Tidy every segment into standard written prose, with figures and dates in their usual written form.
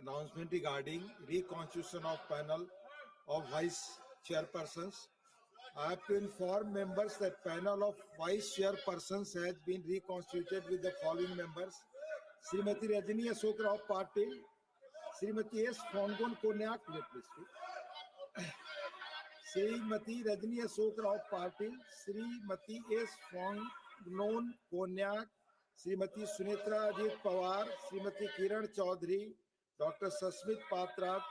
announcement regarding reconstitution of panel of vice chairpersons. I have to inform members that panel of vice chairpersons has been reconstituted with the following members: Srimati Rajni Ashok Rao Patil, Srimati S. Fongon Konyak, Srimati Rajni Ashok Rao Patil, Srimati S. Fongon Konyak, Srimati Sunitra Ajit Pawar, Srimati Kiran Chaudhary, Dr. Sasmit Patrat,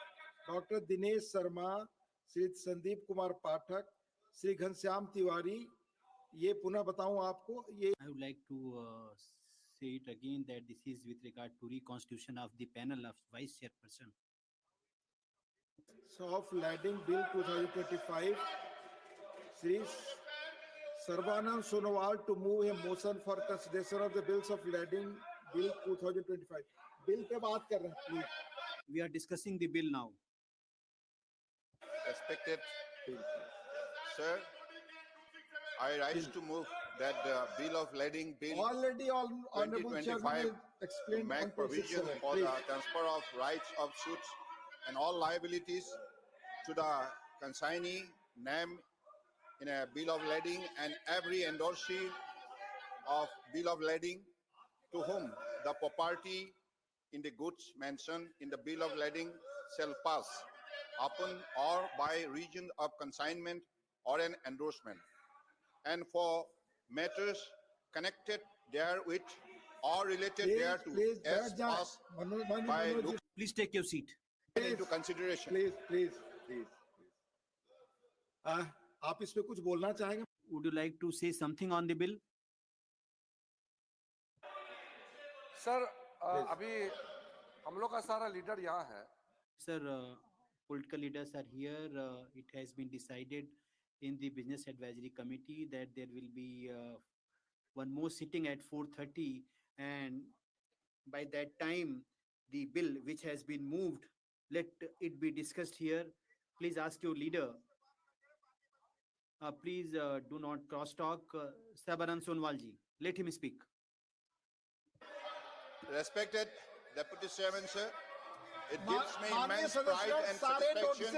Dr. Dinesh Sharma, Sri Sandeep Kumar Pathak, Sri Ghanshyam Tiwari. ये पुनः बताऊं आपको, ये I would like to say it again that this is with regard to reconstitution of the panel of vice chairperson. of Leading Bill 2025, Sri Sarvanand Sonowal to move a motion for consideration of the bills of Leading Bill 2025. Bill पे बात कर रहे हैं, please. We are discussing the bill now. Respected Sir, I rise to move that the Bill of Leading Bill Already Honorable 2025 Chairman explained make on provision 267, for please. the transfer of rights of suits and all liabilities to the consignee named in a Bill of Lading and every endorsee of Bill of Lading to whom the property in the goods mentioned in the Bill of Lading shall pass upon or by reason of consignment or an endorsement, and for matters connected therewith or related thereto as passed by Please take your seat. into consideration. Please. आप इस पे कुछ बोलना चाहेंगे? Would you like to say something on the bill? Sir अभी हम लोग का सारा लीडर यहाँ है. Sir, political leaders are here. It has been decided in the Business Advisory Committee that there will be one more sitting at 4:30, and by that time, the bill which has been moved, let it be discussed here. Please ask your leader. Please do not cross talk. Sarvanand Sonowal ji, let him speak. Respected Deputy Chairman, sir, it gives me immense pride and satisfaction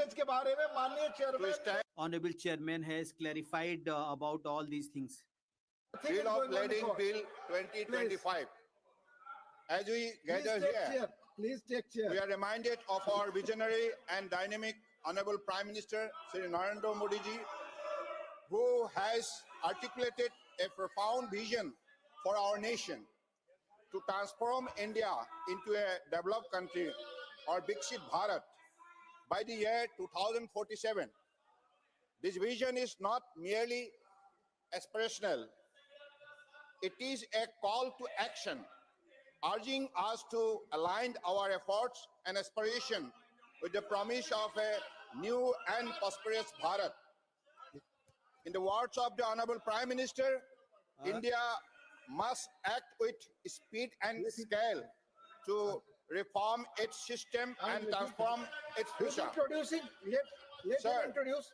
to stand. Honorable Chairman has clarified about all these things. Bill of Lading Bill 2025. As we gather here, Please take chair. we are reminded of our visionary and dynamic Honorable Prime Minister Shri Narendra Modi ji, who has articulated a profound vision for our nation to transform India into a developed country, or Viksit Bharat, by the year 2047. This vision is not merely aspirational. It is a call to action, urging us to align our efforts and aspiration with the promise of a new and prosperous Bharat. In the words of the Honorable Prime Minister, India must act with speed and scale to reform its system and transform its future. Let Sir, him introduce.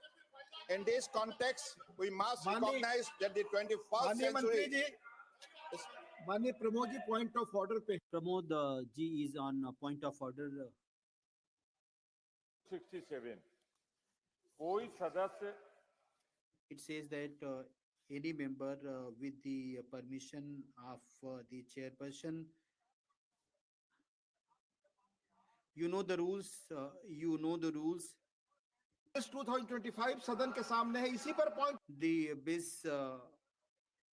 In this context, we must Mani- recognize that the 21st माननीय मंत्री century जी, माननीय Pramod ji point of order पे. Pramod ji is on a point of order. 67 कोई सदस्य It says that any member with the permission of the chairperson. You know the rules. This 2025 सदन के सामने है, इसी पर point. The bills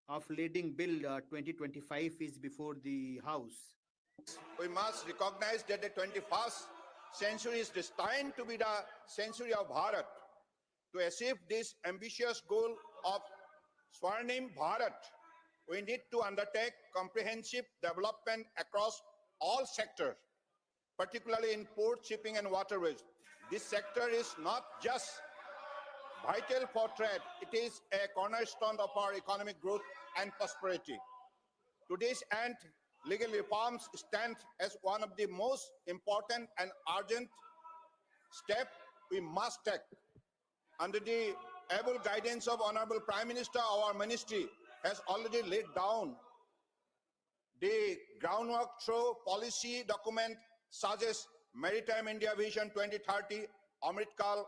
of Leading Bill 2025 is before the House. we must recognize that the 21st century is destined to be the century of Bharat. To achieve this ambitious goal of Swarnim Bharat, we need to undertake comprehensive development across all sectors, particularly in port, shipping, and waterways. This sector is not just vital for trade, it is a cornerstone of our economic growth and prosperity. To this end, legal reforms stand as one of the most important and urgent steps we must take. Under the able guidance of Honorable Prime Minister, our ministry has already laid down the groundwork through policy document such as Maritime India Vision 2030, Amritkal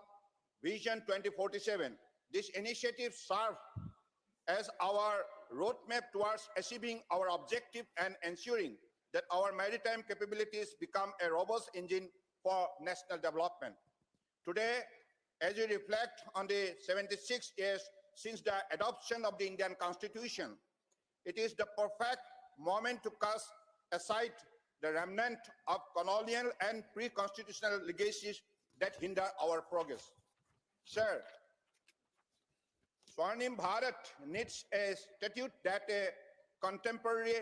Vision 2047. This initiative serves as our roadmap towards achieving our objective and ensuring that our maritime capabilities become a robust engine for national development. Today, as we reflect on the 76 years since the adoption of the Indian Constitution, it is the perfect moment to cast aside the remnant of colonial and pre-constitutional legacies that hinder our progress. Sir, Swarnim Bharat needs a statute that is contemporary,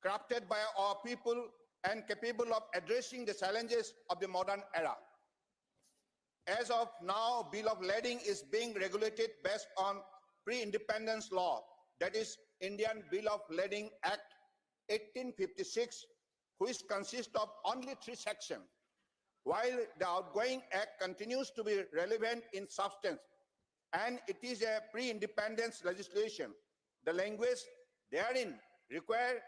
crafted by our people and capable of addressing the challenges of the modern era. As of now, Bill of Lading is being regulated based on pre-independence law, that is Indian Bill of Lading Act 1856, which consists of only 3 sections, while the outgoing act continues to be relevant in substance, and it is a pre-independence legislation. The language therein requires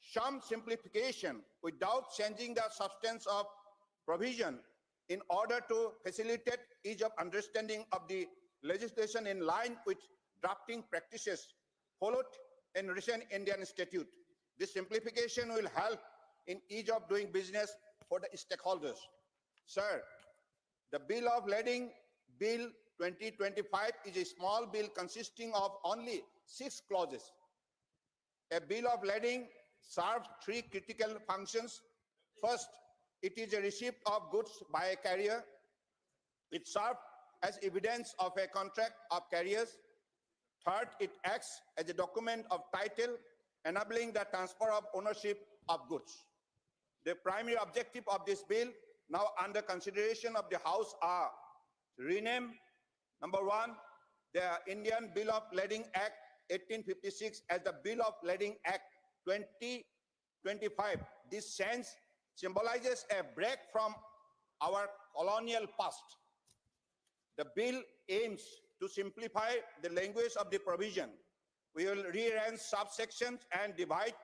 some simplification without changing the substance of provision in order to facilitate ease of understanding of the legislation in line with drafting practices followed in recent Indian statute. This simplification will help in ease of doing business for the stakeholders. Sir, the Bill of Lading Bill 2025 is a small bill consisting of only 6 clauses. A Bill of Lading serves 3 critical functions. First, it is a receipt of goods by a carrier. It serves as evidence of a contract of carriers. Third, it acts as a document of title, enabling the transfer of ownership of goods. The primary objective of this bill, now under consideration of the House, are rename, number 1, the Indian Bill of Lading Act 1856 as the Bill of Lading Act 2025. This sense symbolizes a break from our colonial past. The bill aims to simplify the language of the provision. We will rearrange subsections and divide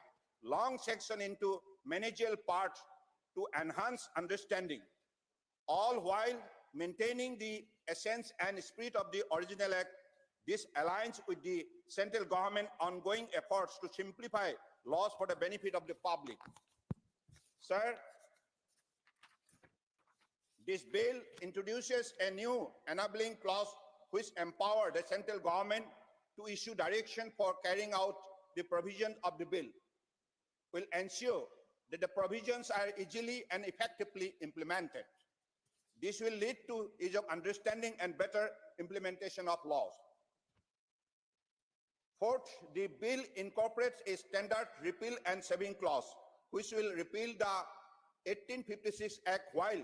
long section into manageable parts to enhance understanding, all while maintaining the essence and spirit of the original act. This aligns with the central government ongoing efforts to simplify laws for the benefit of the public. Sir, this bill introduces a new enabling clause which empowers the central government to issue direction for carrying out the provision of the bill. Will ensure that the provisions are easily and effectively implemented. This will lead to ease of understanding and better implementation of laws. Fourth, the bill incorporates a standard repeal and saving clause, which will repeal the 1856 Act while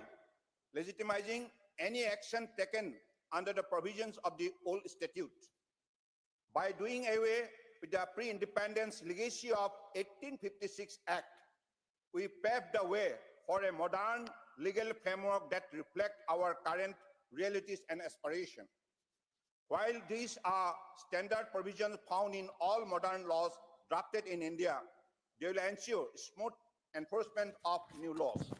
legitimizing any action taken under the provisions of the old statute. By doing away with the pre-independence legacy of 1856 Act, we paved the way for a modern legal framework that reflects our current realities and aspirations. While these are standard provisions found in all modern laws drafted in India, they will ensure smooth enforcement of new laws.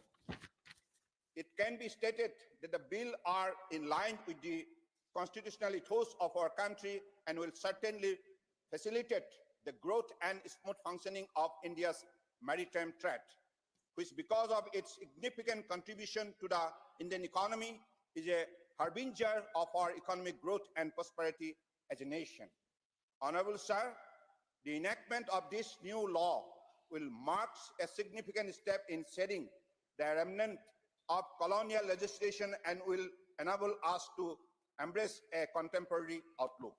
It can be stated that the bill are in line with the constitutional ethos of our country and will certainly facilitate the growth and smooth functioning of India's maritime trade, which because of its significant contribution to the Indian economy is a harbinger of our economic growth and prosperity as a nation. Honorable Sir, the enactment of this new law will mark a significant step in setting the remnant of colonial legislation and will enable us to embrace a contemporary outlook.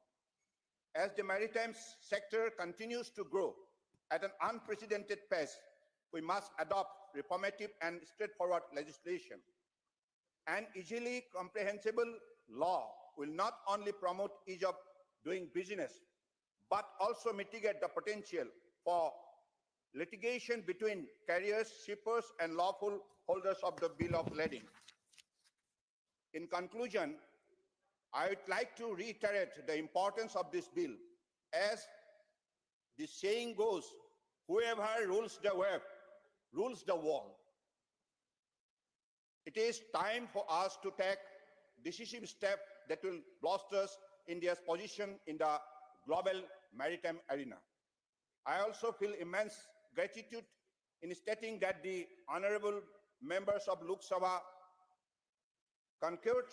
As the maritime sector continues to grow at an unprecedented pace, we must adopt reformative and straightforward legislation. An easily comprehensible law will not only promote ease of doing business, but also mitigate the potential for litigation between carriers, shippers, and lawful holders of the Bill of Lading. In conclusion, I would like to reiterate the importance of this bill. As the saying goes, whoever rules the web rules the world. It is time for us to take decisive step that will bolster India's position in the global maritime arena. I also feel immense gratitude in stating that the honorable members of Lok Sabha concurred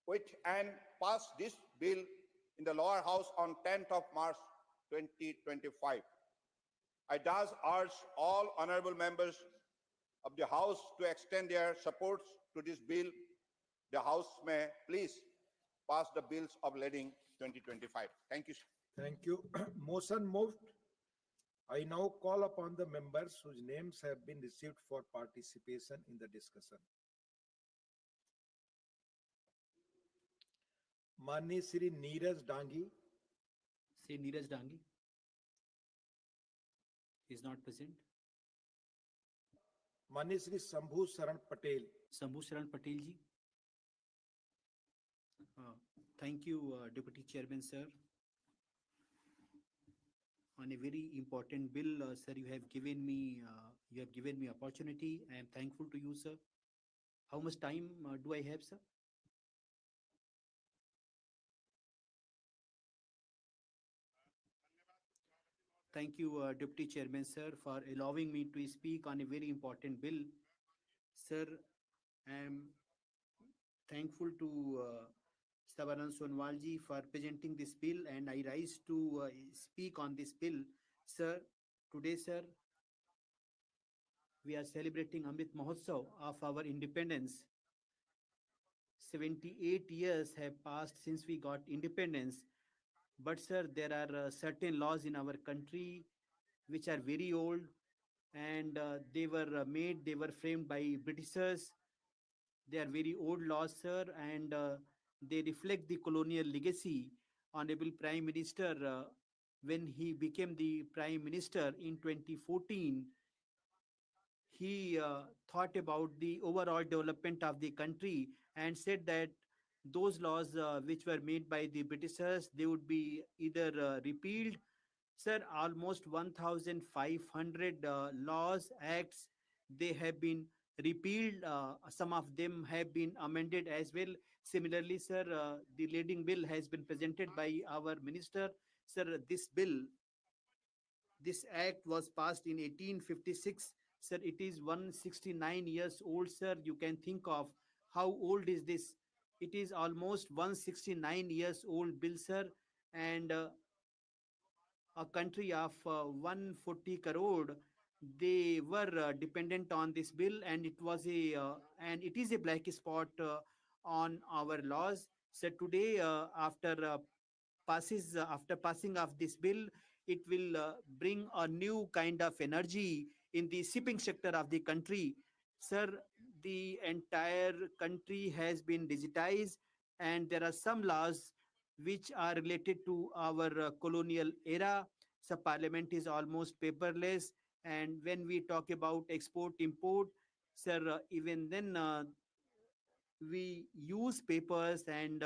with and passed this bill in the lower house on 10th of March 2025. I thus urge all honorable members of the House to extend their support to this bill. The House may please pass the bills of lading 2025. Thank you, sir. Thank you. Motion moved. I now call upon the members whose names have been received for participation in the discussion. Mani Shri Neeraj Dangi, Say Neeraj Dangi is not present. Mani Shri Shambhu Saran Patel, Shambhu Sharan Patel ji. Thank you, Deputy Chairman, sir. On a very important bill, sir, you have given me opportunity. I am thankful to you, sir. How much time do I have, sir? Thank you, Deputy Chairman, sir, for allowing me to speak on a very important bill. Sir, I am thankful to Sabaran Sonwalji for presenting this bill, and I rise to speak on this bill. Sir, today, sir, we are celebrating Amrit Mahotsav of our independence. 78 years have passed since we got independence. But, sir, there are certain laws in our country which are very old, and they were framed by Britishers. They are very old laws, sir, and they reflect the colonial legacy. Honorable Prime Minister, when he became the Prime Minister in 2014, he thought about the overall development of the country and said that those laws which were made by the Britishers, they would be either repealed. Sir, almost 1,500 laws, acts, they have been repealed. Some of them have been amended as well. Similarly, sir, the leading bill has been presented by our minister. Sir, this act was passed in 1856. Sir, it is 169 years old, sir. You can think of how old is this. It is almost 169 years old bill, sir. And a country of 140 crore, they were dependent on this bill, and it is a black spot on our laws. So today, after passing of this bill, it will bring a new kind of energy in the shipping sector of the country. Sir, the entire country has been digitized, and there are some laws which are related to our colonial era. So parliament is almost paperless, and when we talk about export import, sir, even then we use papers, and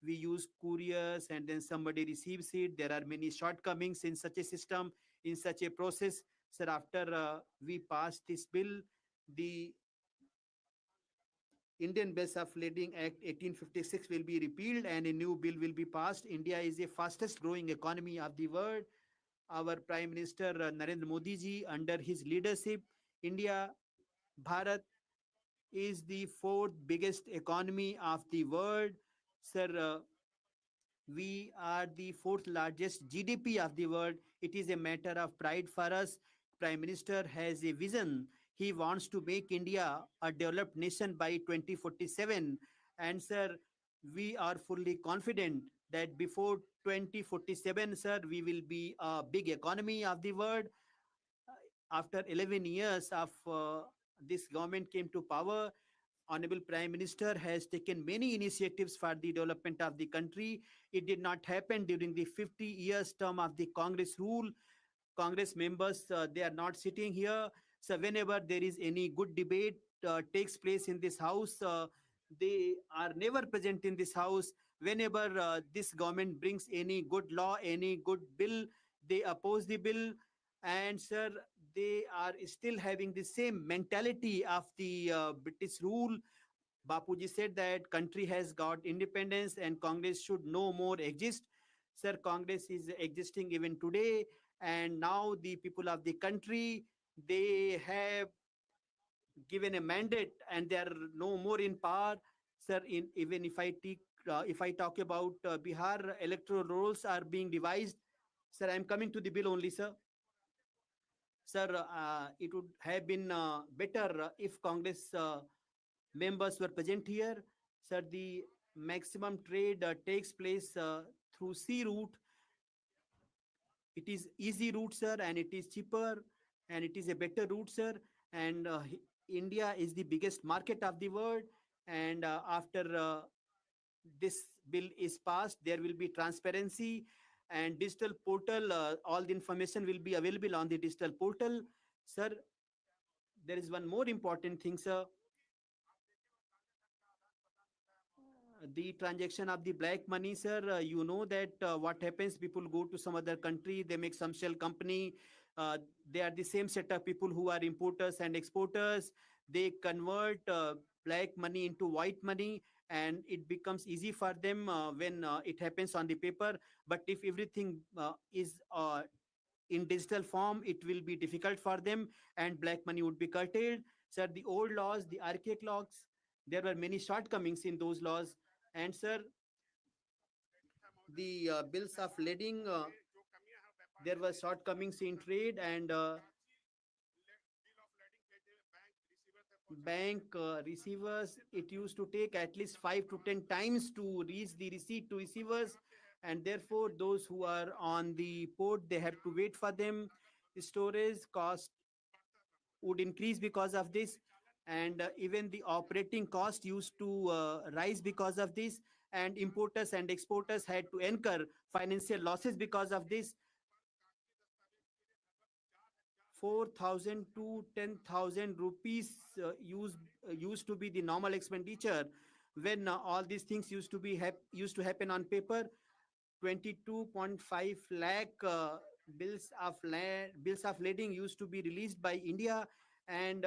we use couriers, and then somebody receives it. There are many shortcomings in such a system, in such a process. Sir, after we pass this bill, the Indian Base of Lading Act 1856 will be repealed and a new bill will be passed. India is the fastest growing economy of the world. Our Prime Minister Narendra Modi ji, under his leadership, India, Bharat, is the fourth biggest economy of the world. Sir, we are the fourth largest GDP of the world. It is a matter of pride for us. Prime Minister has a vision. He wants to make India a developed nation by 2047. And sir, we are fully confident that before 2047, sir, we will be a big economy of the world. After 11 years of this government came to power, Honorable Prime Minister has taken many initiatives for the development of the country. It did not happen during the 50 years term of the Congress rule. Congress members, they are not sitting here. So whenever there is any good debate takes place in this house, they are never present in this house. Whenever this government brings any good law, any good bill, they oppose the bill. And sir, they are still having the same mentality of the British rule. Bapuji said that country has got independence and Congress should no more exist. Sir, Congress is existing even today, and now the people of the country, they have given a mandate and they are no more in power. Sir, even if I talk about Bihar, electoral rolls are being devised. Sir, I am coming to the bill only, sir. Sir, it would have been better if Congress members were present here. Sir, the maximum trade takes place through sea route. It is easy route, sir, and it is cheaper, and it is a better route, sir. And India is the biggest market of the world. And after this bill is passed, there will be transparency and digital portal. All the information will be available on the digital portal, sir. There is one more important thing, sir. The transaction of the black money, sir. You know that what happens, people go to some other country, they make some shell company. They are the same set of people who are importers and exporters. They convert black money into white money, and it becomes easy for them when it happens on the paper. But if everything is in digital form, it will be difficult for them and black money would be curtailed. Sir, the old laws, the archaic laws, there were many shortcomings in those laws. And sir, the bills of lading, there were shortcomings in trade, and bank receivers, it used to take at least 5 to 10 times to reach the receipt to receivers, and therefore those who are on the port, they have to wait for them. Storage cost would increase because of this, and even the operating cost used to rise because of this, and importers and exporters had to incur financial losses because of this. 4,000 to 10,000 rupees used to be the normal expenditure when all these things used to happen on paper. 22.5 lakh bills of lading used to be released by India, and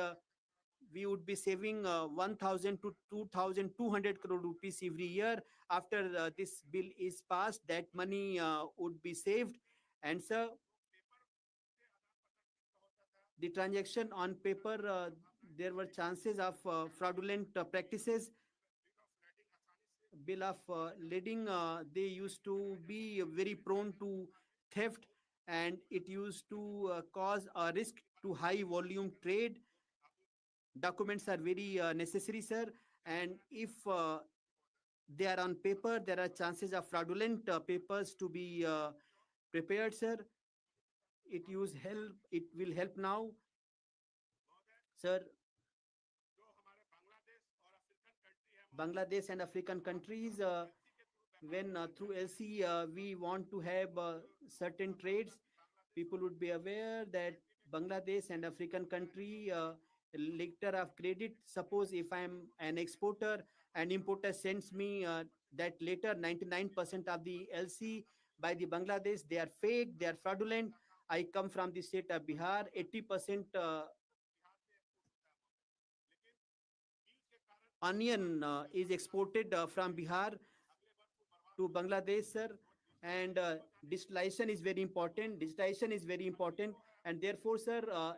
we would be saving 1,000 to 2,200 crore rupees every year. After this bill is passed, that money would be saved. And sir, the transaction on paper, there were chances of fraudulent practices. Bill of lading, they used to be very prone to theft, and it used to cause a risk to high volume trade. Documents are very necessary, sir, and if they are on paper, there are chances of fraudulent papers to be prepared, sir. It will help now, sir. Bangladesh and African countries, when through LC we want to have certain trades, people would be aware that Bangladesh and African country letter of credit. Suppose if I am an exporter, an importer sends me that later, 99% of the LC by the Bangladesh, they are fake, they are fraudulent. I come from the state of Bihar, 80% onion is exported from Bihar to Bangladesh, sir. And digitalization is very important. Digitization is very important, and therefore, sir,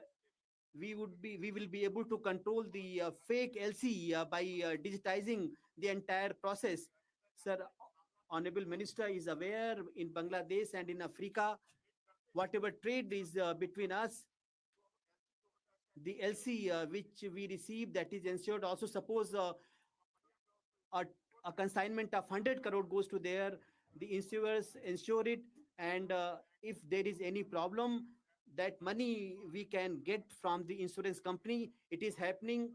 we will be able to control the fake LC by digitizing the entire process, sir. Honorable Minister is aware, in Bangladesh and in Africa, whatever trade is between us, the LC which we receive, that is ensured. Also, suppose a, a consignment of 100 crore goes to there, the insurers ensure it, and if there is any problem, that money we can get from the insurance company. It is happening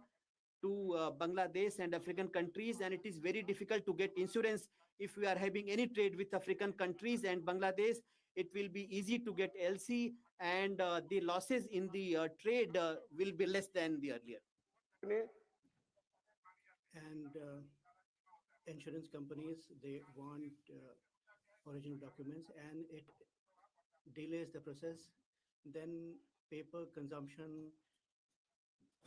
to Bangladesh and African countries, and it is very difficult to get insurance. If we are having any trade with African countries and Bangladesh, it will be easy to get LC, and the losses in the trade will be less than the earlier. And insurance companies, they want original documents, and it delays the process. Then paper consumption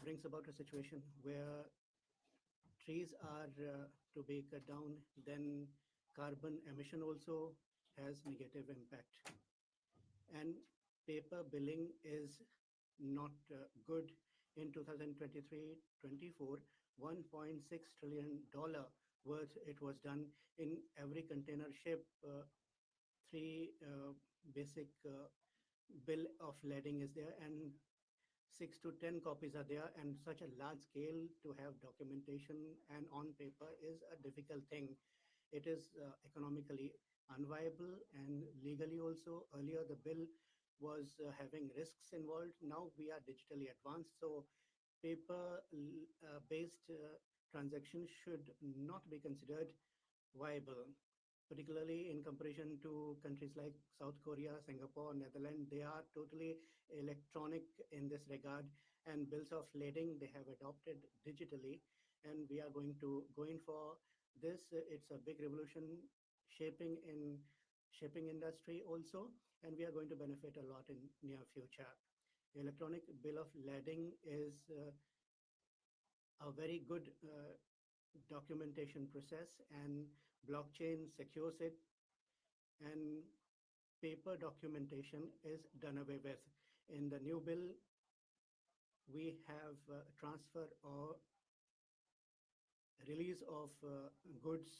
brings about a situation where trees are to be cut down, then carbon emission also has negative impact. And paper billing is not good. In 2023-24, $1.6 trillion worth it was done. In every container ship, three basic bill of lading is there, and 6 to 10 copies are there, and such a large scale to have documentation and on paper is a difficult thing. It is economically unviable and legally also. Earlier, the bill was having risks involved. Now we are digitally advanced, so paper based transactions should not be considered viable, particularly in comparison to countries like South Korea, Singapore, Netherlands. They are totally electronic in this regard, and bills of lading they have adopted digitally, and we are going to go in for this. It's a big revolution shaping in shipping industry also, and we are going to benefit a lot in near future. Electronic bill of lading is a very good documentation process, and blockchain secures it, and paper documentation is done away with. In the new bill, we have transfer or release of goods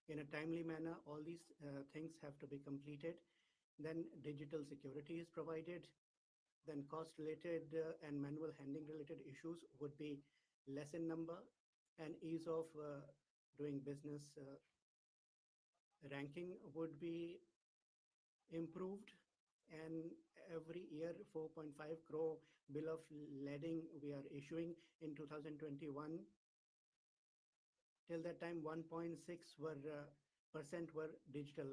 in a timely manner. All these things have to be completed. Then digital security is provided. Then cost related and manual handling related issues would be less in number, and ease of doing business ranking would be improved. And every year 4.5 crore bill of lading we are issuing. In 2021, till that time 1.6 percent were digital,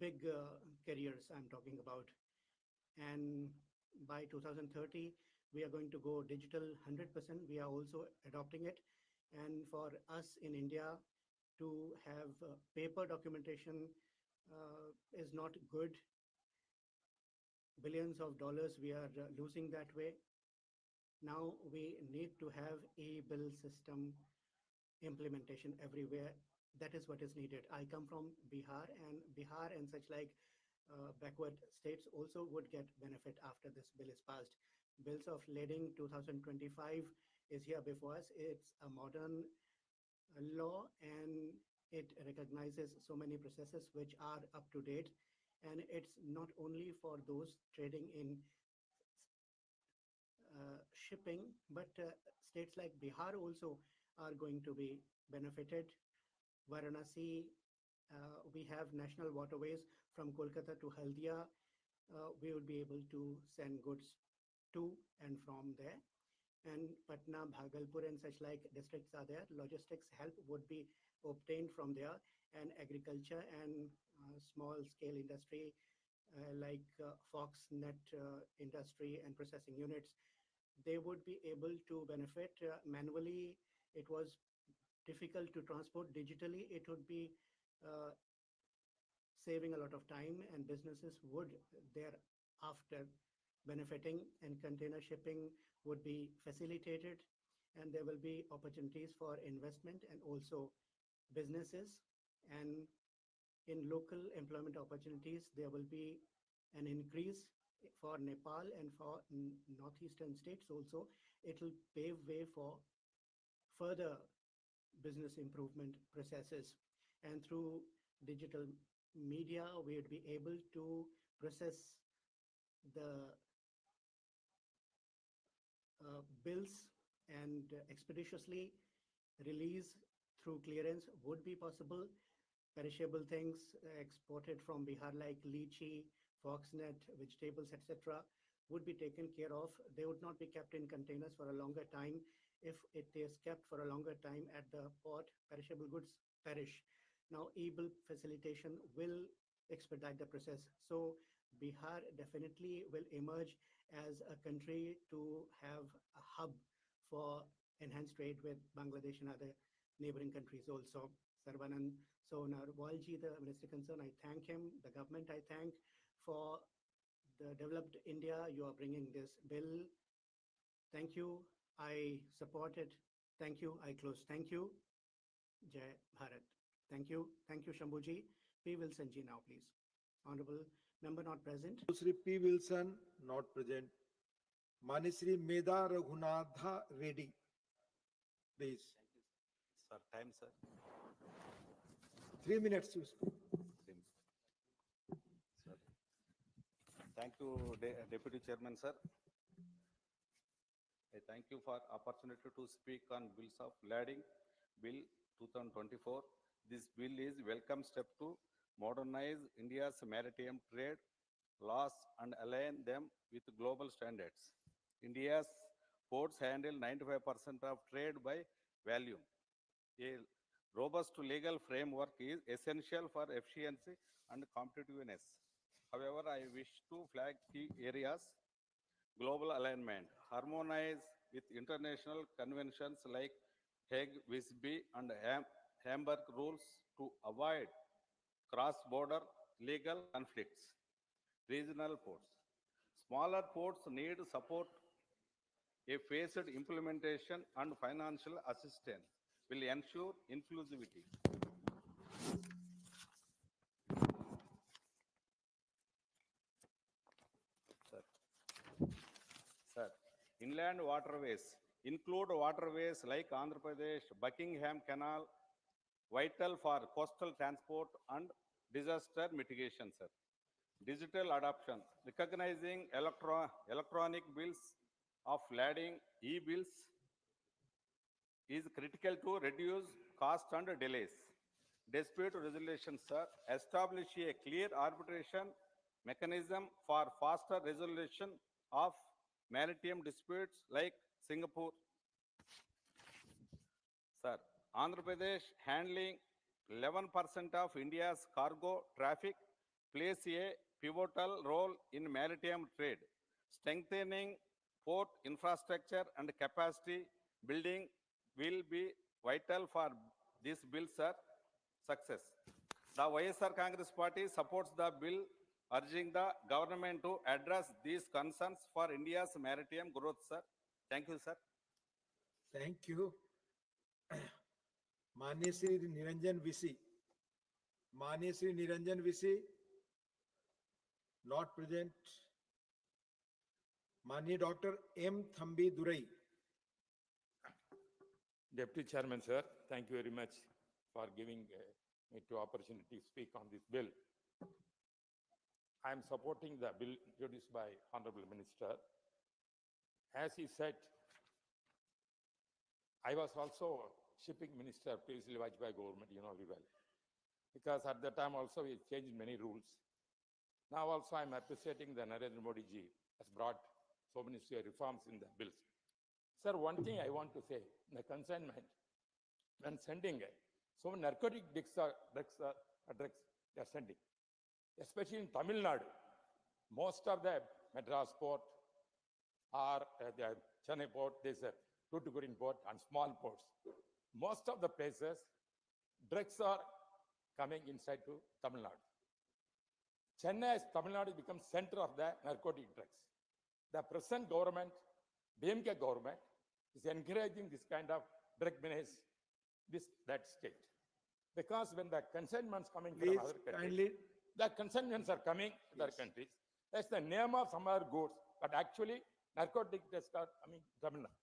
big carriers I'm talking about. And by 2030 we are going to go digital 100%. We are also adopting it. And for us in India to have paper documentation is not good. Billions of dollars we are losing that way. Now we need to have e-bill system implementation everywhere. That is what is needed. I come from Bihar, and such like backward states also would get benefit after this bill is passed. Bills of lading 2025 is here before us. It's a modern law, and it recognizes so many processes which are up to date. And it's not only for those trading in shipping, but states like Bihar also are going to be benefited. Varanasi, we have national waterways from Kolkata to Haldia. We would be able to send goods to and from there. And Patna, Bhagalpur, and such like districts are there. Logistics help would be obtained from there, and agriculture and small scale industry like Foxnet industry and processing units, they would be able to benefit. Manually, it was difficult to transport. Digitally, it would be saving a lot of time, and businesses would thereafter benefiting, and container shipping would be facilitated, and there will be opportunities for investment and also businesses. And in local employment opportunities, there will be an increase for Nepal and for northeastern states also. It will pave way for further business improvement processes. And through digital media, we would be able to process the bills and expeditiously release through clearance would be possible. Perishable things exported from Bihar like lychee, foxnet, vegetables, etc. would be taken care of. They would not be kept in containers for a longer time. If it is kept for a longer time at the port, perishable goods perish. Now, e-bill facilitation will expedite the process. So Bihar definitely will emerge as a country to have a hub for enhanced trade with Bangladesh and other neighboring countries also. Sarvanand Sonarwalji, the Minister concerned, I thank him, the government I thank for the developed India, you are bringing this bill. Thank you. I support it. Thank you. I close. Thank you. Jai Bharat. Thank you. Thank you, Shambhuji. P. Wilson ji now, please. Honorable member not present. Shri P. Wilson, not present. Mani Shri Meda Raghunatha Reddy, please. Sir, time, sir. 3 minutes to speak. Sir. Thank you, Deputy Chairman, sir. I thank you for opportunity to speak on bills of lading bill 2024. This bill is welcome step to modernize India's maritime trade laws and align them with global standards. India's ports handle 95% of trade by volume. A robust legal framework is essential for efficiency and competitiveness. However, I wish to flag key areas: global alignment, harmonize with international conventions like Hague, Visby, and Hamburg rules to avoid cross-border legal conflicts. Regional ports. Smaller ports need support. A phased implementation and financial assistance will ensure inclusivity. Sir. Sir, inland waterways include waterways like Andhra Pradesh, Buckingham Canal, vital for coastal transport and disaster mitigation, sir. Digital adoption, recognizing electronic bills of lading e-bills is critical to reduce cost and delays. Dispute resolution, sir, establish a clear arbitration mechanism for faster resolution of maritime disputes like Singapore. Sir, Andhra Pradesh handling 11% of India's cargo traffic plays a pivotal role in maritime trade. Strengthening port infrastructure and capacity building will be vital for this bill's success. The YSR Congress Party supports the bill, urging the government to address these concerns for India's maritime growth, sir. Thank you, sir. Thank you. Mani Shri Niranjan VC. Mani Shri Niranjan VC, not present. Mani Dr. M. Thambi Durai. Deputy Chairman, sir, thank you very much for giving me the opportunity to speak on this bill. I am supporting the bill introduced by Honorable Minister. As he said, I was also shipping minister previously Vajpayee government, you know very well. Because at the time also we changed many rules. Now also I am appreciating the Narendra Modi ji has brought so many reforms in the bills. Sir, one thing I want to say, the consignment, when sending, so narcotic drugs they are sending. Especially in Tamil Nadu, most of the Madras port or the Chennai port, there's a Tuticorin port and small ports. Most of the places, drugs are coming inside to Tamil Nadu. Chennai, Tamil Nadu becomes center of the narcotic drugs. The present government, BMK government, is encouraging this kind of drug menace, that state. Because when the consignments coming Please, from other countries, kindly. the consignments are coming to other countries. That's the name of some other goods, but actually narcotic drugs are coming to Tamil Nadu.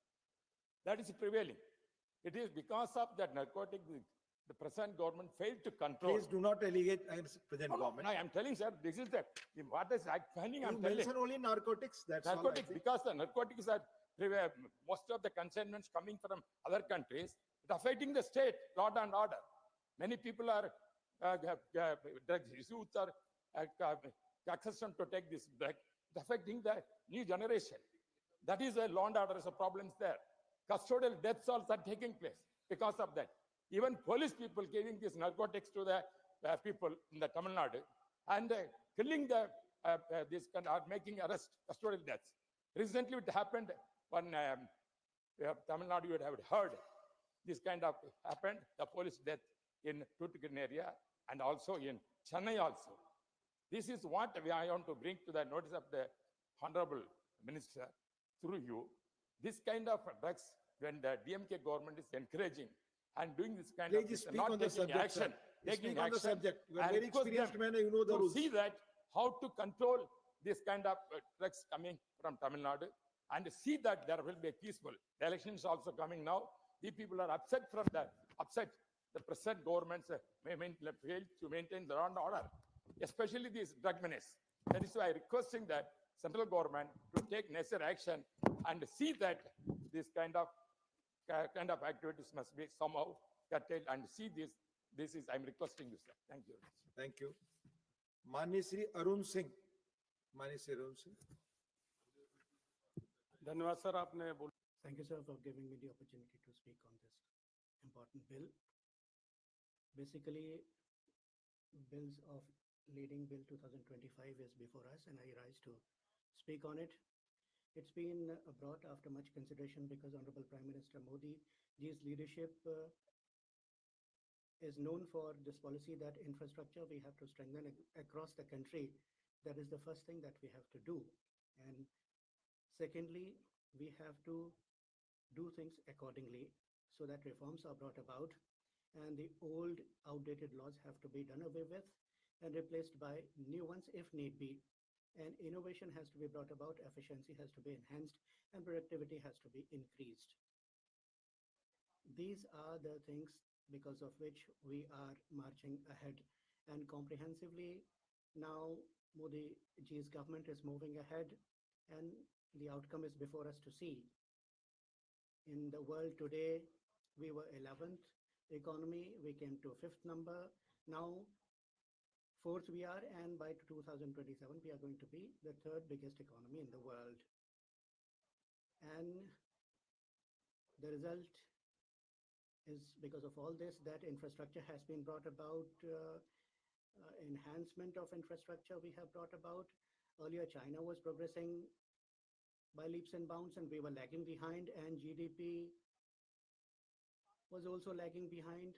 That is prevailing. It is because of that narcotic, the present government failed to control. Please do not allegate against present government. No, I am telling, sir, this is what is finding. You I'm telling. mention only narcotics, that's Narcotics, all. because the narcotics are most of the consignments coming from other countries, it affecting the state, law and order. Many people are drugs youth are accustomed to take this drug. It's affecting the new generation. That is a law and order is a problems there. Custodial deaths also are taking place because of that. Even police people giving these narcotics to the people in the Tamil Nadu and killing the this kind are making arrest custodial deaths. Recently, it happened when Tamil Nadu, you would have heard this kind of happened. The police death in Tuticorin area and also in Chennai also. This is what I want to bring to the notice of the Honorable Minister through you. This kind of drugs, when the DMK government is encouraging and doing this kind of Please this, speak not on the taking subject, action, sir. taking Speak on the action, subject. You are and very request experienced them man, you know the to rules. see that how to control this kind of drugs coming from Tamil Nadu, and see that there will be a peaceful. The elections also coming now. The people are upset from that. Upset. The present governments fail to maintain the law and order, especially these drug menace. That is why requesting that central government to take necessary action and see that this kind of activities must be somehow curtailed, and see this. This is I'm requesting you, sir. Thank you. Thank you. माननीय श्री अरुण सिंह, माननीय श्री अरुण सिंह. धन्यवाद sir, आपने बोल Thank you, sir, for giving me the opportunity to speak on this important bill. Basically, bills of leading bill 2025 is before us, and I rise to speak on it. It's been brought after much consideration because Honorable Prime Minister Modi's leadership is known for this policy that infrastructure we have to strengthen across the country. That is the first thing that we have to do. And secondly, we have to do things accordingly so that reforms are brought about and the old outdated laws have to be done away with and replaced by new ones if need be. And innovation has to be brought about, efficiency has to be enhanced, and productivity has to be increased. These are the things because of which we are marching ahead. And comprehensively, now Modi ji's government is moving ahead and the outcome is before us to see. In the world today, we were 11th economy, we came to 5th number. Now, 4th we are, and by 2027, we are going to be the 3rd biggest economy in the world. And the result is because of all this, that infrastructure has been brought about, enhancement of infrastructure we have brought about. Earlier, China was progressing by leaps and bounds, and we were lagging behind, and GDP was also lagging behind.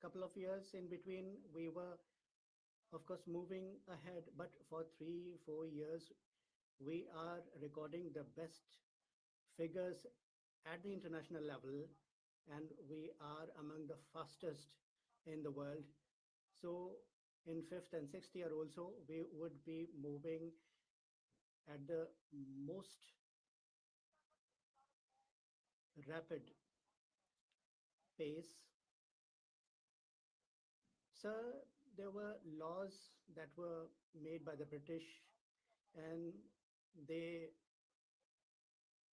Couple of years in between, we were, of course, moving ahead, but for 3-4 years, we are recording the best figures at the international level, and we are among the fastest in the world. So in 5th and 6th year also, we would be moving at the most rapid pace. Sir, there were laws that were made by the British, and they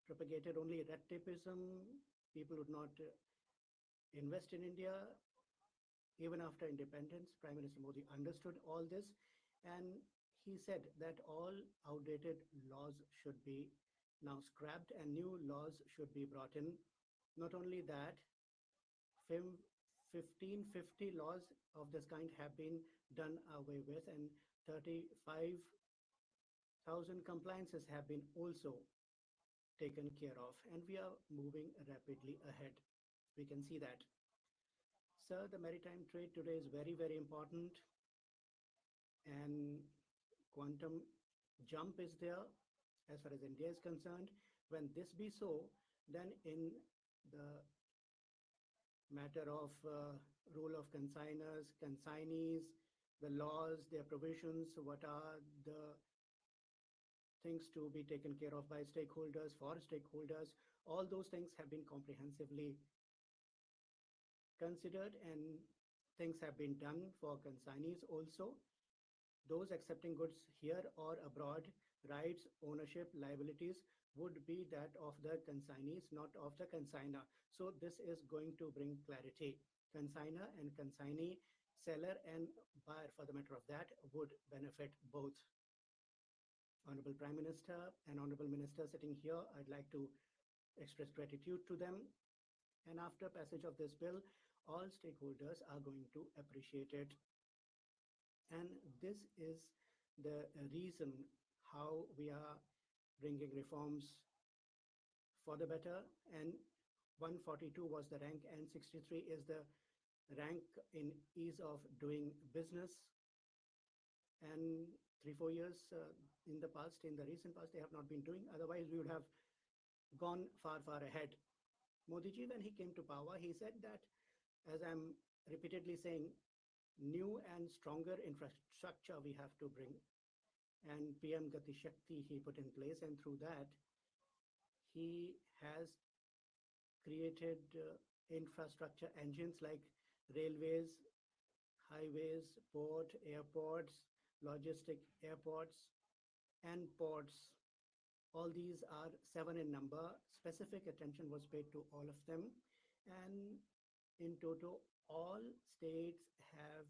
propagated only red tapeism. People would not invest in India. Even after independence, Prime Minister Modi understood all this, and he said that all outdated laws should be now scrapped and new laws should be brought in. Not only that, 1550 laws of this kind have been done away with, and 35,000 compliances have been also taken care of, and we are moving rapidly ahead. We can see that. Sir, the maritime trade today is very, very important, and quantum jump is there as far as India is concerned. When this be so, then in the matter of role of consignees, the laws, their provisions, what are the things to be taken care of by stakeholders, for stakeholders, all those things have been comprehensively considered, and things have been done for consignees also. Those accepting goods here or abroad, rights, ownership, liabilities would be that of the consignees, not of the consignor. So this is going to bring clarity. Consignor and consignee, seller and buyer, for the matter of that, would benefit both. Honorable Prime Minister and Honorable Minister sitting here, I'd like to express gratitude to them. And after passage of this bill, all stakeholders are going to appreciate it. And this is the reason how we are bringing reforms for the better. And 142 was the rank, and 63 is the rank in ease of doing business. And 3-4 years in the past, in the recent past, they have not been doing. Otherwise, we would have gone far, far ahead. Modi ji, when he came to power, he said that, as I'm repeatedly saying, new and stronger infrastructure we have to bring. And PM Gati Shakti he put in place, and through that, he has created infrastructure engines like railways, highways, port, airports, logistic airports, and ports. All these are 7 in number. Specific attention was paid to all of them. And in total, all states have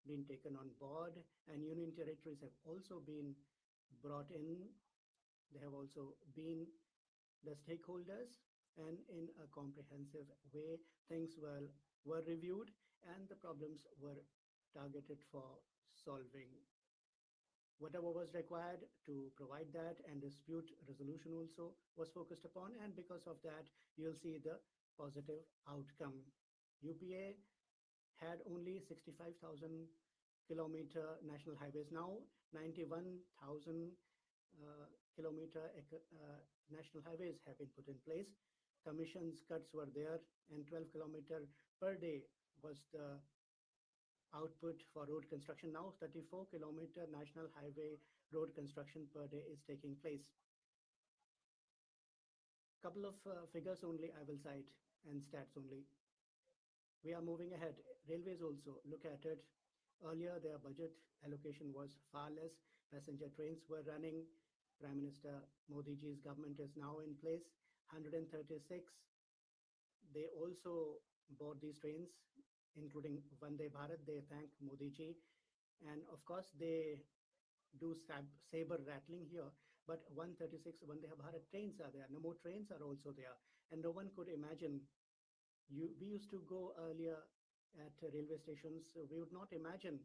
been taken on board, and union territories have also been brought in. They have also been the stakeholders, and in a comprehensive way, things were reviewed and the problems were targeted for solving. Whatever was required to provide that, and dispute resolution also was focused upon, and because of that, you'll see the positive outcome. UPA had only 65,000 kilometer national highways. Now 91,000 kilometer national highways have been put in place. Commissions cuts were there, and 12 kilometer per day was the output for road construction. Now 34 kilometer national highway road construction per day is taking place. Couple of figures only I will cite, and stats only. We are moving ahead. Railways also, look at it. Earlier, their budget allocation was far less. Passenger trains were running. Prime Minister Modi ji's government is now in place. 136. They also bought these trains, including Vande Bharat. They thank Modi ji. And of course, they do saber rattling here. But 136 Vande Bharat trains are there. No more trains are also there. And no one could imagine. We used to go earlier at railway stations. We would not imagine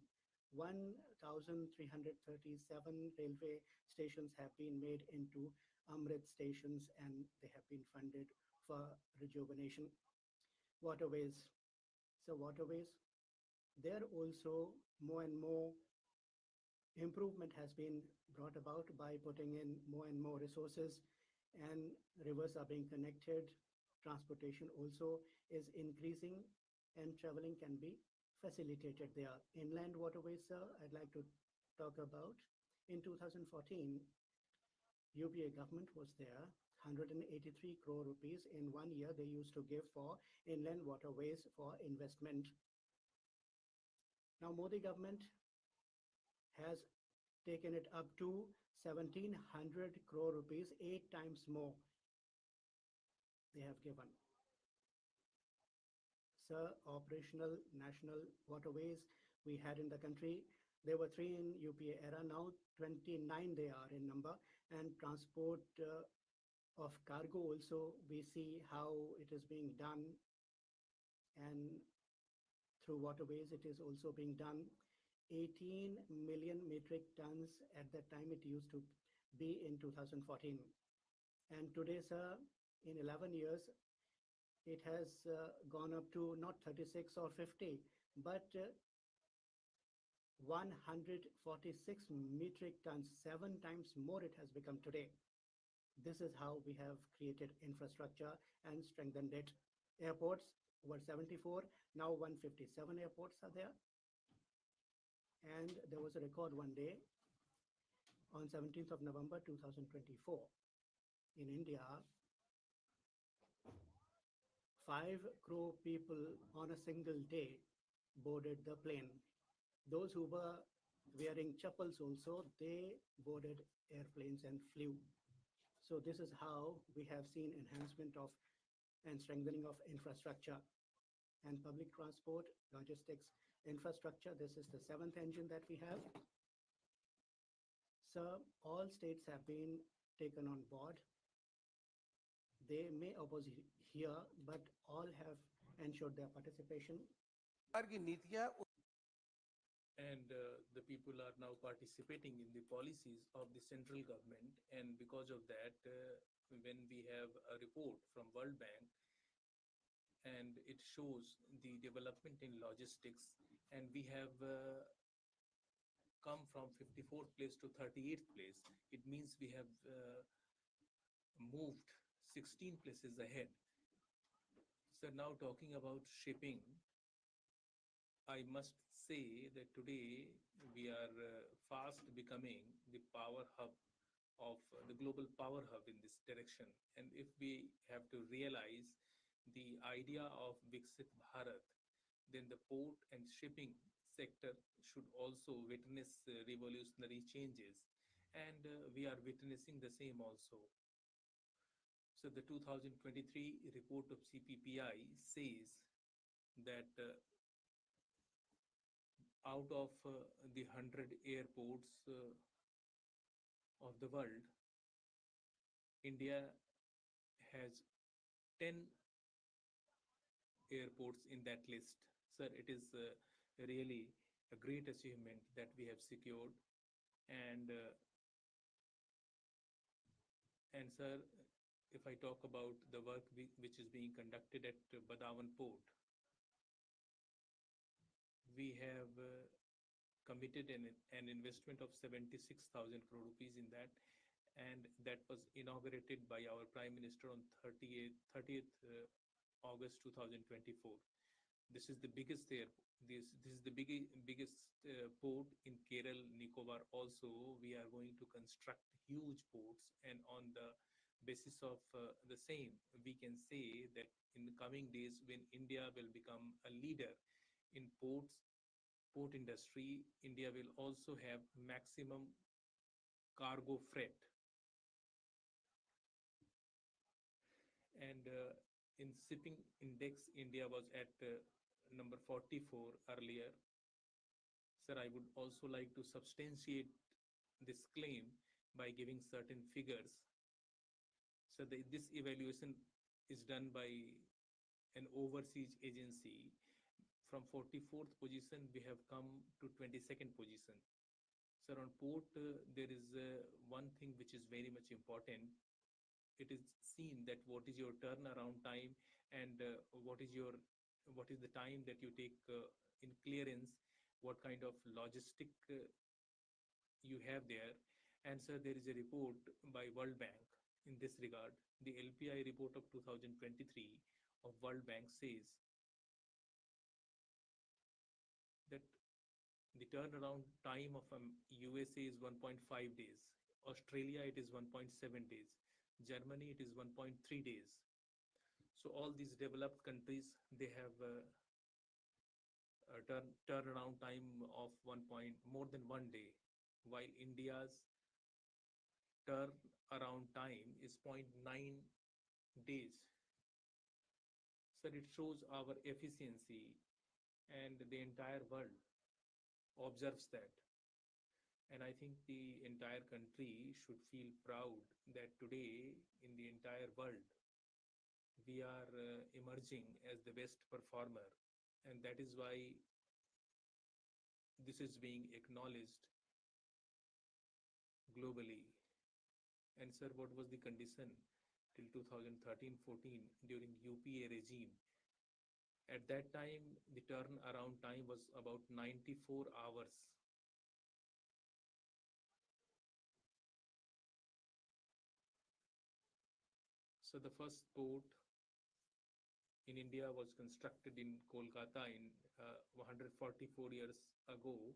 1,337 railway stations have been made into Amrit stations, and they have been funded for rejuvenation. Waterways. So waterways, there also more and more improvement has been brought about by putting in more and more resources, and rivers are being connected. Transportation also is increasing, and traveling can be facilitated there. Inland waterways, sir, I'd like to talk about. In 2014, UPA government was there. 183 crore rupees in 1 year they used to give for inland waterways for investment. Now Modi government has taken it up to 1,700 crore rupees, 8 times more they have given. Sir, operational national waterways we had in the country, there were 3 in UPA era, now 29 they are in number. And transport of cargo also, we see how it is being done, and through waterways it is also being done. 18 million metric tons at that time it used to be in 2014. And today, sir, in 11 years, it has gone up to not 36 or 50, but 146 metric tons, 7 times more it has become today. This is how we have created infrastructure and strengthened it. Airports were 74, now 157 airports are there. And there was a record one day on 17th of November 2024 in India. 5 crore people on a single day boarded the plane. Those who were wearing chappals also, they boarded airplanes and flew. So this is how we have seen enhancement of and strengthening of infrastructure and public transport, logistics, infrastructure. This is the 7th engine that we have. So all states have been taken on board. They may oppose here, but all have ensured their participation. And the people are now participating in the policies of the central government, and because of that, when we have a report from World Bank and it shows the development in logistics, and we have come from 54th place to 38th place, it means we have moved 16 places ahead. So now talking about shipping, I must say that today we are fast becoming the power hub of the global power hub in this direction. And if we have to realize the idea of Viksit Bharat, then the port and shipping sector should also witness revolutionary changes. And we are witnessing the same also. So the 2023 report of CPPI says that out of the 100 airports of the world, India has 10 airports in that list. Sir, it is really a great achievement that we have secured. And sir, if I talk about the work which is being conducted at Badawan Port, we have committed an investment of 76,000 crore rupees in that, and that was inaugurated by our Prime Minister on 30th August 2024. This is the biggest this is the biggest port in Kerala, Nicobar. Also, we are going to construct huge ports, and on the basis of the same, we can say that in the coming days, when India will become a leader in port industry, India will also have maximum cargo freight. And in shipping index, India was at number 44 earlier. Sir, I would also like to substantiate this claim by giving certain figures. So this evaluation is done by an overseas agency. From 44th position, we have come to 22nd position. Sir, on port, there is one thing which is very much important. It is seen that what is your turnaround time, and what is the time that you take in clearance, what kind of logistic you have there. And sir, there is a report by World Bank in this regard. The LPI report of 2023 of World Bank says that the turnaround time of USA is 1.5 days. Australia, it is 1.7 days. Germany, it is 1.3 days. So all these developed countries, they have a turnaround time of more than 1 day, while India's turnaround time is 0.9 days. So it shows our efficiency, and the entire world observes that. And I think the entire country should feel proud that today in the entire world, we are emerging as the best performer. And that is why this is being acknowledged globally. And sir, what was the condition till 2013-14 during UPA regime? At that time, the turnaround time was about 94 hours. So the first port in India was constructed in Kolkata in 144 years ago,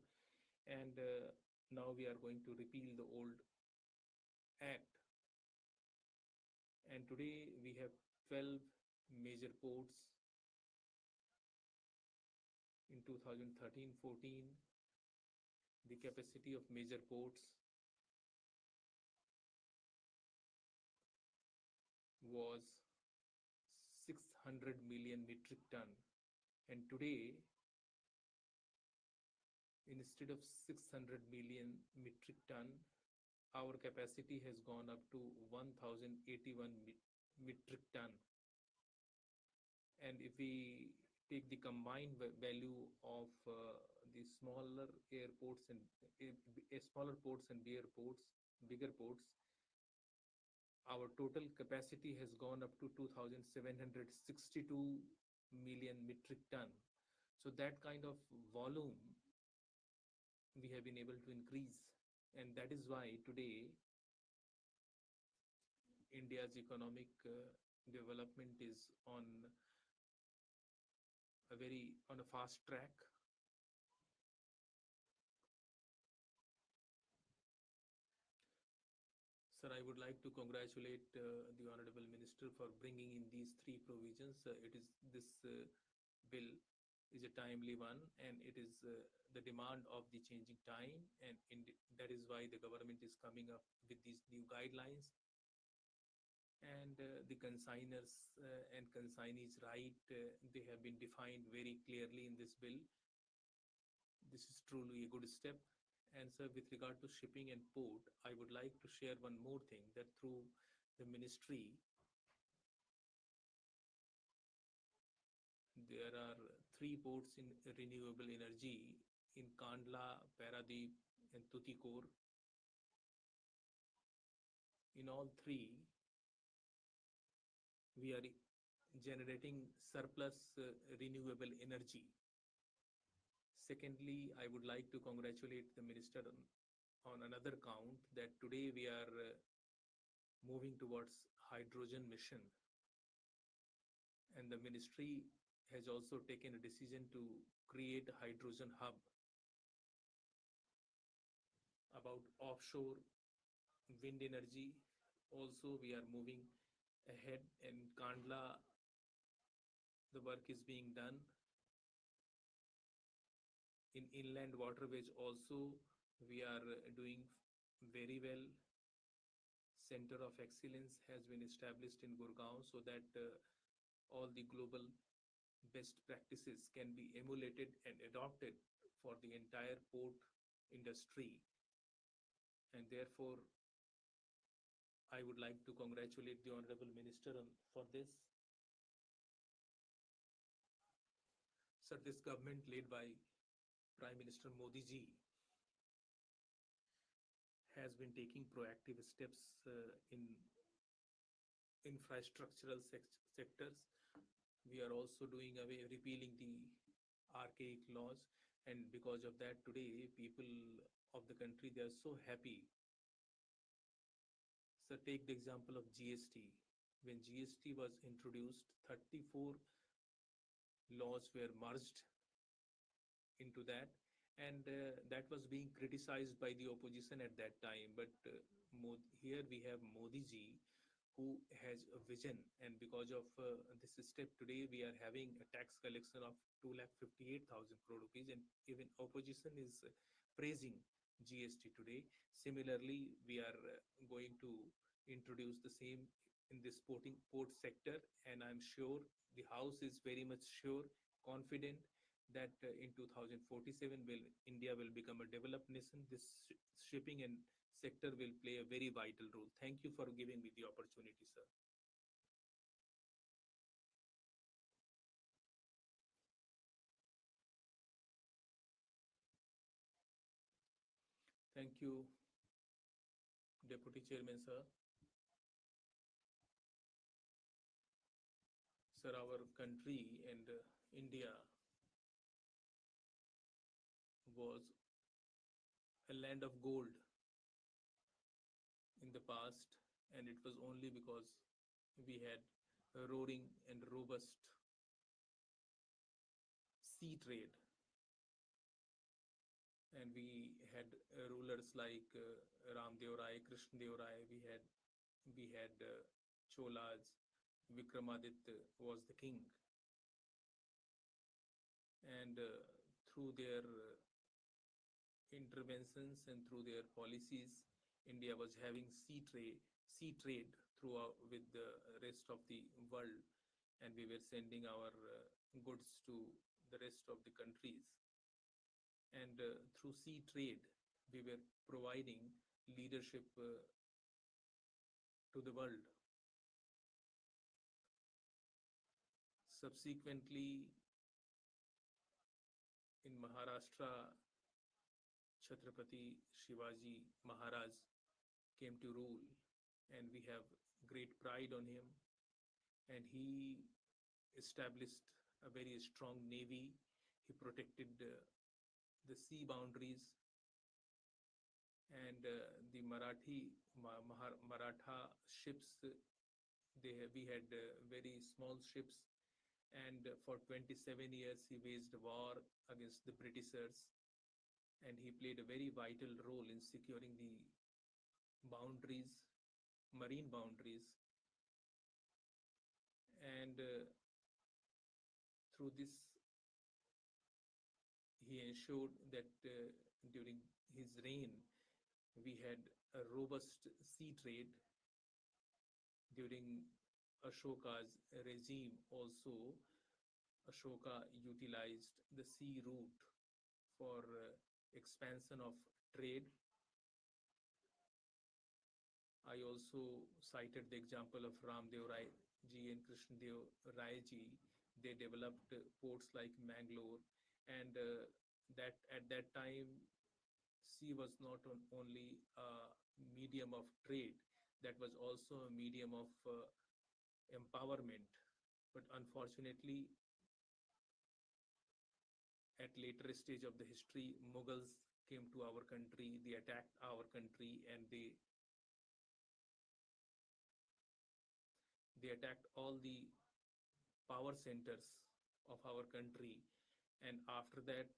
and now we are going to repeal the old act. And today we have 12 major ports. In 2013-14, the capacity of major ports was 600 million metric ton. And today, instead of 600 million metric ton, our capacity has gone up to 1081 metric ton. And if we take the combined value of the smaller airports and smaller ports and bigger ports, our total capacity has gone up to 2,762 million metric ton. So that kind of volume we have been able to increase. And that is why today India's economic development is on a fast track. Sir, I would like to congratulate the Honorable Minister for bringing in these three provisions. This bill is a timely one, and it is the demand of the changing time, and that is why the government is coming up with these new guidelines. And the consigners and consignees' right, they have been defined very clearly in this bill. This is truly a good step. And sir, with regard to shipping and port, I would like to share one more thing, that through the ministry, there are three ports in renewable energy in Kandla, Paradeep, and Tuticorin. In all three, we are generating surplus renewable energy. Secondly, I would like to congratulate the minister on another count, that today we are moving towards hydrogen mission. And the ministry has also taken a decision to create a hydrogen hub. About offshore wind energy, also we are moving ahead. In Kandla, the work is being done. In inland waterways also, we are doing very well. Center of Excellence has been established in Gurgaon, so that all the global best practices can be emulated and adopted for the entire port industry. And therefore, I would like to congratulate the Honorable Minister for this. Sir, this government led by Prime Minister Modi ji has been taking proactive steps in infrastructural sectors. We are also doing away, repealing the archaic laws, and because of that, today people of the country, they are so happy. So take the example of GST. When GST was introduced, 34 laws were merged into that, and that was being criticized by the opposition at that time. But here we have Modi ji, who has a vision, and because of this step, today we are having a tax collection of 2,58,000 crore rupees, and even opposition is praising GST today. Similarly, we are going to introduce the same in this port sector, and I'm sure the House is very much sure, confident that in 2047 India will become a developed nation. This shipping and sector will play a very vital role. Thank you for giving me the opportunity, sir. Thank you, Deputy Chairman, sir. Sir, our country and India was a land of gold in the past, and it was only because we had a roaring and robust sea trade, and we had rulers like Ramdev Rai, Krishnadev Rai. We had Cholas. Vikramaditya was the king, and through their interventions and through their policies, India was having sea trade throughout with the rest of the world, and we were sending our goods to the rest of the countries. And through sea trade, we were providing leadership to the world. Subsequently, in Maharashtra, Chhatrapati Shivaji Maharaj came to rule, and we have great pride on him. And he established a very strong navy. He protected the sea boundaries and the Maratha ships. We had very small ships, and for 27 years he waged war against the Britishers, and he played a very vital role in securing the boundaries, marine boundaries, and through this he ensured that during his reign we had a robust sea trade. During Ashoka's regime also, Ashoka utilized the sea route for expansion of trade. I also cited the example of Ramdev Rai ji and Krishnadev Rai ji. They developed ports like Mangalore, and that at that time sea was not only a medium of trade, that was also a medium of empowerment. But unfortunately, at later stage of the history, Mughals came to our country, they attacked our country, and they attacked all the power centers of our country. And after that,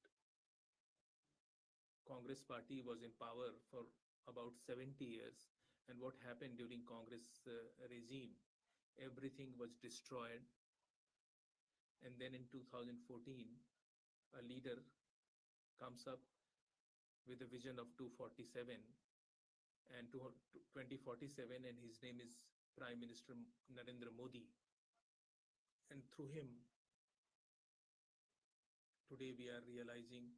Congress party was in power for about 70 years. And what happened during Congress regime? Everything was destroyed. And then in 2014, a leader comes up with a vision of 247 and 2047, and his name is Prime Minister Narendra Modi. And through him, today we are realizing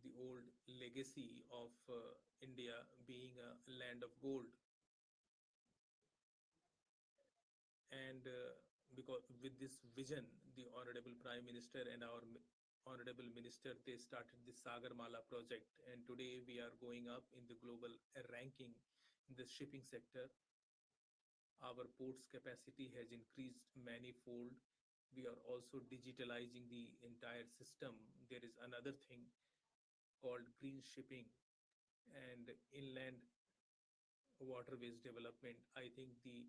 the old legacy of India being a land of gold. And because with this vision, the Honorable Prime Minister and our Honorable Minister, they started the Sagarmala project. And today we are going up in the global ranking in the shipping sector. Our ports capacity has increased manifold. We are also digitalizing the entire system. There is another thing called green shipping and inland waterways development. I think the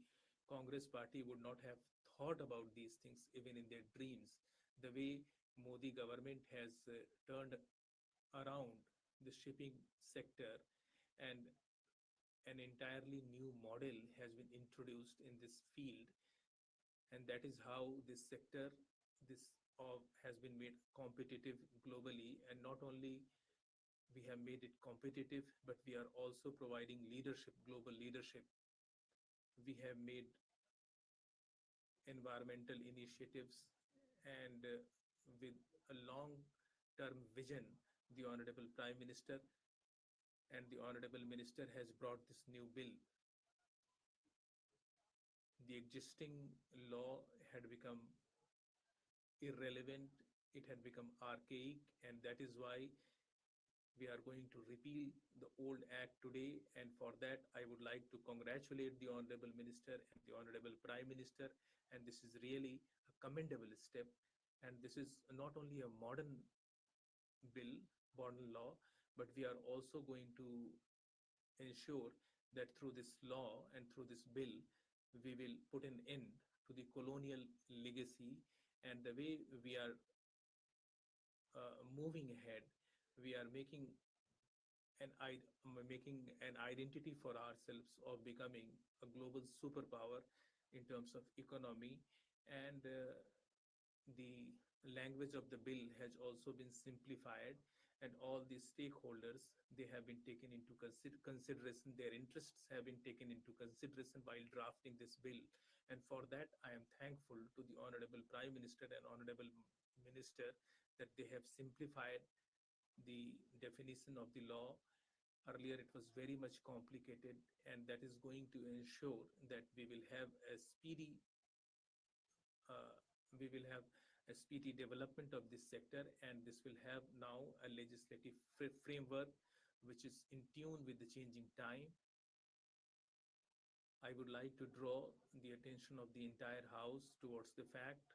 Congress party would not have thought about these things even in their dreams. The way Modi government has turned around the shipping sector, and an entirely new model has been introduced in this field, and that is how this sector has been made competitive globally. And not only we have made it competitive, but we are also providing leadership, global leadership. We have made environmental initiatives, and with a long-term vision, the Honorable Prime Minister and the Honorable Minister has brought this new bill. The existing law had become irrelevant, it had become archaic, and that is why we are going to repeal the old act today. And for that, I would like to congratulate the Honorable Minister and the Honorable Prime Minister. And this is really a commendable step. And this is not only a modern bill, modern law, but we are also going to ensure that through this law and through this bill, we will put an end to the colonial legacy. And the way we are moving ahead, we are making an identity for ourselves of becoming a global superpower in terms of economy. And the language of the bill has also been simplified, and all the stakeholders, they have been taken into consideration, their interests have been taken into consideration while drafting this bill. And for that, I am thankful to the Honorable Prime Minister and Honorable Minister that they have simplified the definition of the law. Earlier, it was very much complicated, and that is going to ensure that we will have a speedy development of this sector, and this will have now a legislative framework which is in tune with the changing time. I would like to draw the attention of the entire House towards the fact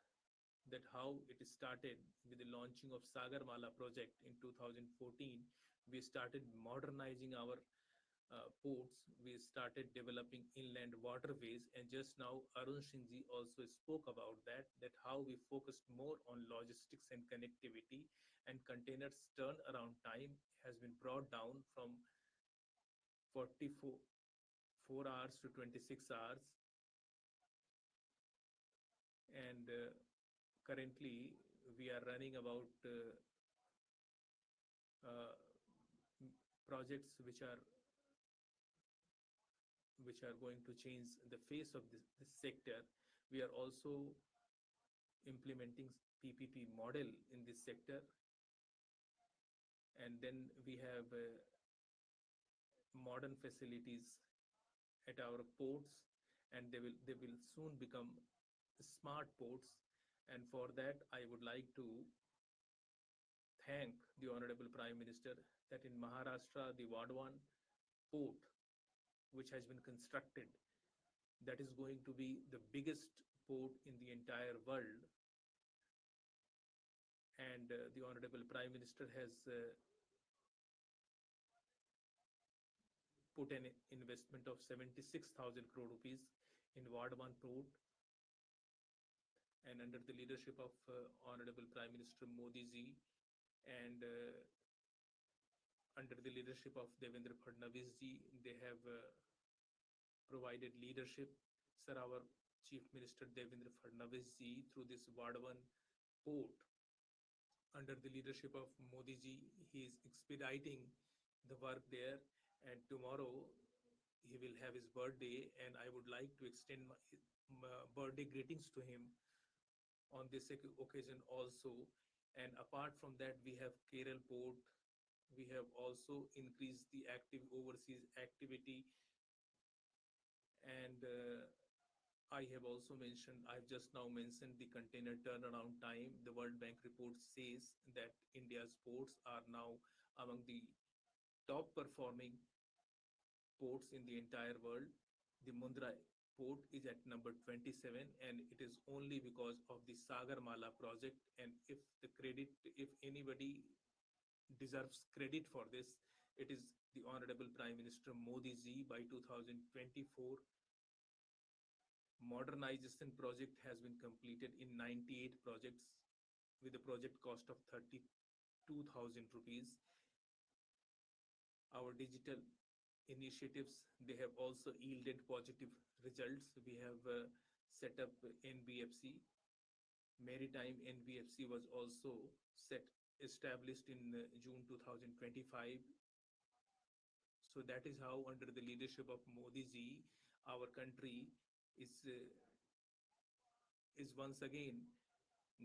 that how it started with the launching of Sagarmala project in 2014 We started modernizing our ports. We started developing inland waterways, and just now Arun Singh ji also spoke about that how we focused more on logistics and connectivity, and containers turnaround time has been brought down from 44 4 hours to 26 hours, and currently we are running about uh, projects which are going to change the face of this sector. We are also implementing PPP model in this sector, and then we have modern facilities at our ports, and they will soon become smart ports. And for that, I would like to thank the Honorable Prime Minister that in Maharashtra, the Vadwan port, which has been constructed, that is going to be the biggest port in the entire world. And the Honorable Prime Minister has put an investment of 76,000 crore rupees in Vadwan port. And under the leadership of Honorable Prime Minister Modi ji, and under the leadership of Devendra Fadnavis ji, they have provided leadership. Sir, our Chief Minister Devendra Fadnavis ji, through this Vadwan port, under the leadership of Modi ji, he is expediting the work there. And tomorrow he will have his birthday, and I would like to extend my birthday greetings to him on this occasion also. And apart from that, we have Kerala port. We have also increased the active overseas activity. And I have also mentioned, I've just now mentioned the container turnaround time. The World Bank report says that India's ports are now among the top performing ports in the entire world. The Mundra port is at number 27, and it is only because of the Sagarmala project. And if anybody deserves credit for this, it is the Honorable Prime Minister Modi ji. By 2024, modernization project has been completed in 98 projects with a project cost of 32,000 rupees. Our digital initiatives, they have also yielded positive results. We have set up NBFC. Maritime NBFC was also established in June 2025. So that is how, under the leadership of Modi ji, our country is once again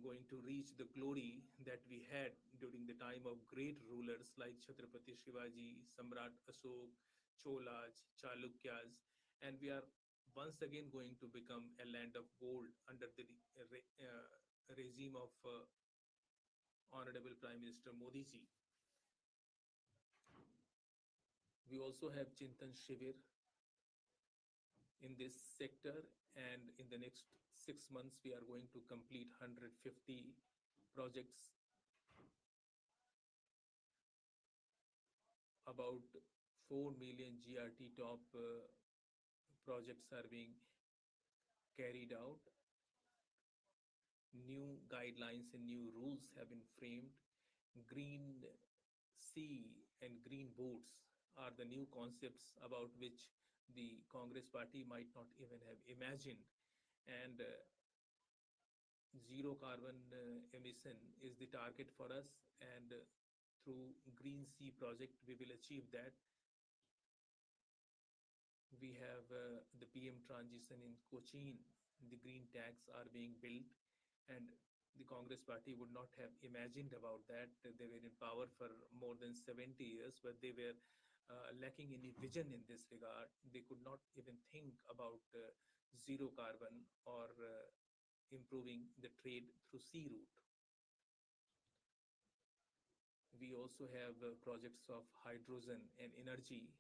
going to reach the glory that we had during the time of great rulers like Chhatrapati Shivaji, Samrat Ashok, Cholas, Chalukyas, and we are once again going to become a land of gold under the regime of Honorable Prime Minister Modi ji. We also have Chintan Shivir in this sector, and in the next 6 months, we are going to complete 150 projects. About 4 million GRT top projects are being carried out. New guidelines and new rules have been framed. Green sea and green boats are the new concepts about which the Congress party might not even have imagined. And zero carbon emission is the target for us, and through Green Sea project, we will achieve that. We have the PM transition in Cochin. The green tanks are being built, and the Congress party would not have imagined about that. They were in power for more than 70 years, but they were lacking any vision in this regard. They could not even think about zero carbon or improving the trade through sea route. We also have projects of hydrogen and energy.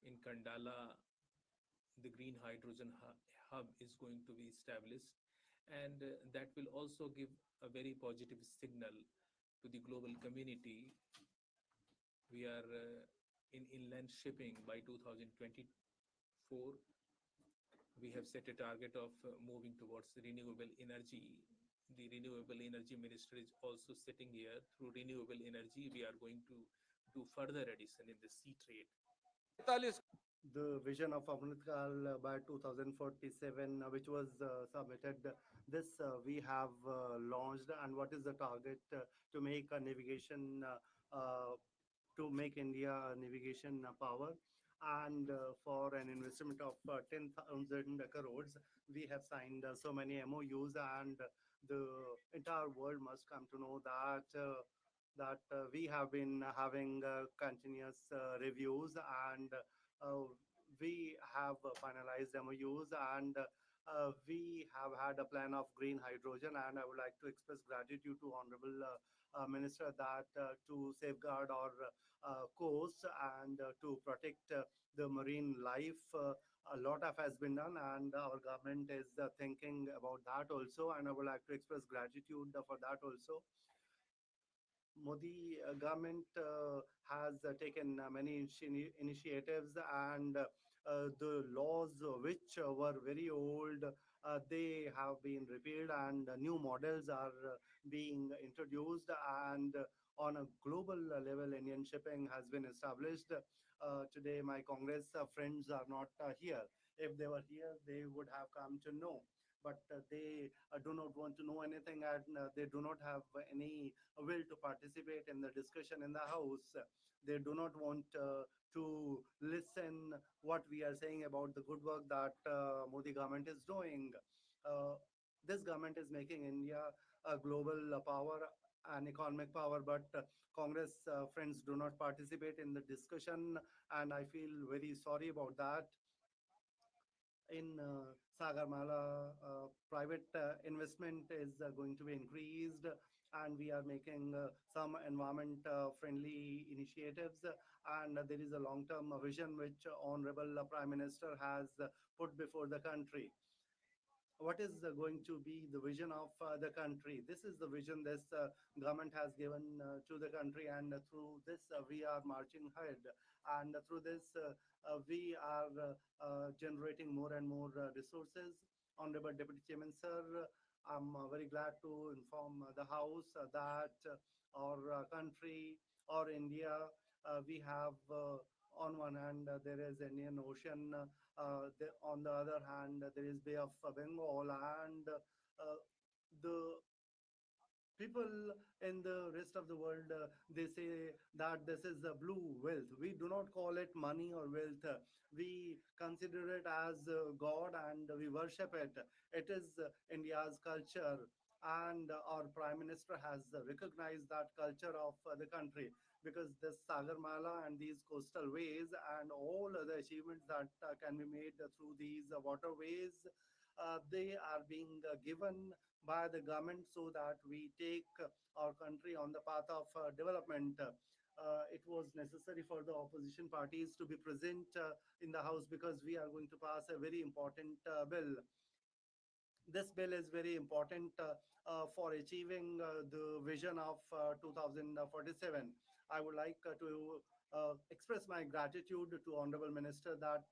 In Kandala, the green hydrogen hub is going to be established, and that will also give a very positive signal to the global community We are in inland shipping by 2024. We have set a target of moving towards renewable energy. The renewable energy minister is also sitting here. Through renewable energy, we are going to do further addition in the sea trade. 45 The vision of Amritkal by 2047, which was submitted. This we have launched, and what is the target to make a navigation, to make India a navigation power? And for an investment of 10,000 crores, we have signed so many MOUs, and the entire world must come to know that we have been having continuous reviews, and we have finalized MOUs, and we have had a plan of green hydrogen. And I would like to express gratitude to Honorable Minister that to safeguard our coast and to protect the marine life. A lot of has been done, and our government is thinking about that also. And I would like to express gratitude for that also. Modi government has taken many initiatives, and the laws which were very old, they have been repealed, and new models are being introduced. And on a global level, Indian shipping has been established. Today, my Congress friends are not here. If they were here, they would have come to know. But they do not want to know anything, and they do not have any will to participate in the discussion in the house. They do not want to listen what we are saying about the good work that Modi government is doing. Uh, this government is making India a global power, an economic power, but Congress friends do not participate in the discussion, and I feel very sorry about that. In Sagarmala, private investment is going to be increased, and we are making some environment friendly initiatives. And there is a long term vision which Honorable Prime Minister has put before the country. What is going to be the vision of the country? This is the vision this government has given to the country, and through this we are marching ahead, and through this we are generating more and more resources. Honorable Deputy Chairman sir, I'm very glad to inform the house that our country, or India, we have on one hand there is Indian Ocean, on the other hand, there is Bay of Bengal, and the people in the rest of the world, they say that this is the blue wealth. We do not call it money or wealth. We consider it as God, and we worship it. It is India's culture, and our Prime Minister has recognized that culture of the country, because this Sagarmala and these coastal ways and all other achievements that can be made through these waterways, they are being given by the government so that we take our country on the path of development. It was necessary for the opposition parties to be present in the house, because we are going to pass a very important bill. This bill is very important for achieving the vision of 2047. I would like to express my gratitude to Honorable Minister that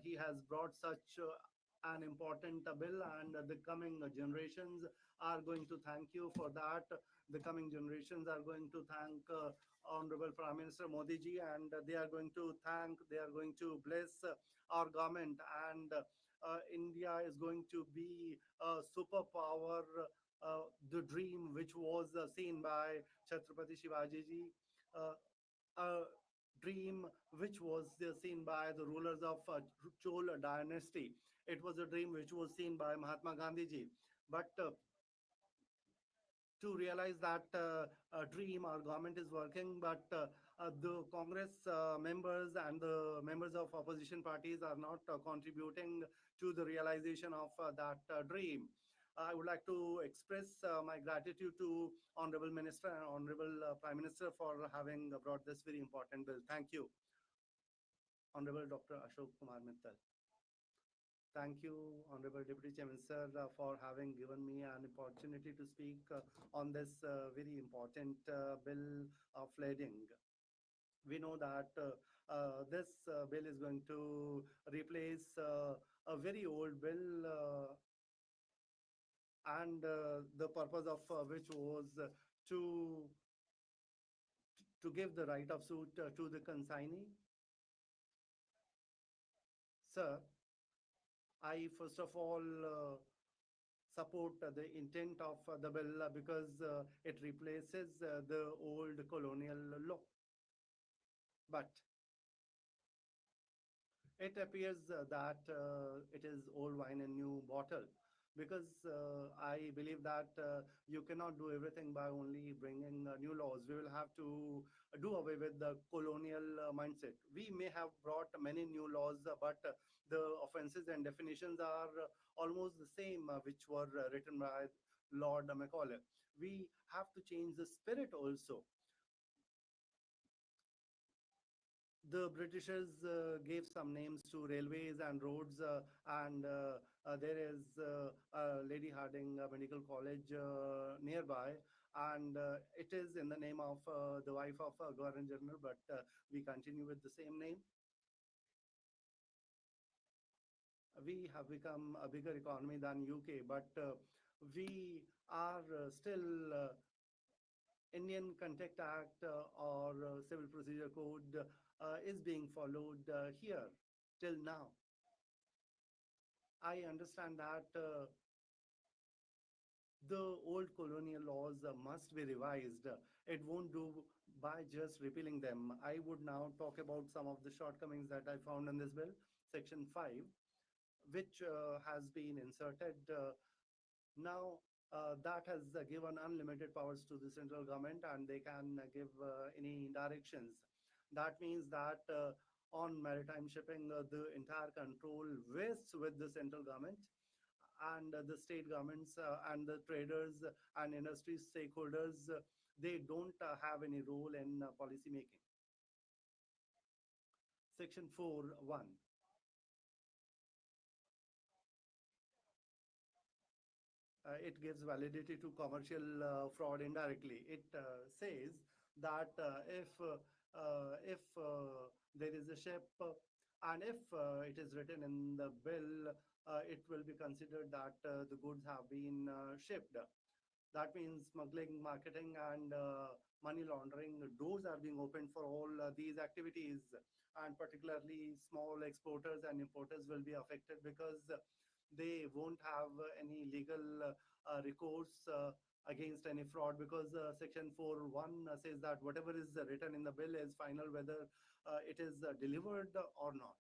he has brought such an important bill, and the coming generations are going to thank you for that. The coming generations are going to thank Honorable Prime Minister Modi ji, and they are going to bless our government, and India is going to be a superpower, the dream which was seen by Chhatrapati Shivaji ji, a dream which was seen by the rulers of Chol dynasty. It was a dream which was seen by Mahatma Gandhi ji. But to realize that dream, our government is working, but the Congress members and the members of opposition parties are not contributing to the realization of that dream. I would like to express my gratitude to Honorable Minister and Honorable Prime Minister for having brought this very important bill. Thank you. Honorable Dr. Ashok Kumar Mittal. Thank you, Honorable Deputy Chairman sir, for having given me an opportunity to speak on this very important bill of lading. We know that this bill is going to replace a very old bill, and the purpose of which was to to give the right of suit to the consignee. Sir, I first of all support the intent of the bill because it replaces the old colonial law. But it appears that it is old wine in new bottle, because I believe that you cannot do everything by only bringing new laws. We will have to do away with the colonial mindset. We may have brought many new laws, but the offenses and definitions are almost the same, which were written by Lord Macaulay. We have to change the spirit also. The Britishers gave some names to railways and roads, and there is Lady Harding Medical College nearby, and it is in the name of the wife of Governor General, but we continue with the same name. We have become a bigger economy than UK, but we are still Indian Contact Act or Civil Procedure Code is being followed here till now. I understand that the old colonial laws must be revised. It won't do by just repealing them. I would now talk about some of the shortcomings that I found in this bill. Section 5, which has been inserted now, that has given unlimited powers to the central government, and they can give any directions. That means that on maritime shipping, the entire control rests with the central government, and the state governments and the traders and industry stakeholders, they don't have any role in policy making. Section 4(1). It gives validity to commercial fraud indirectly. It says that if there is a ship and if it is written in the bill, it will be considered that the goods have been shipped. That means smuggling, marketing, and money laundering doors are being opened for all these activities, and particularly small exporters and importers will be affected because they won't have any legal recourse against any fraud, because section 4(1) says that whatever is written in the bill is final, whether it is delivered or not.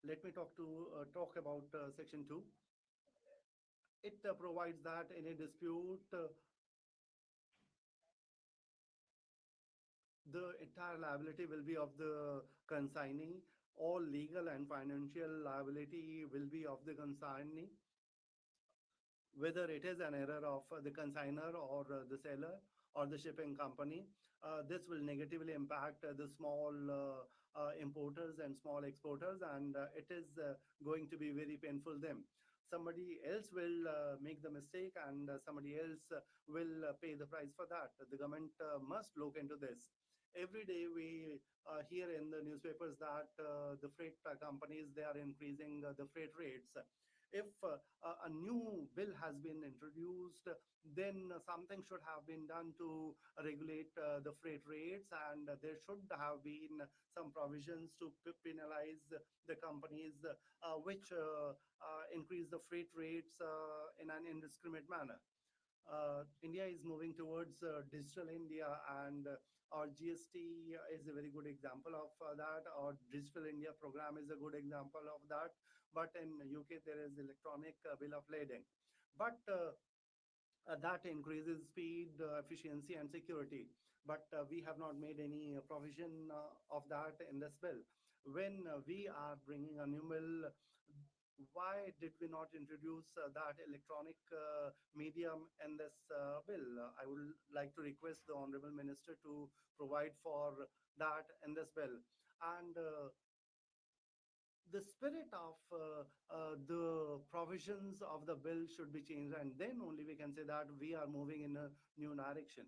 Let me talk about section 2. It provides that in a dispute, the entire liability will be of the consignee. All legal and financial liability will be of the consignee, whether it is an error of the consignor or the seller or the shipping company. This will negatively impact the small importers and small exporters, and it is going to be very painful them. Somebody else will make the mistake, and somebody else will pay the price for that. The government must look into this. Every day we hear in the newspapers that the freight companies, they are increasing the freight rates. If a new bill has been introduced, then something should have been done to regulate the freight rates, and there should have been some provisions to penalize the companies which increase the freight rates in an indiscriminate manner. India is moving towards digital India, and our GST is a very good example of that. Our Digital India program is a good example of that. But in UK, there is electronic bill of lading. But that increases speed, efficiency, and security. But we have not made any provision of that in this bill. When we are bringing a new bill, why did we not introduce that electronic medium in this bill? I would like to request the Honorable Minister to provide for that in this bill. And the spirit of the provisions of the bill should be changed, and then only we can say that we are moving in a new direction.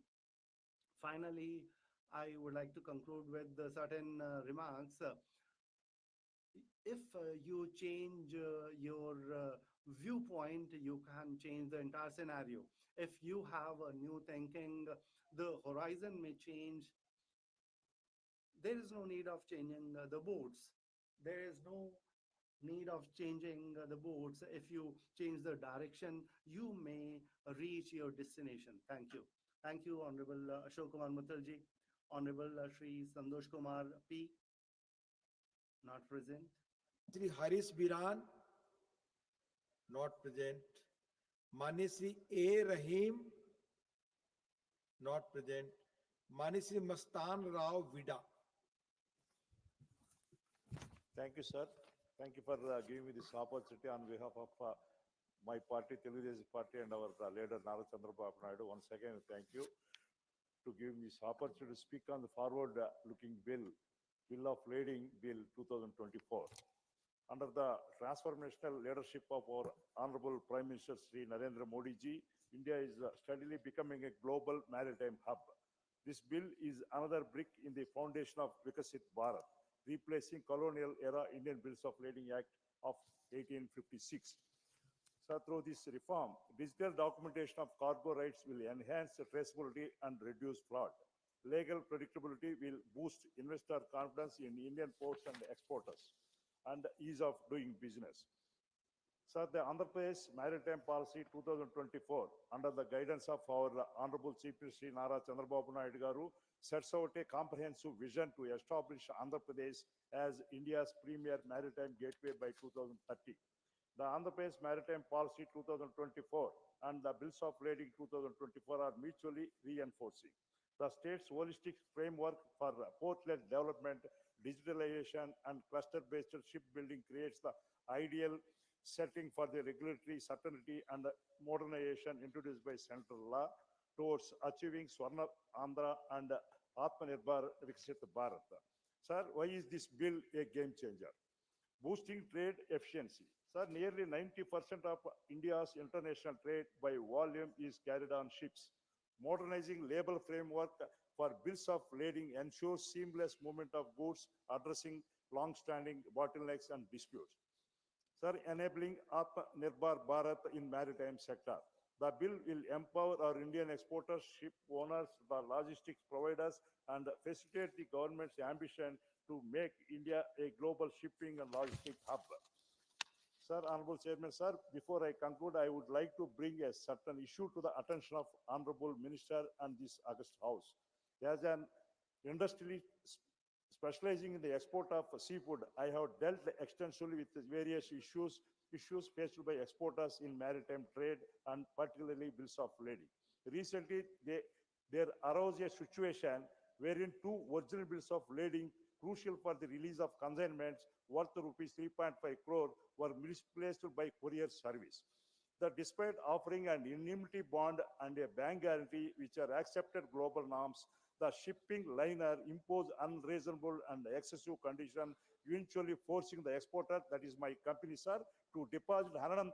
Finally, I would like to conclude with certain remarks. If you change your viewpoint, you can change the entire scenario. If you have a new thinking, the horizon may change. There is no need of changing the boards. There is no need of changing the boards. If you change the direction, you may reach your destination. Thank you. Thank you, Honorable Ashok Kumar Muthalji. Honorable Shri Sandosh Kumar P. Not present. Shri Haris Biran, not present. Mani Shri A. Rahim, not present. Mani Shri Mastan Rao Vida. Thank you, sir. Thank you for giving me this opportunity on behalf of my party, Telugu Party, and our leader, Nara Chandrababu Naidu. Once again, thank you to give me this opportunity to speak on the forward-looking Bill of Lading Bill 2024. Under the transformational leadership of our Honorable Prime Minister Sri Narendra Modi ji, India is steadily becoming a global maritime hub. This bill is another brick in the foundation of Vikasit Bharat, replacing colonial era Indian Bills of Lading Act of 1856. So through this reform, digital documentation of cargo rights will enhance traceability and reduce fraud. Legal predictability will boost investor confidence in Indian ports and exporters and ease of doing business. Sir, the Andhra Pradesh Maritime Policy 2024, under the guidance of our Honorable Chief Minister Nara Chandrababu Naidu Garu, sets out a comprehensive vision to establish Andhra Pradesh as India's premier maritime gateway by 2030. The Andhra Pradesh Maritime Policy 2024 and the Bills of Lading 2024 are mutually reinforcing. The state's holistic framework for port-led development, digitalization, and cluster-based shipbuilding creates the ideal setting for the regulatory certainty and modernization introduced by central law towards achieving Swarna Andhra and Atmanirbhar Viksit Bharat. Sir, why is this bill a game changer? Boosting trade efficiency. Sir, nearly 90% of India's international trade by volume is carried on ships. Modernizing labor framework for bills of lading ensures seamless movement of goods, addressing long-standing bottlenecks and disputes. Sir, enabling Atmanirbhar Bharat in maritime sector. The bill will empower our Indian exporters, ship owners, the logistics providers, and facilitate the government's ambition to make India a global shipping and logistics hub. Sir, Honorable Chairman, sir, before I conclude, I would like to bring a certain issue to the attention of Honorable Minister and this August House. As an industrially specializing in the export of seafood, I have dealt extensively with various issues faced by exporters in maritime trade and particularly bills of lading. Recently, there arose a situation wherein two original bills of lading crucial for the release of consignments worth rupees 3.5 crore were misplaced by courier service. Despite offering an indemnity bond and a bank guarantee, which are accepted global norms, the shipping liner imposed unreasonable and excessive condition, eventually forcing the exporter, that is my company, sir, to deposit 130%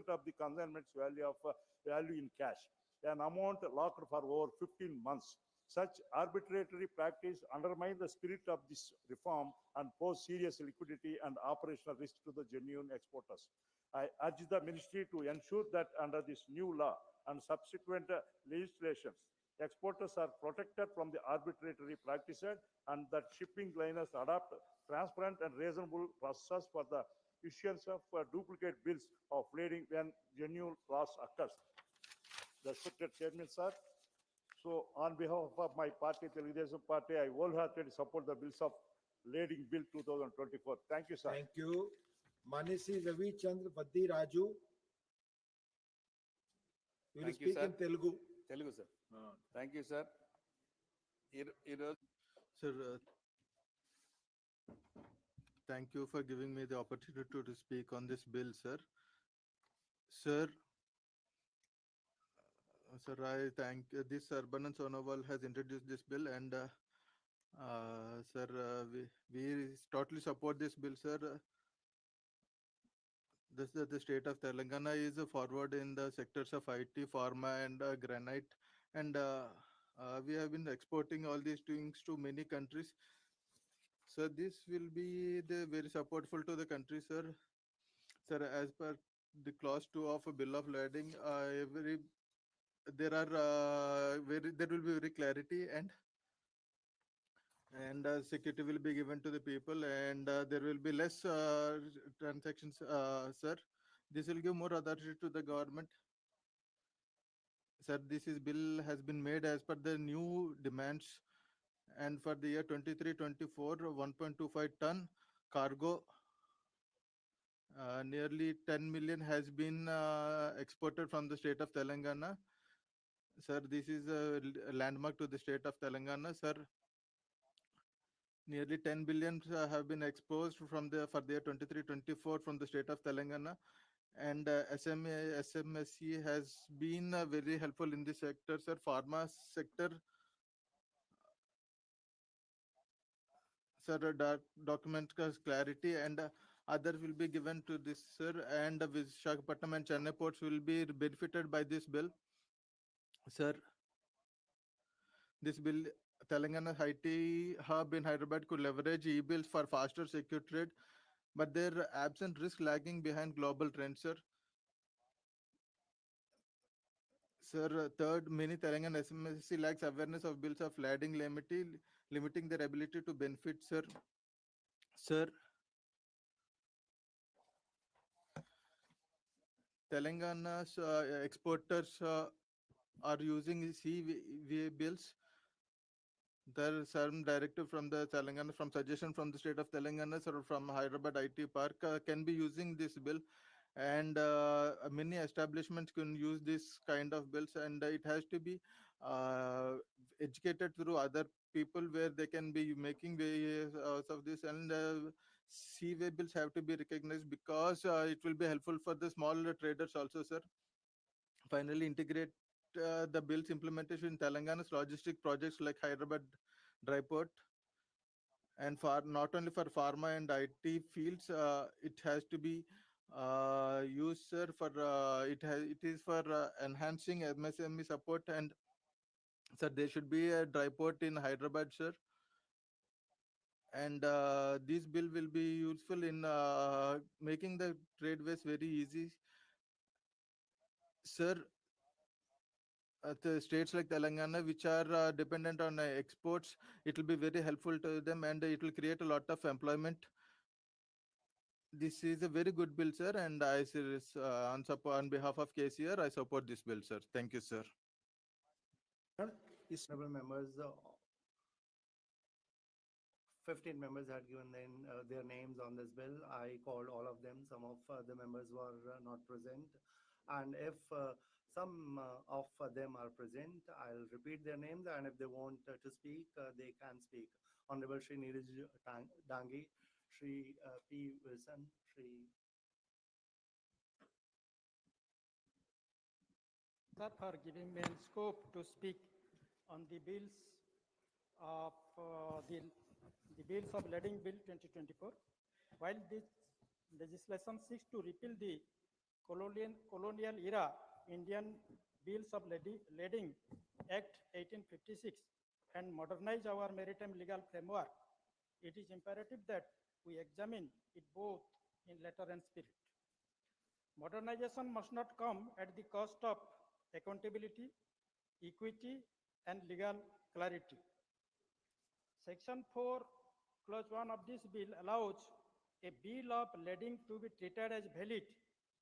of the consignment's value in cash, an amount locked for over 15 months. Such arbitrary practice undermines the spirit of this reform and pose serious liquidity and operational risk to the genuine exporters. I urge the ministry to ensure that under this new law and subsequent legislations, exporters are protected from the arbitrary practices and that shipping liners adopt transparent and reasonable process for the issuance of duplicate bills of lading when genuine loss occurs. The Respected Chairman, sir, so on behalf of my party, Telugu Party, I wholeheartedly support the bills of lading bill 2024. Thank you, sir. Thank you. Mani Shri Ravi Chandra Vaddi Raju. You will Thank you, speak sir. in Telugu. Telugu, sir. Thank you, sir. Sir, thank you for giving me the opportunity to speak on this bill, sir. Sir, sir, I thank this Sarbanan Sonowal has introduced this bill, and sir, we totally support this bill, sir. The state of Telangana is forward in the sectors of IT, pharma, and granite, and we have been exporting all these things to many countries. So this will be the very supportful to the country, sir. Sir, as per the clause 2 of a bill of lading, every there are there will be very clarity, and security will be given to the people, and there will be less transactions, sir. This will give more authority to the government. Sir, this is bill has been made as per the new demands, and for the year 23-24, 1.25 ton cargo, nearly 10 million has been exported from the state of Telangana. Sir, this is a landmark to the state of Telangana, sir. Nearly 10 billion have been exposed from the for the year 23-24 from the state of Telangana, and SMSC has been very helpful in this sector, sir. Pharma sector, sir, document clarity, and other will be given to this, sir, and Visakhapatnam and Chennai ports will be benefited by this bill, sir. This bill, Telangana IT hub in Hyderabad could leverage e-bills for faster secure trade, but their absent risk lagging behind global trends, sir. Sir, third, many Telangana SMSC lacks awareness of bills of lading limiting their ability to benefit, sir. Sir, Telangana's exporters are using CVA bills. There are some directive from the Telangana, from suggestion from the state of Telangana, sir, from Hyderabad IT Park, can be using this bill, and many establishments can use this kind of bills, and it has to be uh, educated through other people where they can be making ways of this, and CVA bills have to be recognized because it will be helpful for the small traders also, sir. Finally, integrate the bill's implementation in Telangana's logistic projects like Hyderabad Dry Port, and for not only for pharma and IT fields, it has to be used, sir, for it is for enhancing MSME support, and sir, there should be a dry port in Hyderabad, sir, and this bill will be useful in making the tradeways very easy, sir. The states like Telangana, which are dependent on exports, it will be very helpful to them, and it will create a lot of employment. This is a very good bill, sir, and on behalf of KCR, I support this bill, sir. Thank you, sir. Honorable members, 15 members had given their names on this bill. I called all of them. Some of the members were not present. And if some of them are present, I'll repeat their names. And if they want to speak, they can speak. Honorable Shri Neeraj Dangi, Shri P. Wilson, Shri. Sir, for giving me scope to speak on the bills of the bills of Lading Bill 2024. While this legislation seeks to repeal the colonial era Indian Bills of Lading Act 1856 and modernize our maritime legal framework, it is imperative that we examine it both in letter and spirit. Modernization must not come at the cost of accountability, equity, and legal clarity. Section 4, Clause 1 of this bill allows a bill of lading to be treated as valid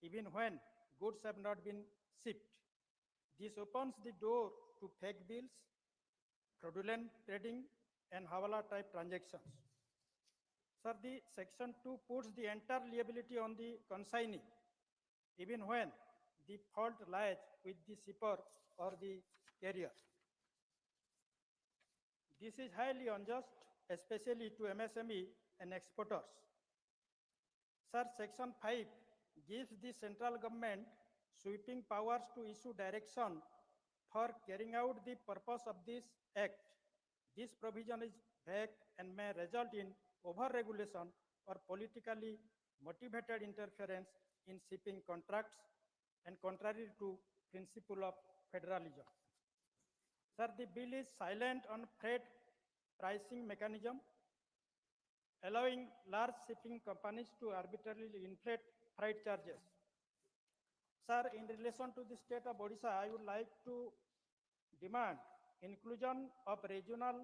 even when goods have not been shipped. This opens the door to fake bills, fraudulent trading, and Hawala type transactions. Sir, the Section 2 puts the entire liability on the consignee, even when the fault lies with the shipper or the carrier. This is highly unjust, especially to MSME and exporters. Sir, Section 5 gives the central government sweeping powers to issue direction for carrying out the purpose of this act. This provision is vague and may result in over-regulation or politically motivated interference in shipping contracts and contrary to principle of federalism. Sir, the bill is silent on freight pricing mechanism, allowing large shipping companies to arbitrarily inflate freight charges. Sir, in relation to the state of Odisha, I would like to demand inclusion of regional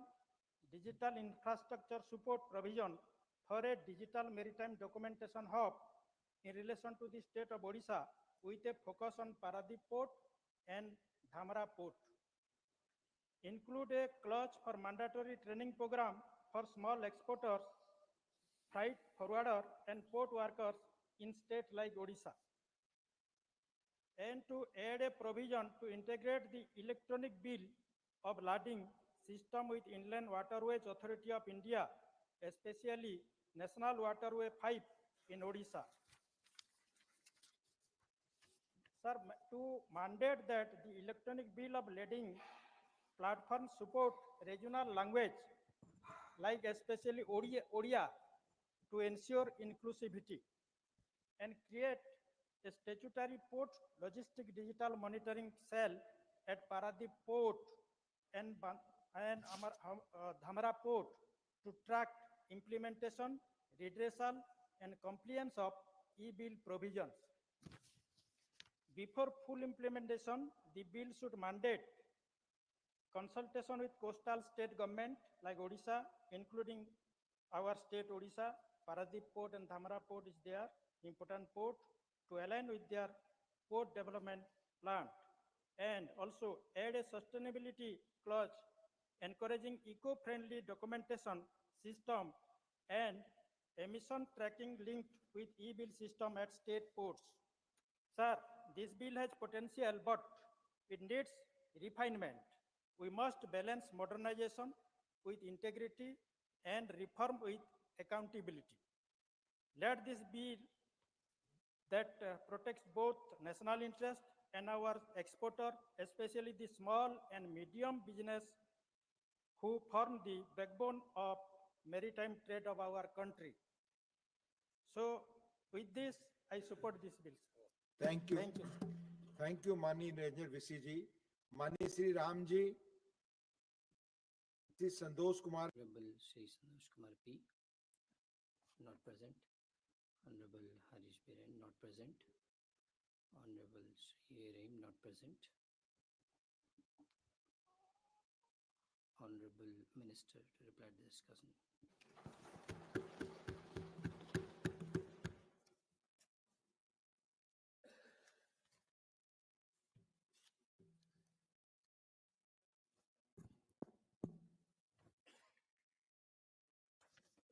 digital infrastructure support provision for a digital maritime documentation hub in relation to the state of Odisha with a focus on Paradip Port and Dhamra Port. Include a clause for mandatory training program for small exporters, freight forwarder and port workers in states like Odisha. And to add a provision to integrate the electronic bill of lading system with Inland Waterways Authority of India, especially National Waterway 5 in Odisha. Sir, to mandate that the electronic bill of lading platform support regional language like especially Odia to ensure inclusivity and create a statutory port logistic digital monitoring cell at Paradip Port and Dhamra Port to track implementation, redressal, and compliance of e-bill provisions. Before full implementation, the bill should mandate consultation with coastal state government like Odisha, including our state Odisha, Paradip Port and Dhamra Port is there, important port, to align with their port development plan, and also add a sustainability clause encouraging eco-friendly documentation system and emission tracking linked with e-bill system at state ports. Sir, this bill has potential, but it needs refinement. We must balance modernization with integrity and reform with accountability. Let this be that protects both national interest and our exporter, especially the small and medium business who form the backbone of maritime trade of our country. So with this, I support this bill. Thank you. Thank you. Thank you, Mani Ranger VCG. Mani Sri Ramji. This Santosh Kumar. Honorable Sri Santosh Kumar P. Not present. Honorable Harish Biren, not present. Honorable Sri Rahim, not present. Honorable Minister to reply to the discussion.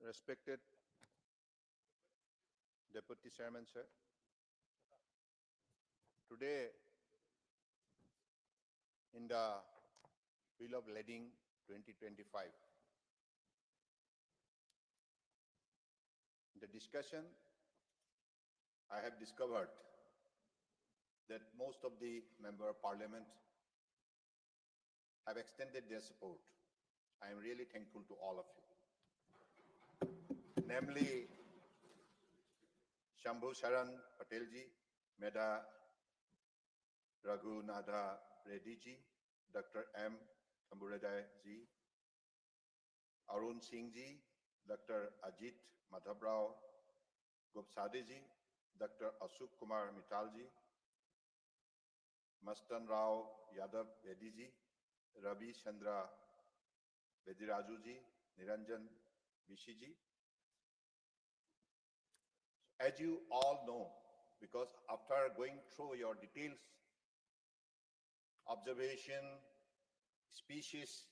Respected Deputy Chairman, sir. Today, in the Bill of Lading 2025, in the discussion, I have discovered that most of the Member of Parliament have extended their support. I am really thankful to all of you. Namely, Shambhu Sharan Patel ji, Meda Raghunatha Reddy ji, Dr. M. Tamburadai ji, Arun Singh ji, Dr. Ajit Madhavrao Gopsade ji, Dr. Ashok Kumar Mittal ji, Mastan Rao Yadav Bedi ji, Ravi Chandra Bediraju ji, Niranjan Bishi ji. As you all know, because after going through your details, observation, species,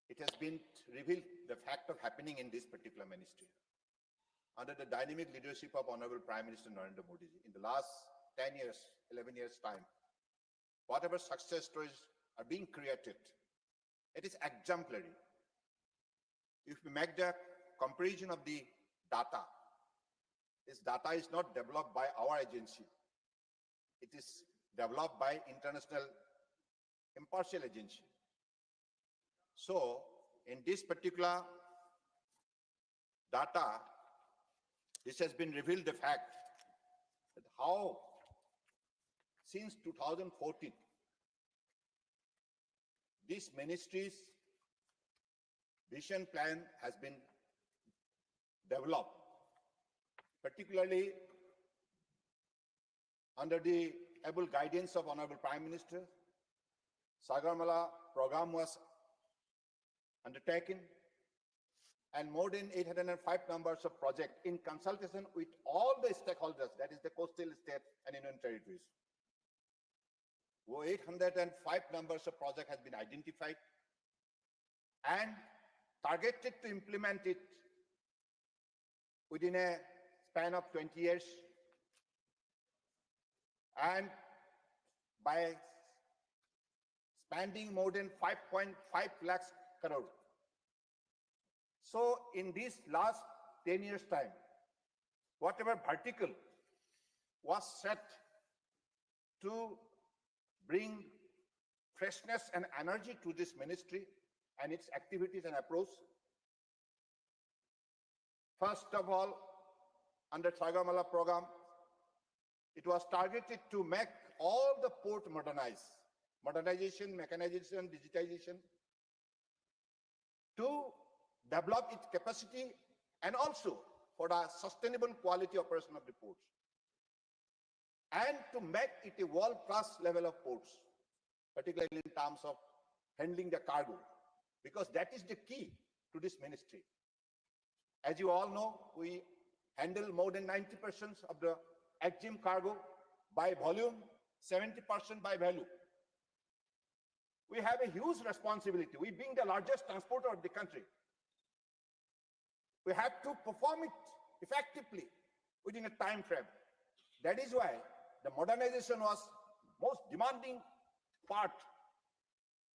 it has been revealed the fact of happening in this particular ministry. Under the dynamic leadership of Honorable Prime Minister Narendra Modi ji, in the last 10 years, 11 years time, whatever success stories are being created, it is exemplary. If we make the comparison of the data, this data is not developed by our agency. It is developed by international impartial agency. So, in this particular data, this has been revealed the fact that how since 2014, this ministry's vision plan has been developed, particularly under the able guidance of Honorable Prime Minister. Sagarmala program was undertaken, and more than 805 numbers of projects in consultation with all the stakeholders, that is the coastal states and union territories. 805 numbers of projects has been identified and targeted to implement it within a span of 20 years, and by spending more than 5.5 lakhs crore. So in this last 10 years time, whatever vertical was set to bring freshness and energy to this ministry and its activities and approach. First of all, under Sagarmala program, it was targeted to make all the port modernization, mechanization, digitization, to develop its capacity and also for the sustainable quality operation of the ports, and to make it a world-class level of ports, particularly in terms of handling the cargo, because that is the key to this ministry. As you all know, we handle more than 90% of the EXIM cargo by volume, 70% by value. We have a huge responsibility. We being the largest transporter of the country, we have to perform it effectively within a time frame. That is why the modernization was most demanding part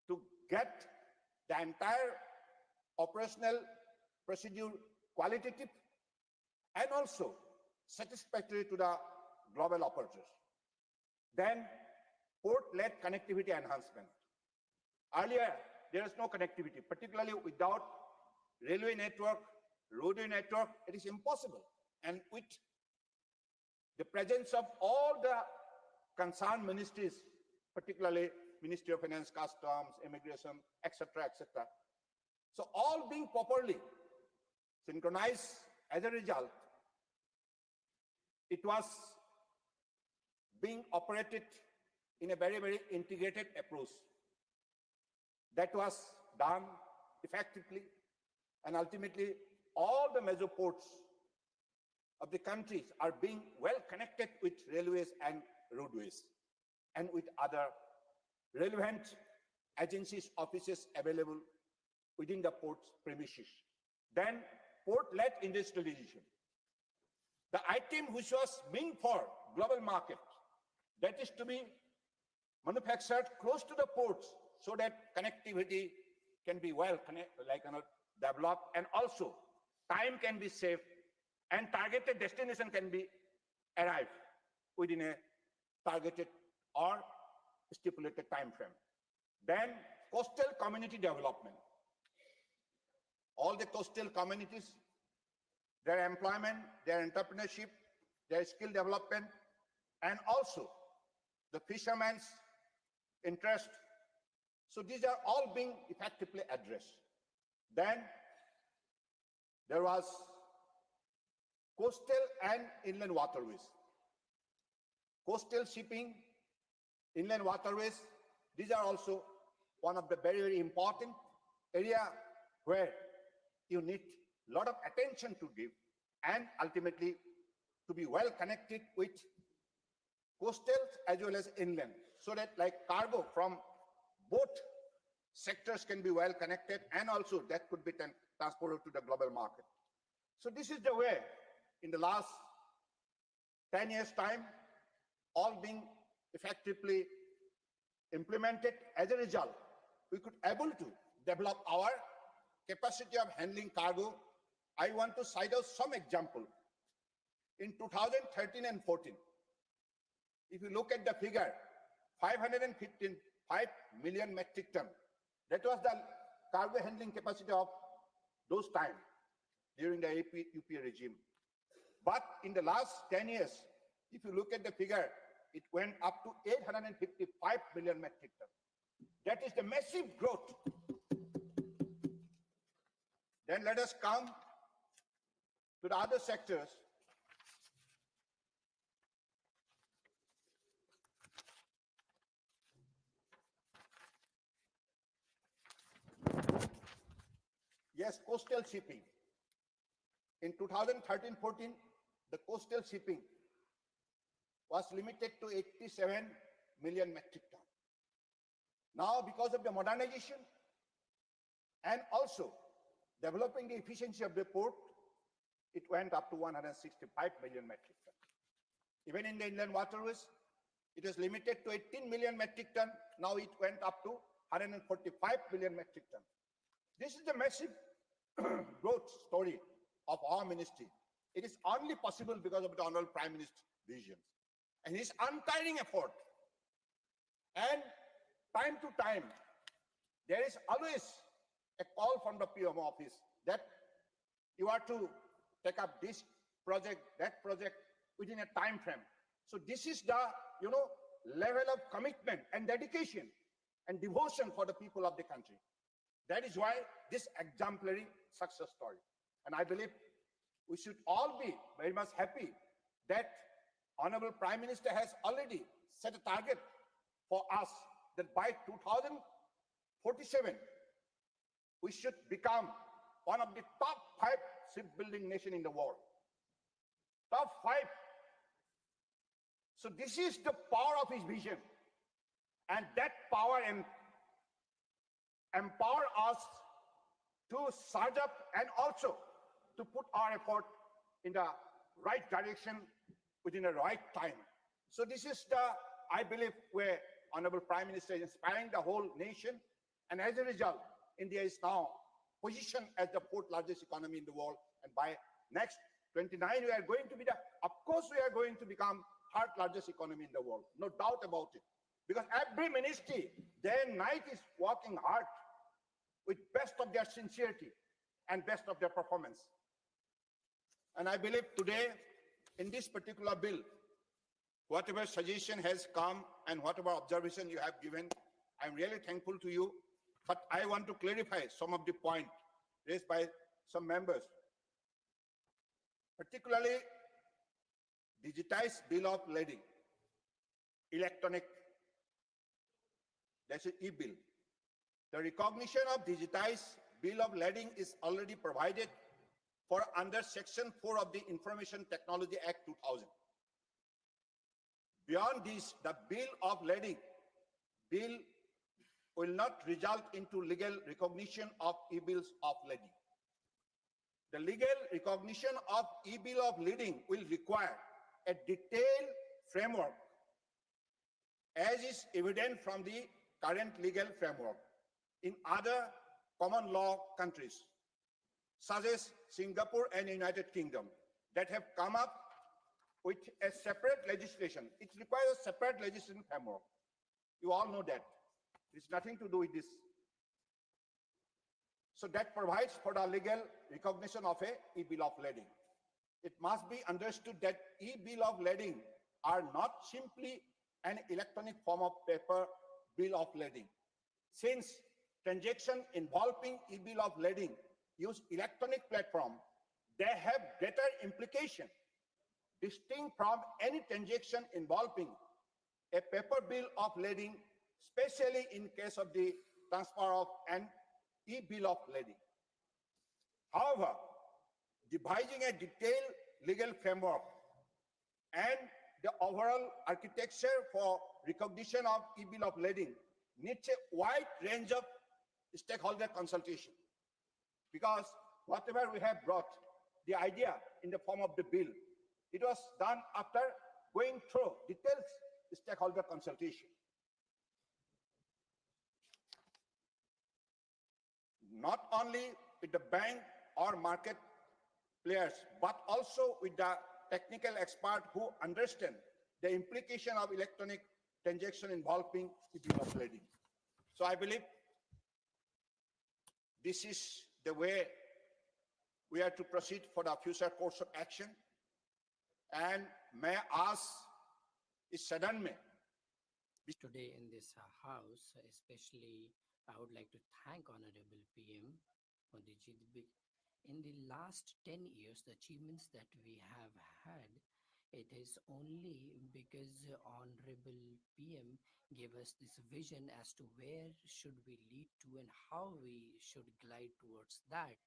to get the entire operational procedure qualitative and also satisfactory to the global operators. Then port-led connectivity enhancement. Earlier, there is no connectivity, particularly without railway network, roadway network, it is impossible. And with the presence of all the concerned ministries, particularly Ministry of Finance, Customs, Immigration, etc., etc. So all being properly synchronized, as a result, it was being operated in a very, very integrated approach. That was done effectively, and ultimately all the major ports of the countries are being well connected with railways and roadways and with other relevant agencies, offices available within the port's premises. Then port-led industrialization. The item which was meant for global market, that is to be manufactured close to the ports so that connectivity can be well developed, and also time can be saved and targeted destination can be arrived within a targeted or stipulated time frame. Then coastal community development. All the coastal communities, their employment, their entrepreneurship, their skill development, and also the fishermen's interest. So these are all being effectively addressed. Then there was coastal and inland waterways. Coastal shipping, inland waterways, these are also one of the very, very important area where you need a lot of attention to give and ultimately to be well connected with coastal as well as inland, so that like cargo from both sectors can be well connected and also that could be transported to the global market. So this is the way in the last 10 years time, all being effectively implemented. As a result, we could able to develop our capacity of handling cargo. I want to cite out some example. In 2013 and 14, if you look at the figure, 5 million metric ton, that was the cargo handling capacity of those time during the UP regime. But in the last 10 years, if you look at the figure, it went up to 855 million metric ton. That is the massive growth. Then let us come to the other sectors. Yes, coastal shipping. In 2013-14, the coastal shipping was limited to 87 million metric ton. Now, because of the modernization and also developing the efficiency of the port, it went up to 165 million metric ton. Even in the inland waterways, it was limited to 18 million metric ton. Now it went up to 145 million metric ton. This is the massive growth story of our ministry. It is only possible because of the Honorable Prime Minister's vision and his untiring effort. And time to time, there is always a call from the PM office that you are to take up this project, that project within a time frame. So this is the, level of commitment and dedication and devotion for the people of the country. That is why this exemplary success story. And I believe we should all be very much happy that Honorable Prime Minister has already set a target for us that by 2047, we should become one of the top 5 shipbuilding nations in the world. Top 5. So this is the power of his vision. And that power empower us to surge up and also to put our effort in the right direction within the right time. So this is the, I believe, where Honorable Prime Minister is inspiring the whole nation. And as a result, India is now positioned as the 4th largest economy in the world. And by next 29, we are going to be of course, we are going to become 3rd largest economy in the world. No doubt about it. Because every ministry, day and night, is working hard with best of their sincerity and best of their performance. And I believe today, in this particular bill, whatever suggestion has come and whatever observation you have given, I'm really thankful to you. But I want to clarify some of the points raised by some members, particularly digitized bill of lading, electronic, that's an e-bill. The recognition of digitized bill of lading is already provided for under Section 4 of the Information Technology Act 2000. Beyond this, the bill of lading bill will not result into legal recognition of e-bills of lading. The legal recognition of e-bill of lading will require a detailed framework, as is evident from the current legal framework in other common law countries, such as Singapore and United Kingdom, that have come up with a separate legislation. It requires a separate legislation framework. You all know that. It's nothing to do with this. So that provides for the legal recognition of a e-bill of lading. It must be understood that e-bill of lading are not simply an electronic form of paper bill of lading. Since transactions involving e-bill of lading use electronic platform, they have greater implication, distinct from any transaction involving a paper bill of lading, especially in case of the transfer of an e-bill of lading. However, devising a detailed legal framework and the overall architecture for recognition of e-bill of lading needs a wide range of stakeholder consultation. Because whatever we have brought, the idea in the form of the bill, it was done after going through detailed stakeholder consultation. Not only with the bank or market players, but also with the technical expert who understand the implication of electronic transaction involving e-bill of lading. So I believe this is the way we are to proceed for the future course of action. And may I ask is sudden में today in this house, especially I would like to thank Honorable PM Modi ji. In the last 10 years, the achievements that we have had, it is only because Honorable PM gave us this vision as to where should we lead to and how we should glide towards that.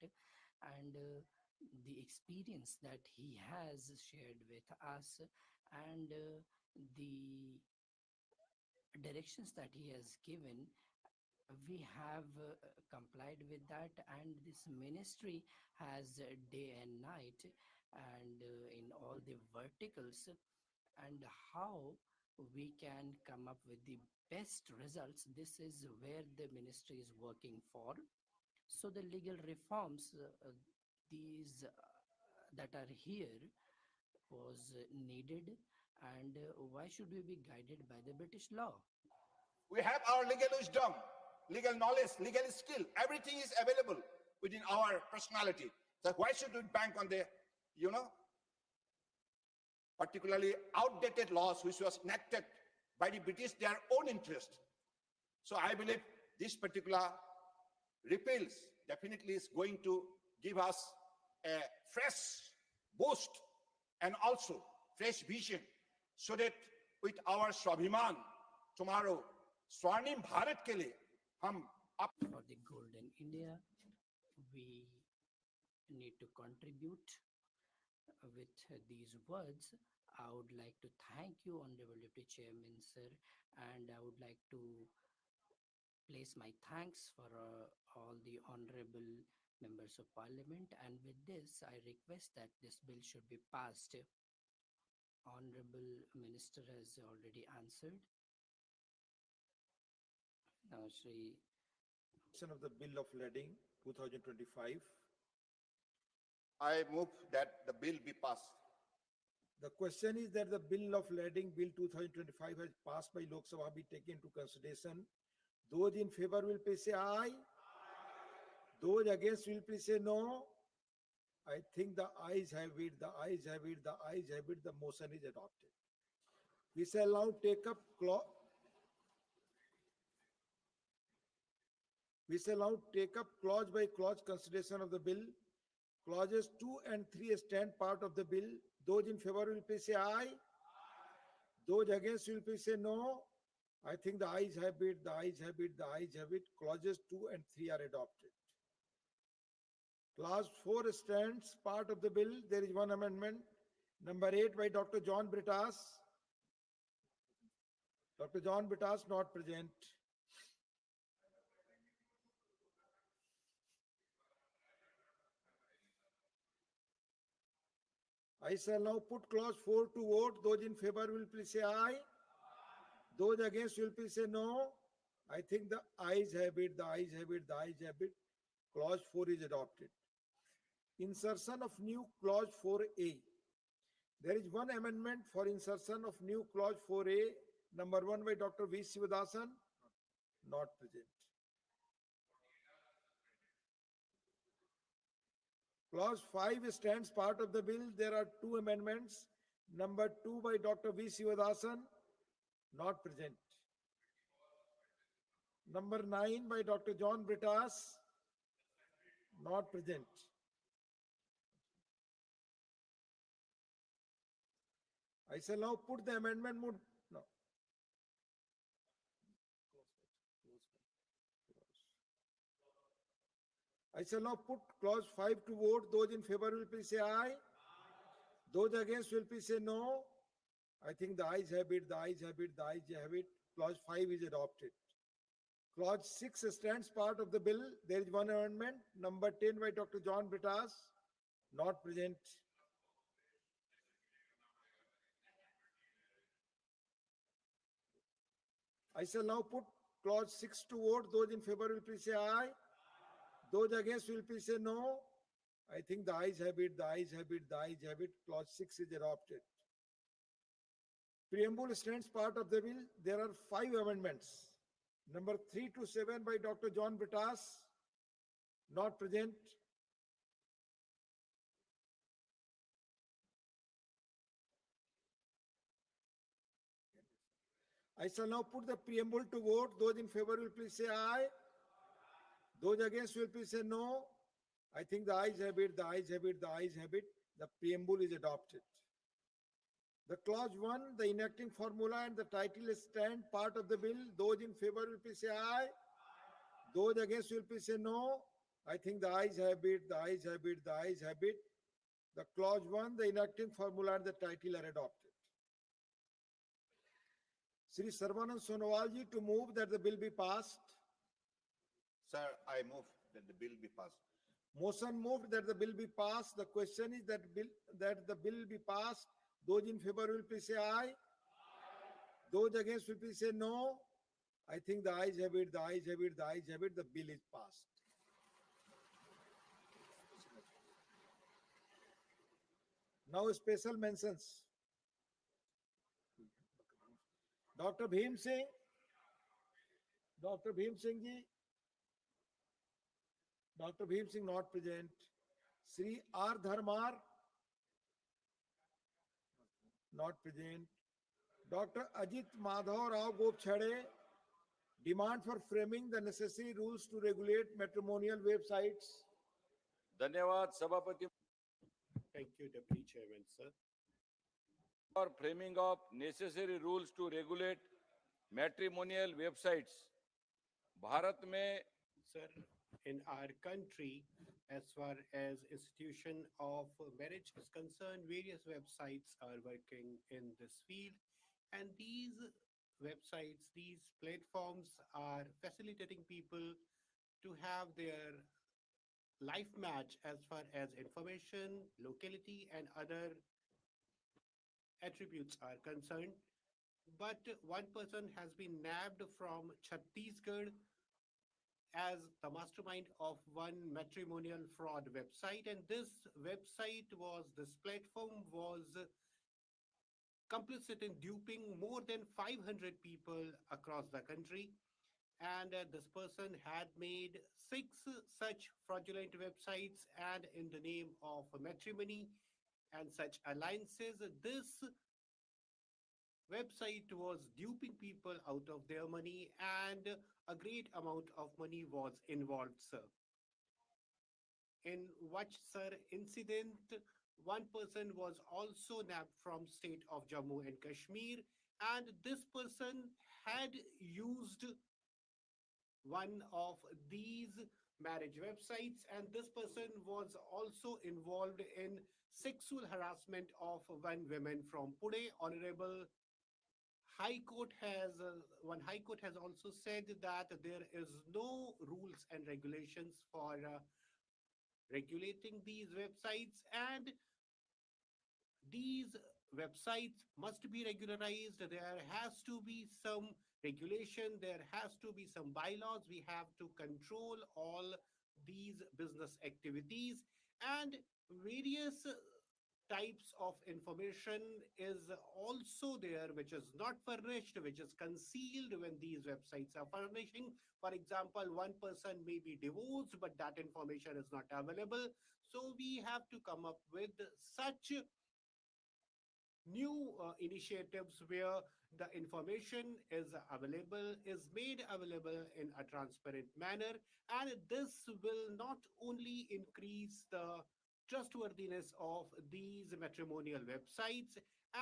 And the experience that he has shared with us and the directions that he has given, we have complied with that, and this ministry has day and night and in all the verticals, and how we can come up with the best results. This is where the ministry is working for. So the legal reforms, these that are here was needed, and why should we be guided by the British law? We have our legal wisdom, legal knowledge, legal skill. Everything is available within our personality. So why should we bank on the, particularly outdated laws which was enacted by the British, their own interest? So I believe this particular repeals definitely is going to give us a fresh boost and also fresh vision, so that with our Swabhiman tomorrow, Swarnim Bharat ke liye, hum for the golden India, we need to contribute with these words. I would like to thank you, Honorable Deputy Chairman, sir, and I would like to place my thanks for all the honorable members of parliament. And with this, I request that this bill should be passed. Honorable Minister has already answered. Now, Shri. Of the Bill of Lading 2025. I move that the bill be passed. The question is that the Bill of Lading Bill 2025 has passed by Lok Sabha be taken into consideration. Those in favor will please say aye. Those against will please say no. I think the ayes have it, the ayes have it, the ayes have it. The motion is adopted. We shall now take up clause by clause consideration of the bill. Clauses 2 and 3 stand part of the bill. Those in favor will please say aye. Those against will please say no. I think the ayes have it, the ayes have it, the ayes have it. Clauses 2 and 3 are adopted. Clause 4 stands part of the bill. There is one amendment. Number 8 by Dr. John Britas. Dr. John Britas not present. I shall now put clause 4 to vote. Those in favor will please say aye. Those against will please say no. I think the ayes have it, the ayes have it, the ayes have it. Clause 4 is adopted. Insertion of new clause 4A. There is one amendment for insertion of new clause 4A. Number 1 by Dr. V. Sivadasan, not present. Clause 5 stands part of the bill. There are 2 amendments. Number 2 by Dr. V. Sivadasan, not present. Number 9 by Dr. John Britas, not present. I shall now put the amendment. No. I shall now put clause 5 to vote. Those in favor will please say aye. Those against will please say no. I think the ayes have it, the ayes have it, the ayes have it. Clause 5 is adopted. Clause 6 stands part of the bill. There is one amendment. Number 10 by Dr. John Britas, not present. I shall now put clause 6 to vote. Those in favor will please say aye. Those against will please say no. I think the ayes have it, the ayes have it, the ayes have it. Clause 6 is adopted. Preamble stands part of the bill. There are 5 amendments. Number 3 to 7 by Dr. John Britas, not present. I shall now put the preamble to vote. Those in favor will please say aye. Those against will please say no. I think the ayes have it, the ayes have it, the ayes have it. The preamble is adopted. The clause 1, the enacting formula and the title stand part of the bill. Those in favor will please say aye. Those against will please say no. I think the ayes have it, the ayes have it, the ayes have it. The clause 1, the enacting formula and the title are adopted. Sri Sarvanand Sonowal ji to move that the bill be passed. Sir, I move that the bill be passed. Motion moved that the bill be passed. The question is that the bill be passed. Those in favor will please say aye. Those against will please say no. I think the ayes have it, the ayes have it, the ayes have it. The bill is passed. Now special mentions. Dr. Bhim Singh. Dr. Bhim Singh ji. Dr. Bhim Singh not present. Sri R. Dharmar not present. Dr. Ajit Madhav Rao Gopchade demand for framing the necessary rules to regulate matrimonial websites. धन्यवाद सभापति Thank you, Deputy Chairman, sir. for framing of necessary rules to regulate matrimonial websites. Bharat में Sir, in our country, as far as institution of marriage is concerned, various websites are working in this field, and these websites, these platforms are facilitating people to have their life match as far as information, locality, and other attributes are concerned. But one person has been nabbed from Chhattisgarh as the mastermind of one matrimonial fraud website, and this platform was complicit in duping more than 500 people across the country. And this person had made 6 such fraudulent websites, and in the name of matrimony and such alliances, this website was duping people out of their money, and a great amount of money was involved, sir. In which, sir, incident, one person was also nabbed from state of Jammu and Kashmir, and this person had used one of these marriage websites, and this person was also involved in sexual harassment of one woman from Pune. Honorable High Court has one High Court has also said that there is no rules and regulations for regulating these websites, and these websites must be regularized. There has to be some regulation, there has to be some bylaws. We have to control all these business activities, and various types of information is also there which is not furnished, which is concealed when these websites are furnishing. For example, one person may be divorced, but that information is not available. So we have to come up with such new initiatives where the information is available, is made available in a transparent manner, and this will not only increase the trustworthiness of these matrimonial websites,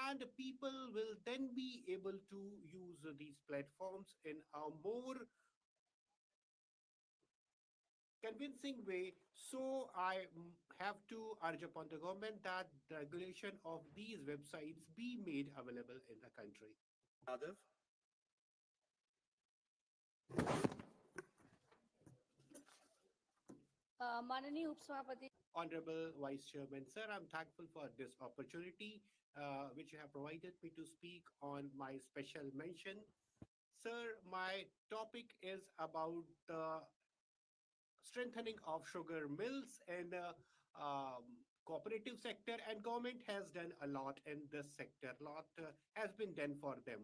and people will then be able to use these platforms in a more convincing way. So I have to urge upon the government that the regulation of these websites be made available in the country. Yadav. माननीय उपसभापति Honorable Vice Chairman, sir, I'm thankful for this opportunity which you have provided me to speak on my special mention. Sir, my topic is about the strengthening of sugar mills and cooperative sector, and government has done a lot in this sector. A lot has been done for them.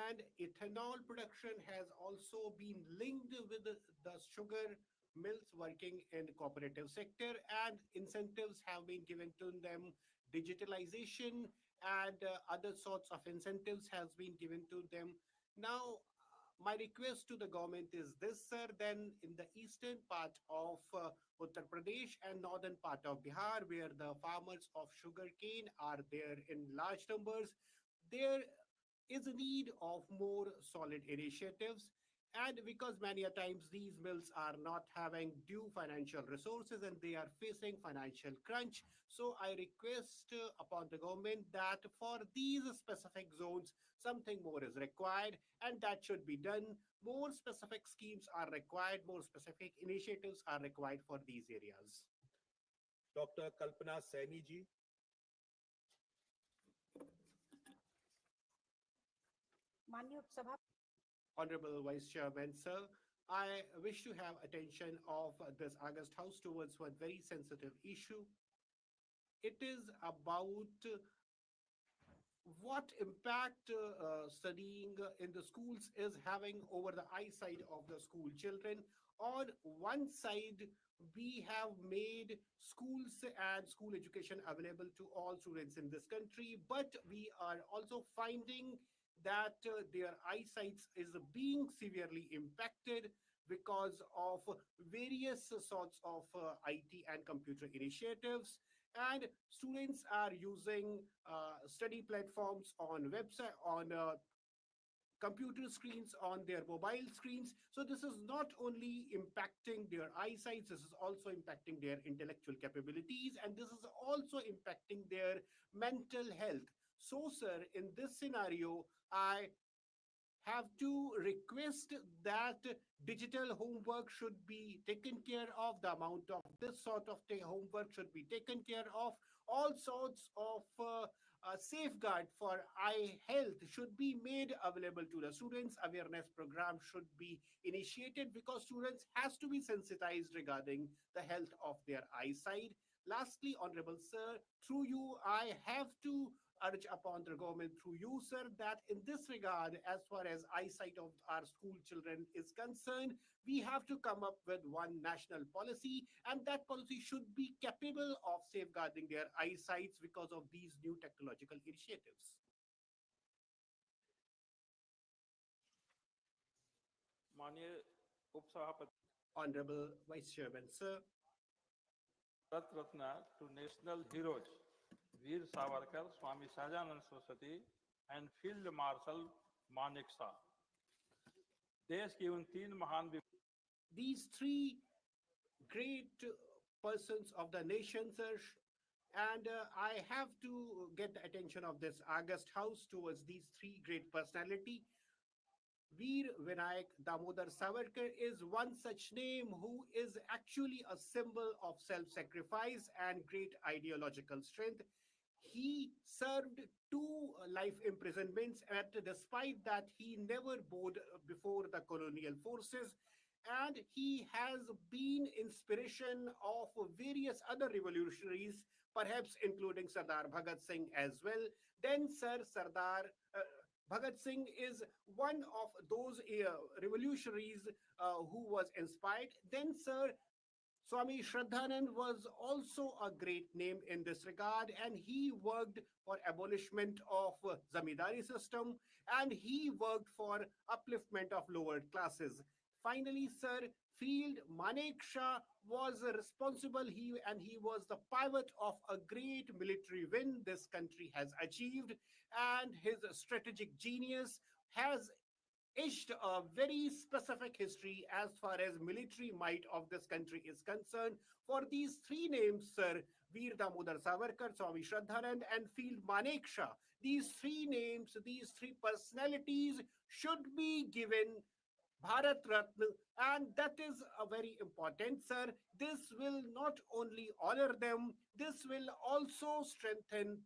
And ethanol production has also been linked with the sugar mills working in the cooperative sector, and incentives have been given to them. Digitalization and other sorts of incentives has been given to them. Now, my request to the government is this, sir. Then, in the eastern part of Uttar Pradesh and northern part of Bihar, where the farmers of sugarcane are there in large numbers, there is a need of more solid initiatives. And because many a times these mills are not having due financial resources and they are facing financial crunch, so I request upon the government that for these specific zones, something more is required and that should be done. More specific schemes are required, more specific initiatives are required for these areas. Dr. Kalpana Saini ji. Honorable Vice Chairman, sir, I wish to have attention of this August House towards one very sensitive issue. It is about what impact studying in the schools is having over the eyesight of the school children. On one side, we have made schools and school education available to all students in this country, but we are also finding that their eyesight is being severely impacted because of various sorts of IT and computer initiatives, and students are using study platforms on website on computer screens, on their mobile screens. So this is not only impacting their eyesight, this is also impacting their intellectual capabilities, and this is also impacting their mental health. So sir, in this scenario, I have to request that digital homework should be taken care of. The amount of this sort of homework should be taken care of. All sorts of safeguard for eye health should be made available to the students. Awareness program should be initiated because students has to be sensitized regarding the health of their eyesight. Lastly, honorable sir, through you, I have to urge upon the government through you, sir, that in this regard, as far as eyesight of our school children is concerned, we have to come up with one national policy, and that policy should be capable of safeguarding their eyesights because of these new technological initiatives. माननीय उपसभापति Honorable Vice Chairman, sir, Bharat Ratna to national heroes Veer Savarkar, Swami Sahajanand Saraswati, and Field Marshal Manik Shah. देश की उन तीन महान these three great persons of the nation, sir, and I have to get the attention of this August House towards these three great personality. Veer Vinayak Damodar Savarkar is one such name who is actually a symbol of self-sacrifice and great ideological strength. He served two life imprisonments, and despite that, he never bowed before the colonial forces. And he has been inspiration of various other revolutionaries, perhaps including Sardar Bhagat Singh as well. Then, Sir Sardar Bhagat Singh is one of those revolutionaries who was inspired. Then, Sir Swami Shraddhanand was also a great name in this regard, and he worked for abolishment of zamindari system, and he worked for upliftment of lower classes. Finally, Sir Field Manek Shah was responsible, he was the pivot of a great military win this country has achieved, and his strategic genius has etched a very specific history as far as military might of this country is concerned. For these three names, sir, Veer Damodar Savarkar, Swami Shraddhanand, and Field Manek Shah, these three names, these three personalities should be given Bharat Ratna, and that is a very important, sir. This will not only honor them, this will also strengthen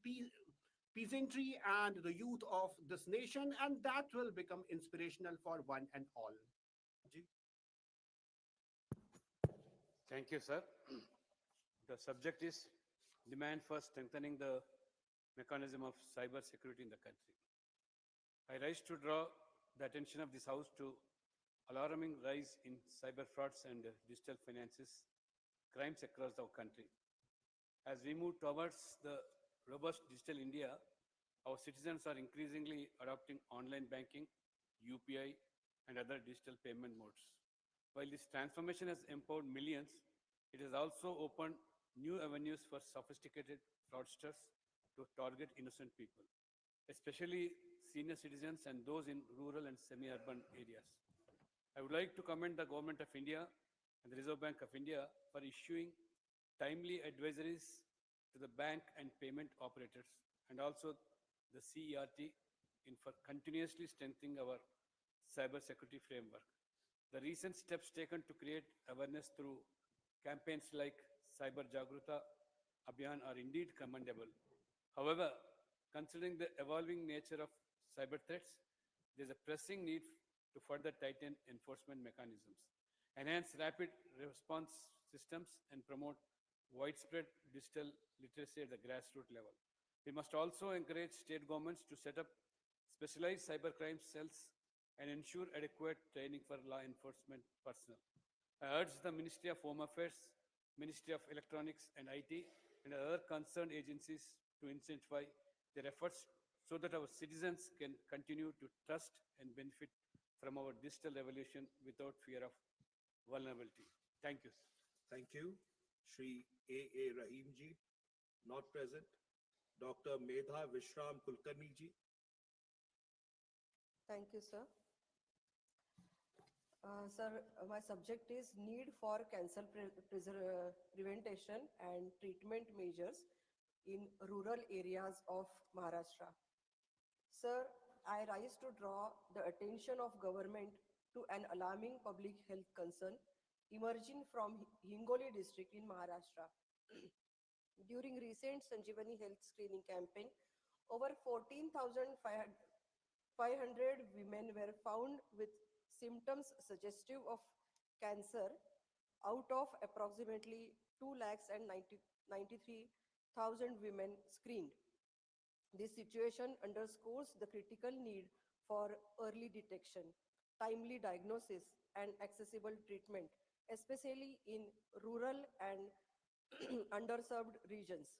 peasantry and the youth of this nation, and that will become inspirational for one and all. Thank you, sir. The subject is demand for strengthening the mechanism of cyber security in the country. I rise to draw the attention of this House to alarming rise in cyber frauds and digital finances crimes across our country. As we move towards the robust digital India, our citizens are increasingly adopting online banking, UPI, and other digital payment modes. While this transformation has empowered millions, it has also opened new avenues for sophisticated fraudsters to target innocent people, especially senior citizens and those in rural and semi-urban areas. I would like to commend the Government of India and the Reserve Bank of India for issuing timely advisories to the bank and payment operators, and also the CERT for continuously strengthening our cybersecurity framework. The recent steps taken to create awareness through campaigns like Cyber Jagruta Abhiyan are indeed commendable. However, considering the evolving nature of cyber threats, there is a pressing need to further tighten enforcement mechanisms, enhance rapid response systems, and promote widespread digital literacy at the grassroots level. We must also encourage state governments to set up specialized cybercrime cells and ensure adequate training for law enforcement personnel. I urge the Ministry of Home Affairs, Ministry of Electronics and IT, and other concerned agencies to intensify their efforts so that our citizens can continue to trust and benefit from our digital revolution without fear of vulnerability. Thank you. Thank you. Shri A. Rahim ji, not present. Dr. Medha Vishram Kulkarni ji. Thank you, sir. Sir, my subject is need for cancer prevention and treatment measures in rural areas of Maharashtra. Sir, I rise to draw the attention of government to an alarming public health concern emerging from Hingoli district in Maharashtra. During recent Sanjeevani health screening campaign, over 14,500 women were found with symptoms suggestive of cancer out of approximately 2,93,000 women screened. This situation underscores the critical need for early detection, timely diagnosis, and accessible treatment, especially in rural and underserved regions.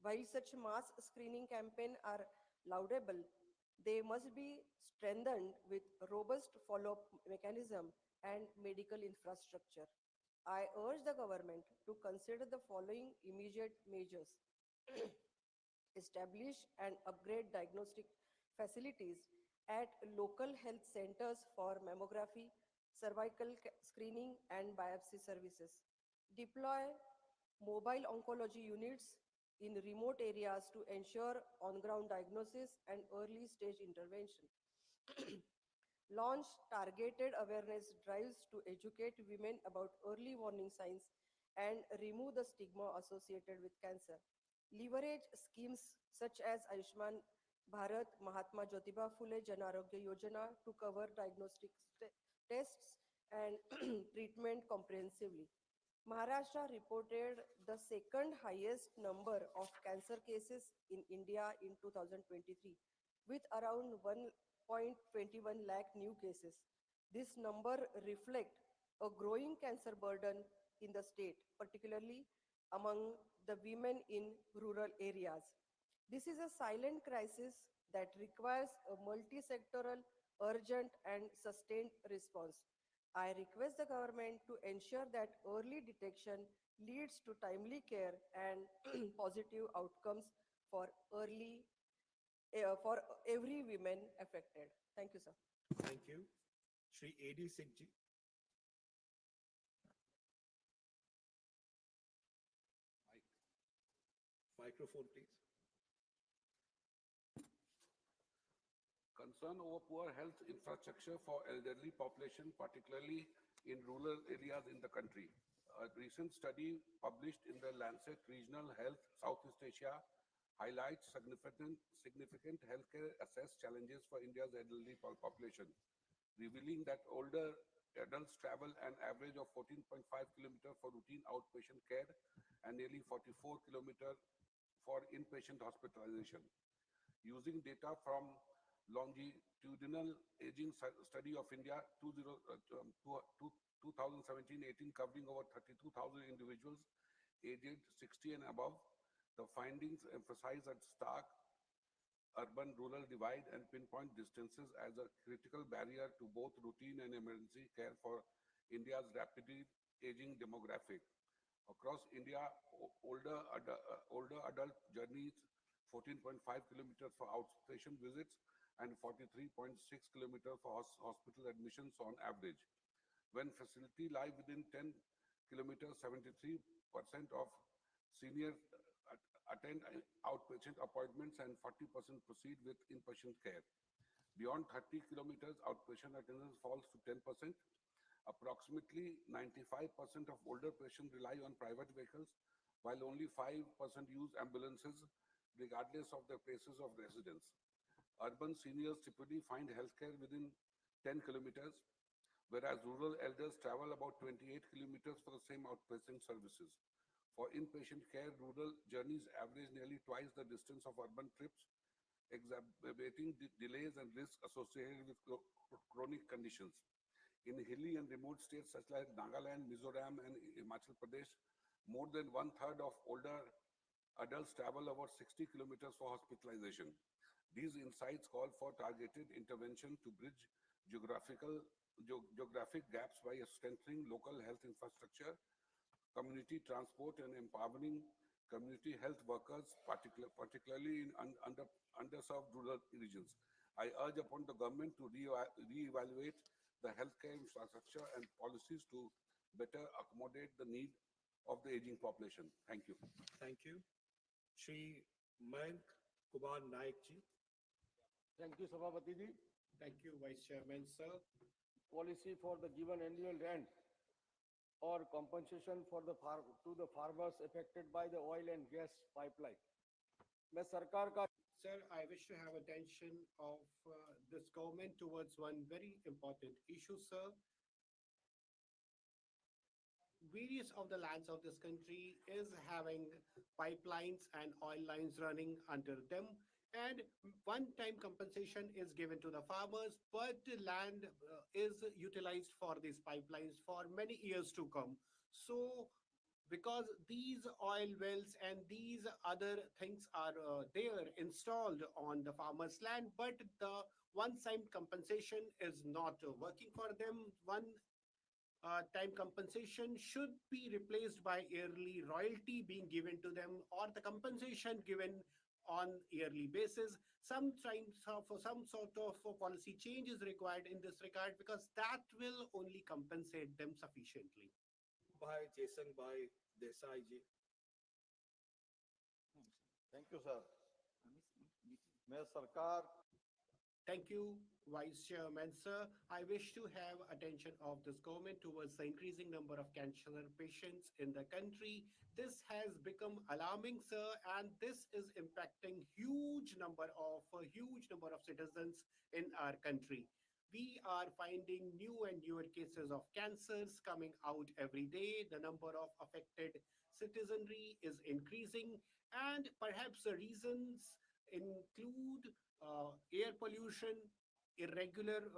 While such mass screening campaigns are laudable, they must be strengthened with robust follow-up mechanism and medical infrastructure. I urge the government to consider the following immediate measures. Establish and upgrade diagnostic facilities at local health centers for mammography, cervical screening, and biopsy services. Deploy mobile oncology units in remote areas to ensure on-ground diagnosis and early stage intervention. Launch targeted awareness drives to educate women about early warning signs and remove the stigma associated with cancer. Leverage schemes such as Ayushman Bharat, Mahatma Jyotiba Phule Jan Arogya Yojana to cover diagnostic tests and treatment comprehensively. Maharashtra reported the second highest number of cancer cases in India in 2023, with around 1.21 lakh new cases. This number reflects a growing cancer burden in the state, particularly among the women in rural areas. This is a silent crisis that requires a multi-sectoral, urgent, and sustained response. I request the government to ensure that early detection leads to timely care and positive outcomes for for every woman affected. Thank you, sir. Thank you. Shri A.D. Singh ji. Microphone, please. Concern over poor health infrastructure for elderly population, particularly in rural areas in the country. A recent study published in the Lancet Regional Health Southeast Asia highlights significant healthcare access challenges for India's elderly population, revealing that older adults travel an average of 14.5 kilometers for routine outpatient care and nearly 44 kilometers for inpatient hospitalization. Using data from Longitudinal Aging Study of India 2017-18 covering over 32,000 individuals aged 60 and above, the findings emphasize a stark urban-rural divide and pinpoint distances as a critical barrier to both routine and emergency care for India's rapidly aging demographic. Across India, older adult journeys 14.5 kilometers for outpatient visits and 43.6 kilometers for hospital admissions on average. When facility lie within 10 kilometers, 73% of seniors attend outpatient appointments and 40% proceed with inpatient care. Beyond 30 kilometers, outpatient attendance falls to 10%. Approximately 95% of older patients rely on private vehicles, while only 5% use ambulances, regardless of their places of residence. Urban seniors typically find healthcare within 10 kilometers, whereas rural elders travel about 28 kilometers for the same outpatient services. For inpatient care, rural journeys average nearly twice the distance of urban trips, exacerbating delays and risks associated with chronic conditions. In hilly and remote states such as Nagaland, Mizoram, and Himachal Pradesh, more than one-third of older adults travel over 60 kilometers for hospitalization. These insights call for targeted intervention to bridge geographic gaps by strengthening local health infrastructure, community transport, and empowering community health workers, particularly in underserved rural regions. I urge upon the government to reevaluate the healthcare infrastructure and policies to better accommodate the need of the aging population. Thank you. Thank you. Shri Mayank Kumar Naik ji. Thank you, Sabhapati ji. Thank you, Vice Chairman, sir. Policy for the given annual rent or compensation for to the farmers affected by the oil and gas pipeline. मैं सरकार का Sir, I wish to have attention of this government towards one very important issue, sir. Various of the lands of this country is having pipelines and oil lines running under them, and one-time compensation is given to the farmers, but the land is utilized for these pipelines for many years to come. So because these oil wells and these other things are there installed on the farmer's land, but the one-time compensation is not working for them. One time compensation should be replaced by yearly royalty being given to them, or the compensation given on yearly basis. Sometimes for some sort of policy change is required in this regard, because that will only compensate them sufficiently. Bhai Jason Bhai Desai ji. Thank you, sir. मैं सरकार Thank you, Vice Chairman, sir. I wish to have attention of this government towards the increasing number of cancer patients in the country. This has become alarming, sir, and this is impacting huge number of citizens in our country. We are finding new and newer cases of cancers coming out every day. The number of affected citizenry is increasing, and perhaps the reasons include air pollution, irregular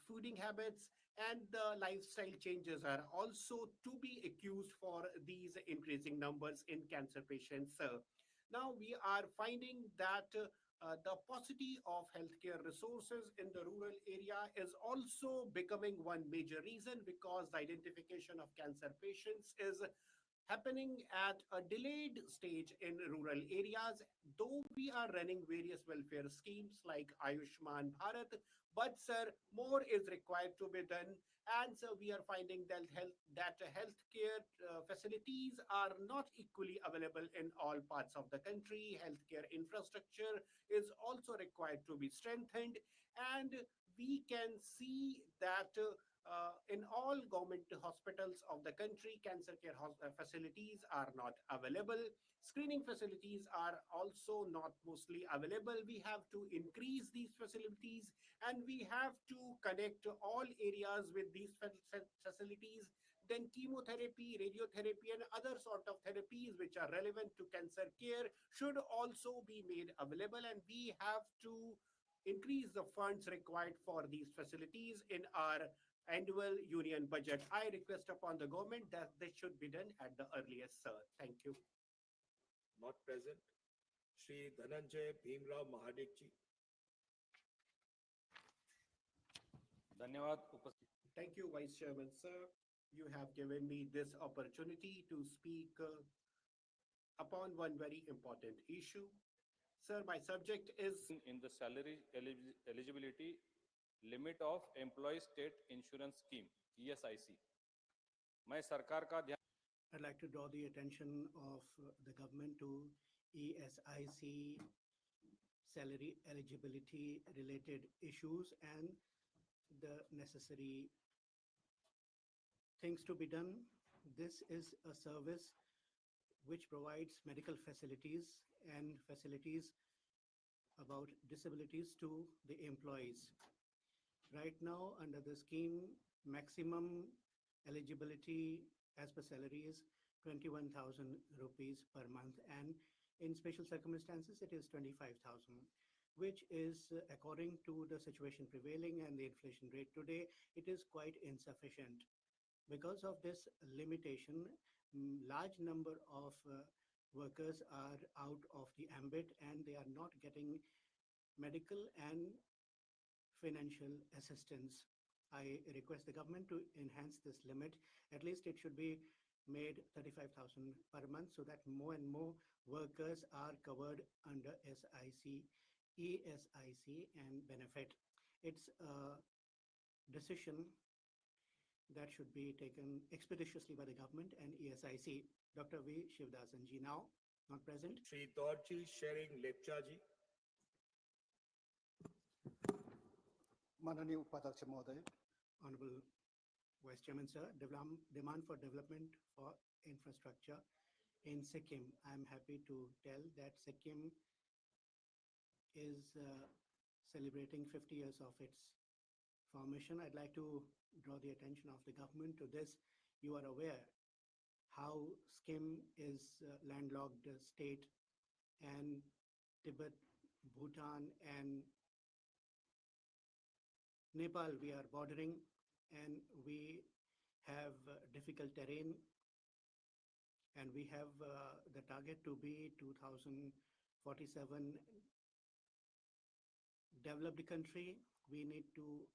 feeding habits, and the lifestyle changes are also to be accused for these increasing numbers in cancer patients, sir. Now we are finding that the paucity of healthcare resources in the rural area is also becoming one major reason, because the identification of cancer patients is happening at a delayed stage in rural areas. Though we are running various welfare schemes like Ayushman Bharat, but sir, more is required to be done. And so we are finding that healthcare facilities are not equally available in all parts of the country. Healthcare infrastructure is also required to be strengthened, and we can see that in all government hospitals of the country, cancer care facilities are not available. Screening facilities are also not mostly available. We have to increase these facilities, and we have to connect all areas with these facilities. Then chemotherapy, radiotherapy, and other sort of therapies which are relevant to cancer care should also be made available, and we have to increase the funds required for these facilities in our annual union budget. I request upon the government that this should be done at the earliest, sir. Thank you. Not present. Shri Dhananjay Bhimrao Mahadik ji. धन्यवाद Thank you, Vice Chairman, sir. You have given me this opportunity to speak upon one very important issue. Sir, my subject is in the salary eligibility limit of employee state insurance scheme ESIC. मैं सरकार का ध्यान I'd like to draw the attention of the government to ESIC salary eligibility related issues and the necessary things to be done. This is a service which provides medical facilities and facilities about disabilities to the employees. Right now, under the scheme, maximum eligibility as per salary is 21,000 rupees per month, and in special circumstances, it is 25,000, which is according to the situation prevailing and the inflation rate today, it is quite insufficient. Because of this limitation, large number of workers are out of the ambit and they are not getting medical and financial assistance. I request the government to enhance this limit. At least it should be made 35,000 per month so that more and more workers are covered under ESIC and benefit. It's a decision that should be taken expeditiously by the government and ESIC. Dr. V. Shivdasan ji now, not present. Shri Dorji Sharing Lepcha ji. माननीय उपाध्यक्ष महोदय, Honorable Vice Chairman, sir, demand for development for infrastructure in Sikkim. I'm happy to tell that Sikkim is celebrating 50 years of its formation. I'd like to draw the attention of the government to this. You are aware how Sikkim is a landlocked state, and Tibet, Bhutan, and Nepal we are bordering, and we have difficult terrain, and we have the target to be 2047 developed country. We need to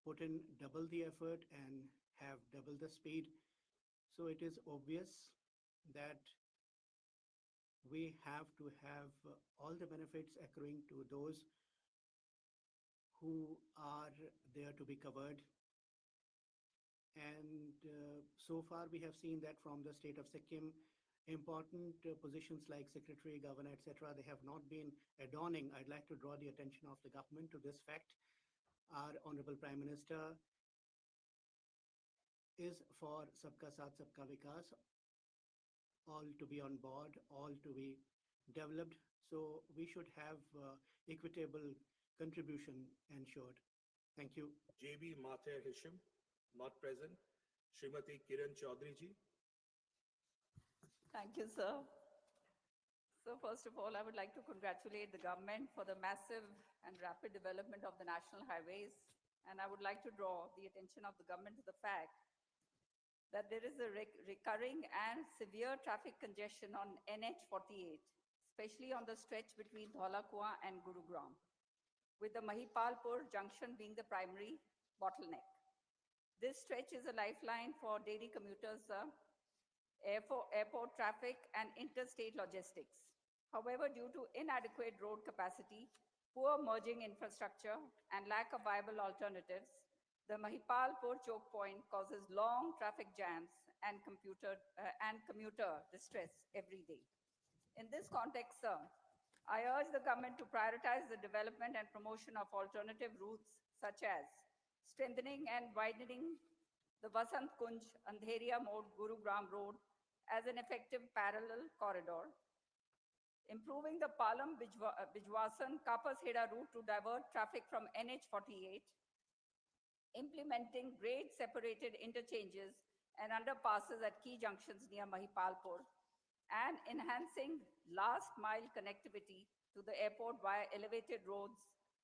put in double the effort and have double the speed. So it is obvious that we have to have all the benefits accruing to those who are there to be covered. And so far we have seen that from the state of Sikkim, important positions like secretary, governor, etc., they have not been adorning. I'd like to draw the attention of the government to this fact. Our Honorable Prime Minister is for Sabka Saath, Sabka Vikas, all to be on board, all to be developed. So we should have equitable contribution ensured. Thank you. JB Mathur Hisham, not present. Srimati Kiran Chaudhary ji. Thank you, sir. So first of all, I would like to congratulate the government for the massive and rapid development of the national highways. And I would like to draw the attention of the government to the fact that there is a recurring and severe traffic congestion on NH 48, especially on the stretch between Dholakua and Gurugram, with the Mahipalpur junction being the primary bottleneck. This stretch is a lifeline for daily commuters, airport traffic, and interstate logistics. However, due to inadequate road capacity, poor merging infrastructure, and lack of viable alternatives, the Mahipalpur choke point causes long traffic jams and commuter distress every day. In this context, sir, I urge the government to prioritize the development and promotion of alternative routes, such as strengthening and widening the Vasant Kunj Andheria Mode Gurugram Road as an effective parallel corridor, improving the Palam Bijwasan Kapas Heda route to divert traffic from NH 48, implementing grade separated interchanges and underpasses at key junctions near Mahipalpur, and enhancing last mile connectivity to the airport via elevated roads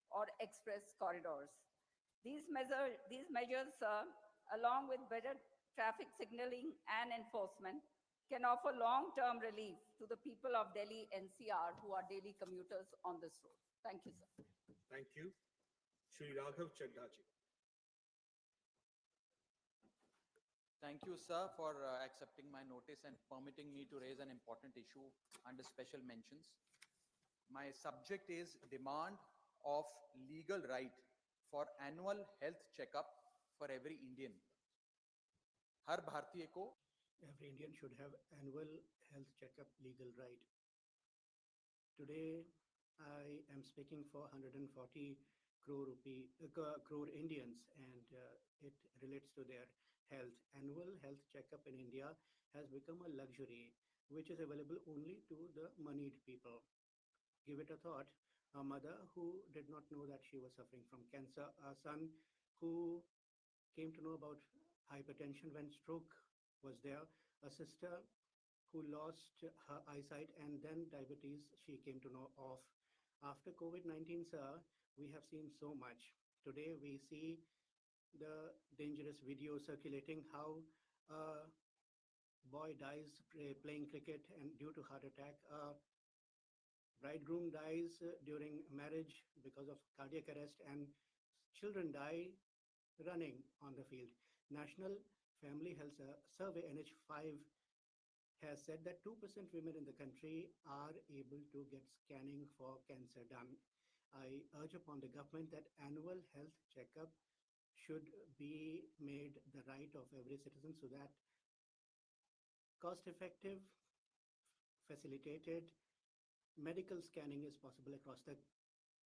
or express corridors. These measures, along with better traffic signaling and enforcement, can offer long-term relief to the people of Delhi NCR who are daily commuters on this road. Thank you, sir. Thank you. Shri Raghav Chadha ji. Thank you, sir, for accepting my notice and permitting me to raise an important issue under special mentions. My subject is demand of legal right for annual health checkup for every Indian. हर भारतीय को Every Indian should have annual health checkup legal right. Today, I am speaking for 140 crore Indians, and it relates to their health. Annual health checkup in India has become a luxury, which is available only to the moneyed people. Give it a thought. A mother who did not know that she was suffering from cancer, a son who came to know about hypertension when stroke was there, a sister who lost her eyesight and then diabetes she came to know of. After COVID-19, sir, we have seen so much. Today we see the dangerous video circulating how a boy dies playing cricket and due to heart attack. A bridegroom dies during marriage because of cardiac arrest, and children die running on the field. National Family Health Survey NH5 has said that 2% women in the country are able to get scanning for cancer done. I urge upon the government that annual health checkup should be made the right of every citizen so that cost-effective, facilitated medical scanning is possible across the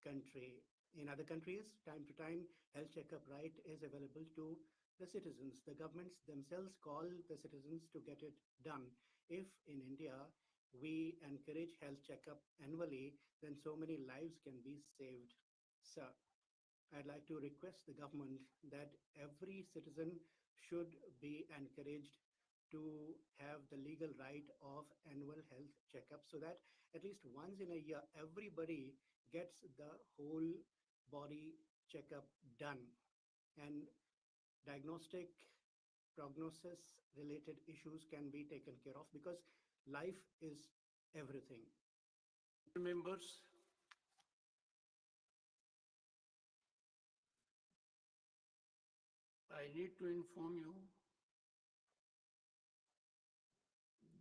country. In other countries, time to time, health checkup right is available to the citizens. The governments themselves call the citizens to get it done. If in India we encourage health checkup annually, then so many lives can be saved. Sir, I'd like to request the government that every citizen should be encouraged to have the legal right of annual health checkup so that at least once in a year, everybody gets the whole body checkup done. And diagnostic, prognosis related issues can be taken care of because life is everything. Members, I need to inform you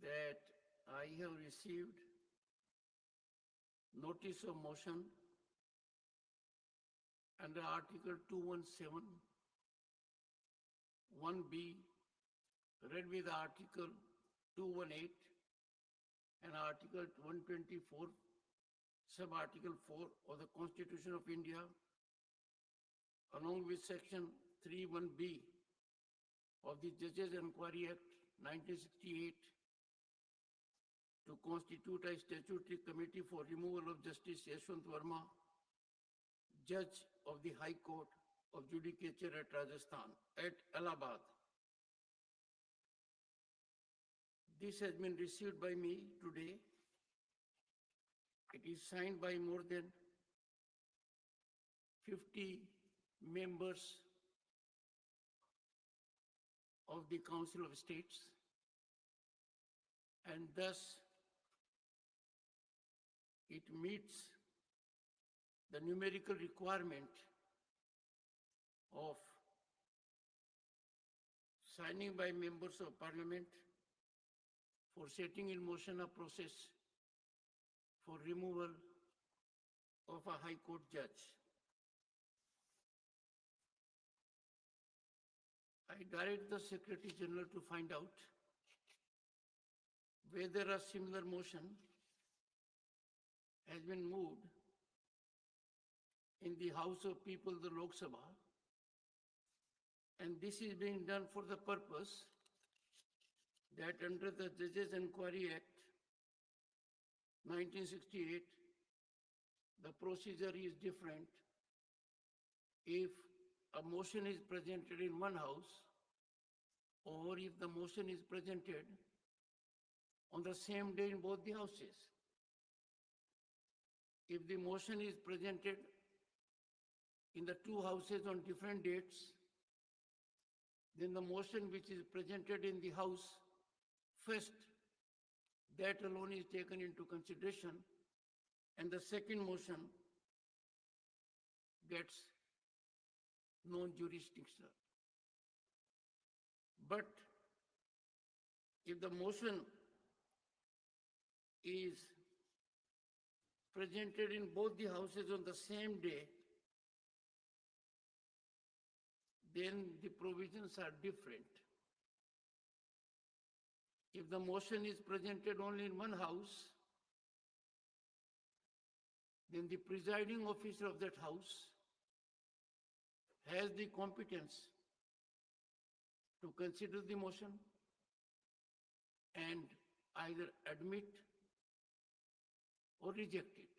that I have received notice of motion under Article 217, 1B, read with Article 218 and Article 124, Sub-Article 4 of the Constitution of India, along with Section 31B of the Judges Enquiry Act 1968, to constitute a statutory committee for removal of Justice Yashwant Verma, Judge of the High Court of Judicature at Rajasthan, at Allahabad. This has been received by me today. It is signed by more than 50 members of the Council of States, and thus it meets the numerical requirement of signing by members of parliament for setting in motion a process for removal of a High Court judge. I direct the Secretary General to find out whether a similar motion has been moved in the House of People, the Lok Sabha, and this is being done for the purpose that under the Judges Enquiry Act 1968, the procedure is different if a motion is presented in one house or if the motion is presented on the same day in both the houses. If the motion is presented in the two houses on different dates, then the motion which is presented in the house first, that alone is taken into consideration, and the second motion gets non-jurisdictional. But if the motion is presented in both the houses on the same day, then the provisions are different. If the motion is presented only in one house, then the presiding officer of that house has the competence to consider the motion and either admit or reject it.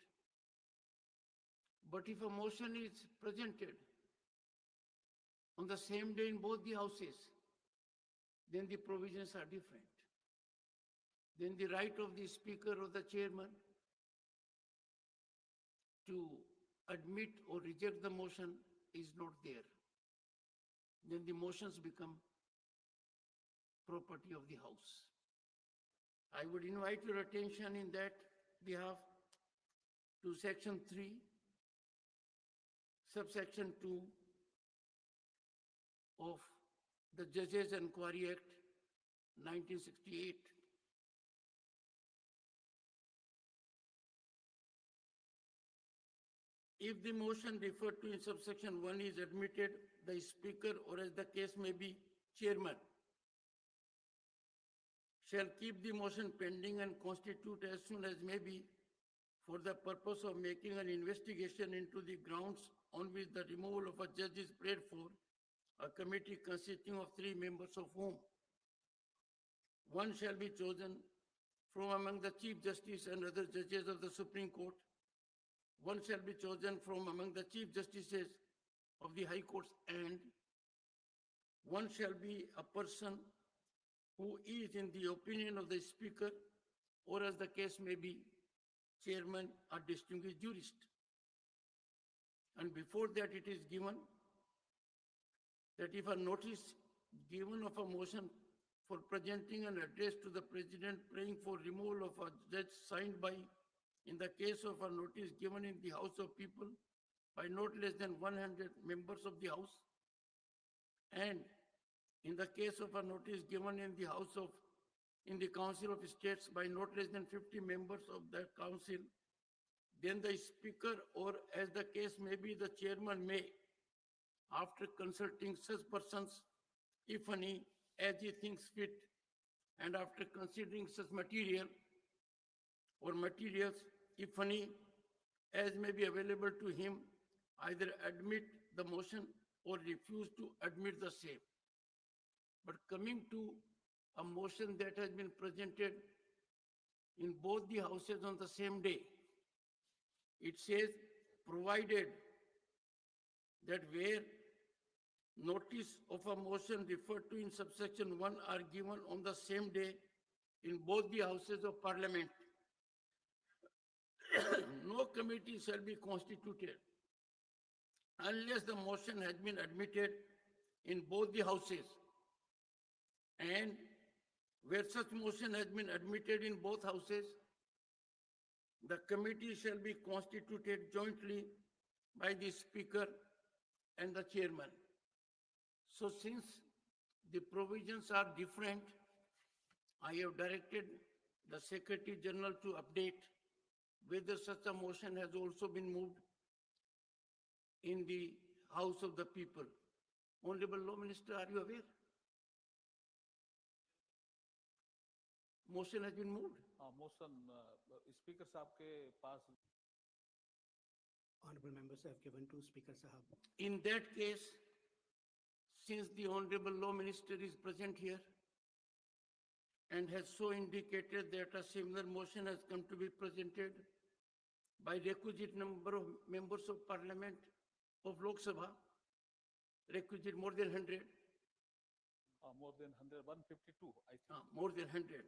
But if a motion is presented on the same day in both the houses, then the provisions are different. Then the right of the speaker or the chairman to admit or reject the motion is not there. Then the motions become property of the House. I would invite your attention in that behalf to Section 3, Subsection 2 of the Judges Enquiry Act 1968. If the motion referred to in subsection 1 is admitted, the speaker, or as the case may be, chairman, shall keep the motion pending and constitute as soon as may be for the purpose of making an investigation into the grounds on which the removal of a judge is prayed for, a committee consisting of 3 members of whom one shall be chosen from among the Chief Justice and other judges of the Supreme Court. One shall be chosen from among the Chief Justices of the High Courts, and one shall be a person who is, in the opinion of the Speaker, or as the case may be, chairman, a distinguished jurist. And before that, it is given that if a notice given of a motion for presenting an address to the President praying for removal of a judge signed by, in the case of a notice given in the House of People by not less than 100 members of the House, and in the case of a notice given in the Council of States by not less than 50 members of that council, then the Speaker, or as the case may be, the chairman may, after consulting such persons, if any, as he thinks fit, and after considering such material or materials, if any, as may be available to him, either admit the motion or refuse to admit the same. But coming to a motion that has been presented in both the houses on the same day, it says, provided that where notice of a motion referred to in subsection 1 are given on the same day in both the houses of Parliament, no committee shall be constituted unless the motion has been admitted in both the houses, and where such motion has been admitted in both houses, the committee shall be constituted jointly by the Speaker and the chairman. So since the provisions are different, I have directed the Secretary General to update whether such a motion has also been moved in the House of the People. Honorable Law Minister, are you aware? Motion has been moved. Motion speaker साहब के पास Honorable members have given to Speaker Sahab. In that case, since the Honorable Law Minister is present here and has so indicated that a similar motion has come to be presented by requisite number of members of Parliament of Lok Sabha, requisite more than 100. More than 100, 152, I think. More than 100.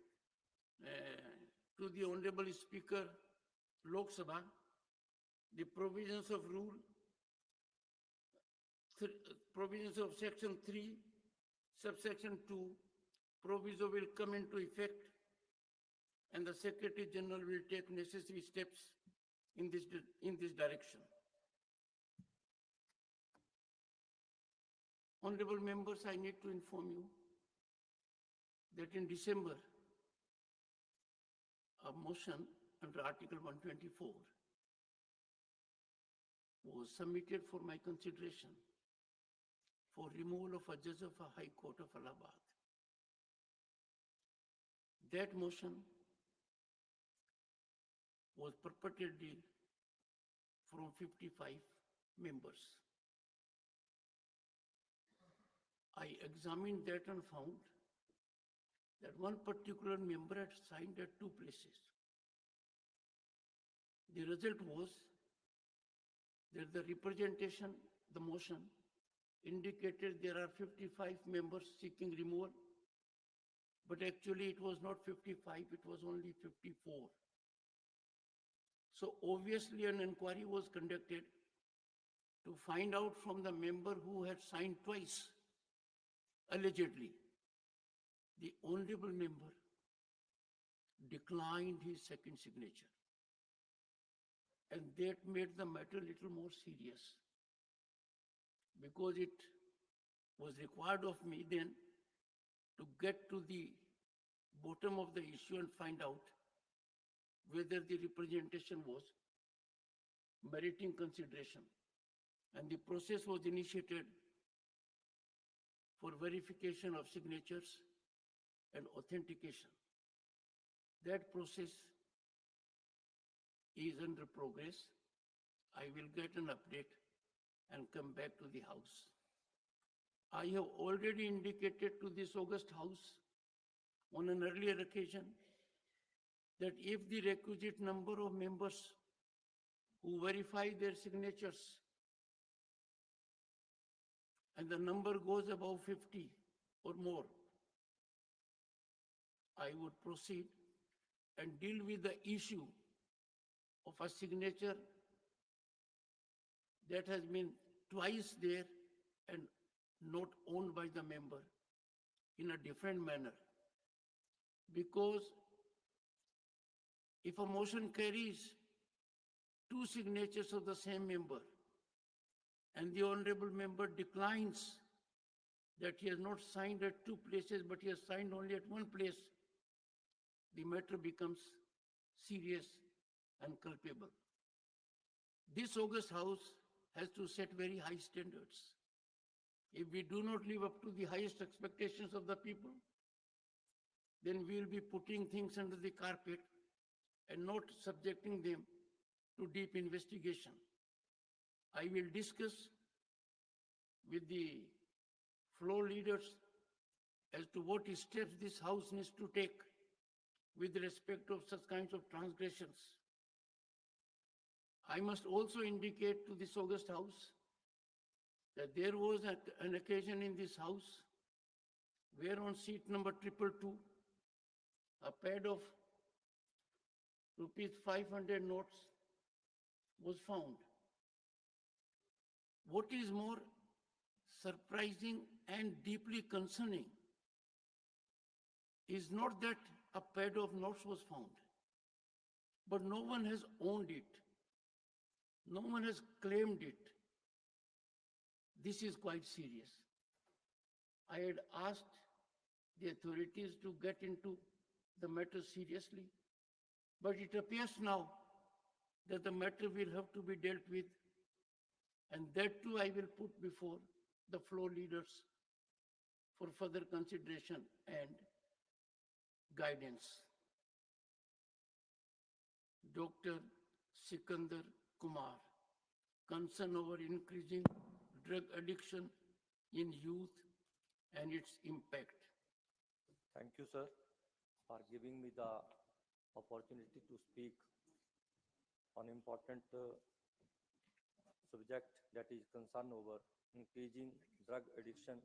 To the Honorable Speaker, Lok Sabha, the provisions of provisions of Section 3, Subsection 2, proviso will come into effect, and the Secretary General will take necessary steps in this direction. Honorable members, I need to inform you that in December, a motion under Article 124 was submitted for my consideration for removal of a judge of a High Court of Allahabad. That motion was purportedly from 55 members. I examined that and found that one particular member had signed at two places. The result was that the representation, the motion, indicated there are 55 members seeking removal, but actually it was not 55, it was only 54. So obviously an inquiry was conducted to find out from the member who had signed twice, allegedly. The honorable member declined his second signature. And that made the matter a little more serious, because it was required of me then to get to the bottom of the issue and find out whether the representation was meriting consideration. And the process was initiated for verification of signatures and authentication. That process is under progress. I will get an update and come back to the House. I have already indicated to this august House on an earlier occasion that if the requisite number of members who verify their signatures and the number goes above 50 or more, I would proceed and deal with the issue of a signature that has been twice there and not owned by the member in a different manner. Because if a motion carries two signatures of the same member and the honorable member declines that he has not signed at two places but he has signed only at one place, the matter becomes serious and culpable. This august House has to set very high standards. If we do not live up to the highest expectations of the people, then we will be putting things under the carpet and not subjecting them to deep investigation. I will discuss with the floor leaders as to what steps this House needs to take with respect of such kinds of transgressions. I must also indicate to this august House that there was an occasion in this House where on seat number 222, a pad of ₹500 notes was found. What is more surprising and deeply concerning is not that a pad of notes was found, but no one has owned it. No one has claimed it. This is quite serious. I had asked the authorities to get into the matter seriously, but it appears now that the matter will have to be dealt with, and that too I will put before the floor leaders for further consideration and guidance. Dr. Sikandar Kumar, concern over increasing drug addiction in youth and its impact. Thank you, sir, for giving me the opportunity to speak on important subject, that is concern over increasing drug addiction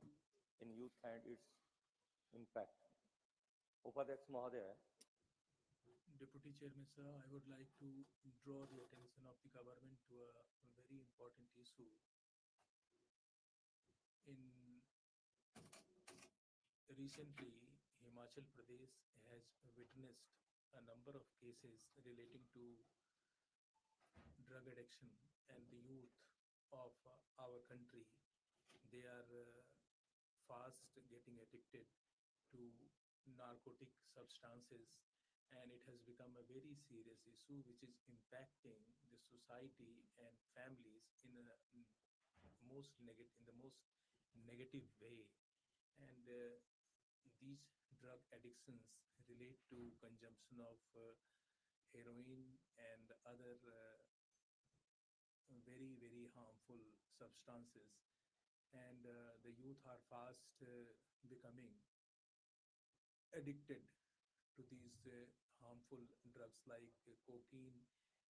in youth and its impact. Upadhyaksh Mahodaya. Deputy Chairman, sir, I would like to draw the attention of the government to a very important issue. Recently, Himachal Pradesh has witnessed a number of cases relating to drug addiction, and the youth of our country, they are fast getting addicted to narcotic substances, and it has become a very serious issue which is impacting the society and families in a in the most negative way. And these drug addictions relate to consumption of heroin and other very harmful substances. And the youth are fast becoming addicted to these harmful drugs like cocaine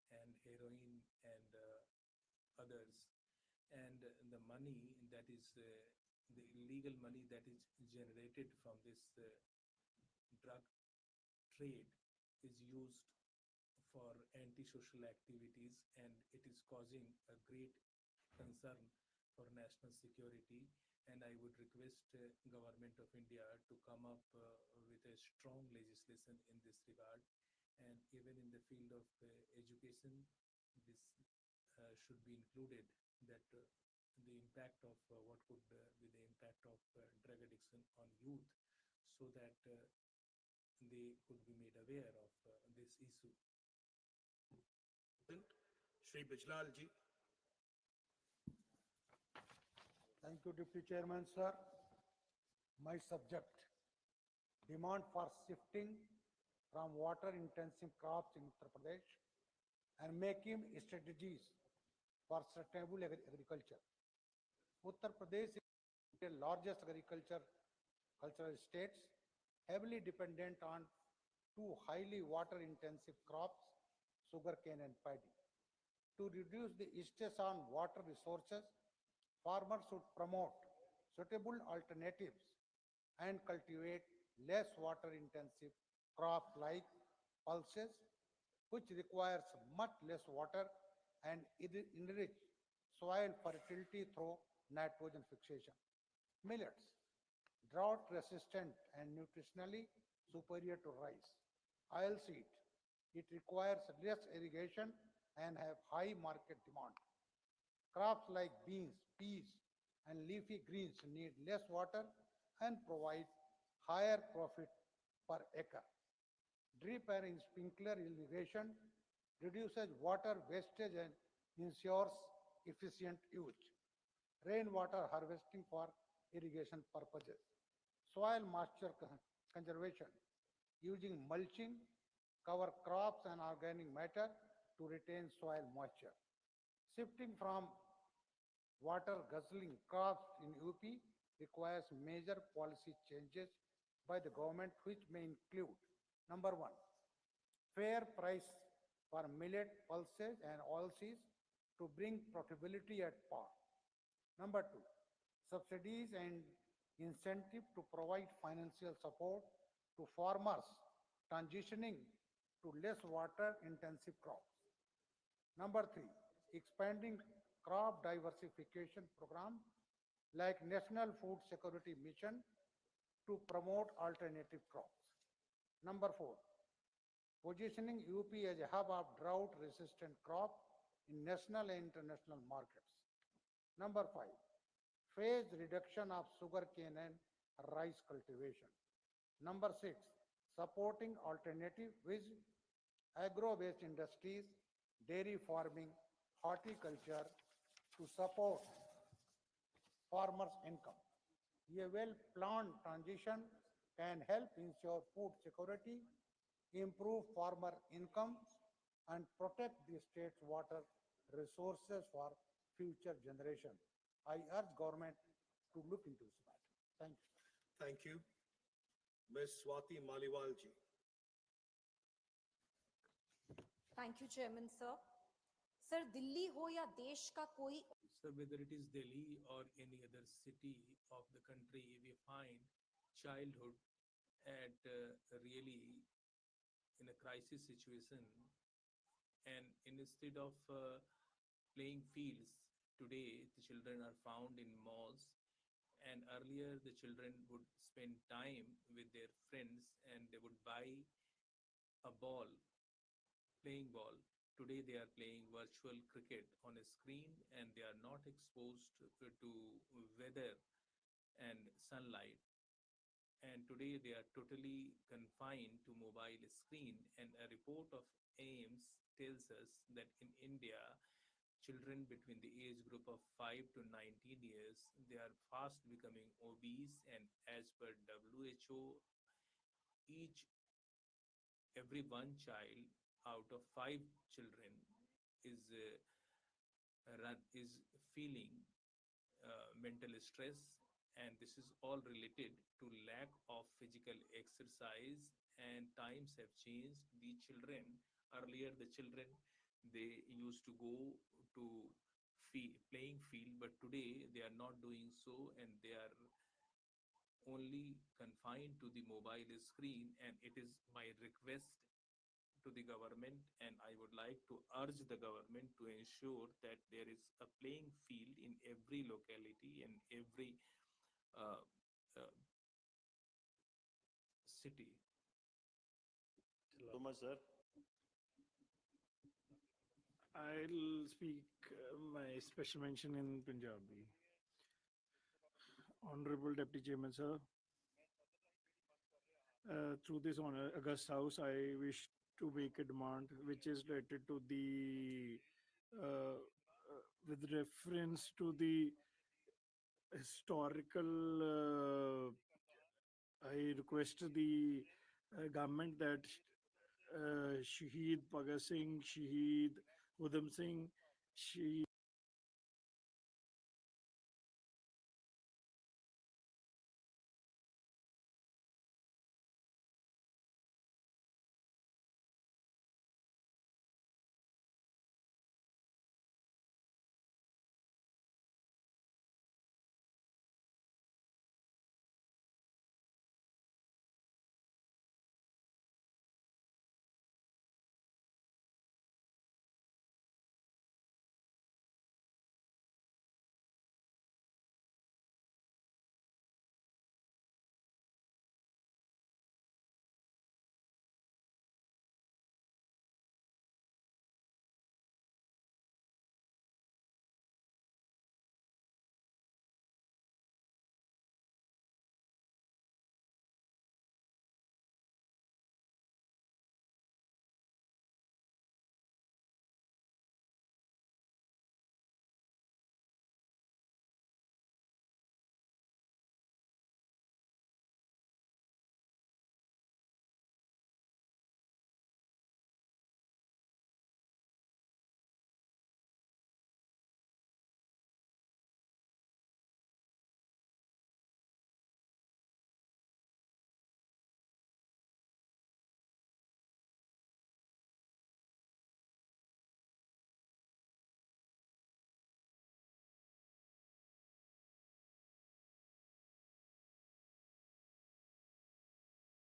and heroin and others. And the money that is the illegal money that is generated from this drug trade is used for antisocial activities, and it is causing a great concern for national security. And I would request Government of India to come up with a strong legislation in this regard. And even in the field of education, this should be included, that the impact of what could be the impact of drug addiction on youth, so that they could be made aware of this issue. Shri Bijlal ji. Thank you, Deputy Chairman, sir. My subject, demand for shifting from water-intensive crops in Uttar Pradesh and making strategies for sustainable agriculture. Uttar Pradesh is the largest cultural states, heavily dependent on two highly water-intensive crops, sugarcane and paddy. To reduce the stress on water resources, farmers should promote suitable alternatives and cultivate less water-intensive crops like pulses, which requires much less water and enrich soil fertility through nitrogen fixation. Millets, drought-resistant and nutritionally superior to rice. Oilseed, it requires less irrigation and have high market demand. Crops like beans, peas, and leafy greens need less water and provide higher profit per acre. Drip and sprinkler irrigation reduces water wastage and ensures efficient use. Rainwater harvesting for irrigation purposes. Soil moisture conservation using mulching, cover crops and organic matter to retain soil moisture. Shifting from water guzzling crops in UP requires major policy changes by the government, which may include: number one, fair price for millet, pulses and oilseeds to bring profitability at par. Number two, subsidies and incentive to provide financial support to farmers transitioning to less water intensive crops. Number three, expanding crop diversification program like National Food Security Mission to promote alternative crops. Number four, positioning UP as a hub of drought-resistant crop in national and international markets. Number five, phased reduction of sugarcane and rice cultivation. Number six, supporting alternative with agro-based industries, dairy farming, horticulture to support farmers' income. A well-planned transition can help ensure food security, improve farmer income, and protect the state's water resources for future generations. I urge government to look into this matter. Thank you. Thank you. Ms. Swati Maliwal ji. Thank you, Chairman, sir. Sir, Delhi ho ya desh ka koi. So whether it is Delhi or any other city of the country, we find childhood at really in a crisis situation, and instead of playing fields, today the children are found in malls, and earlier the children would spend time with their friends and they would buy a ball, playing ball. Today they are playing virtual cricket on a screen, and they are not exposed to weather and sunlight. And today they are totally confined to mobile screen. And a report of AIMS tells us that in India, children between the age group of 5 to 19 years, they are fast becoming obese. And as per WHO, each every one child out of 5 children is is feeling mental stress, and this is all related to lack of physical exercise. And times have changed. The children, earlier the children, they used to go to playing field, but today they are not doing so, and they are only confined to the mobile screen. And it is my request to the government, and I would like to urge the government to ensure that there is a playing field in every locality and every uh, uh, city. So much, sir. I'll speak my special mention in Punjabi. Honorable Deputy Chairman, sir. Through this August House, I wish to make a demand which is related to the, with reference to the historical, I request the government that Shaheed Bhagat Singh, Shaheed Udham Singh, Shaheed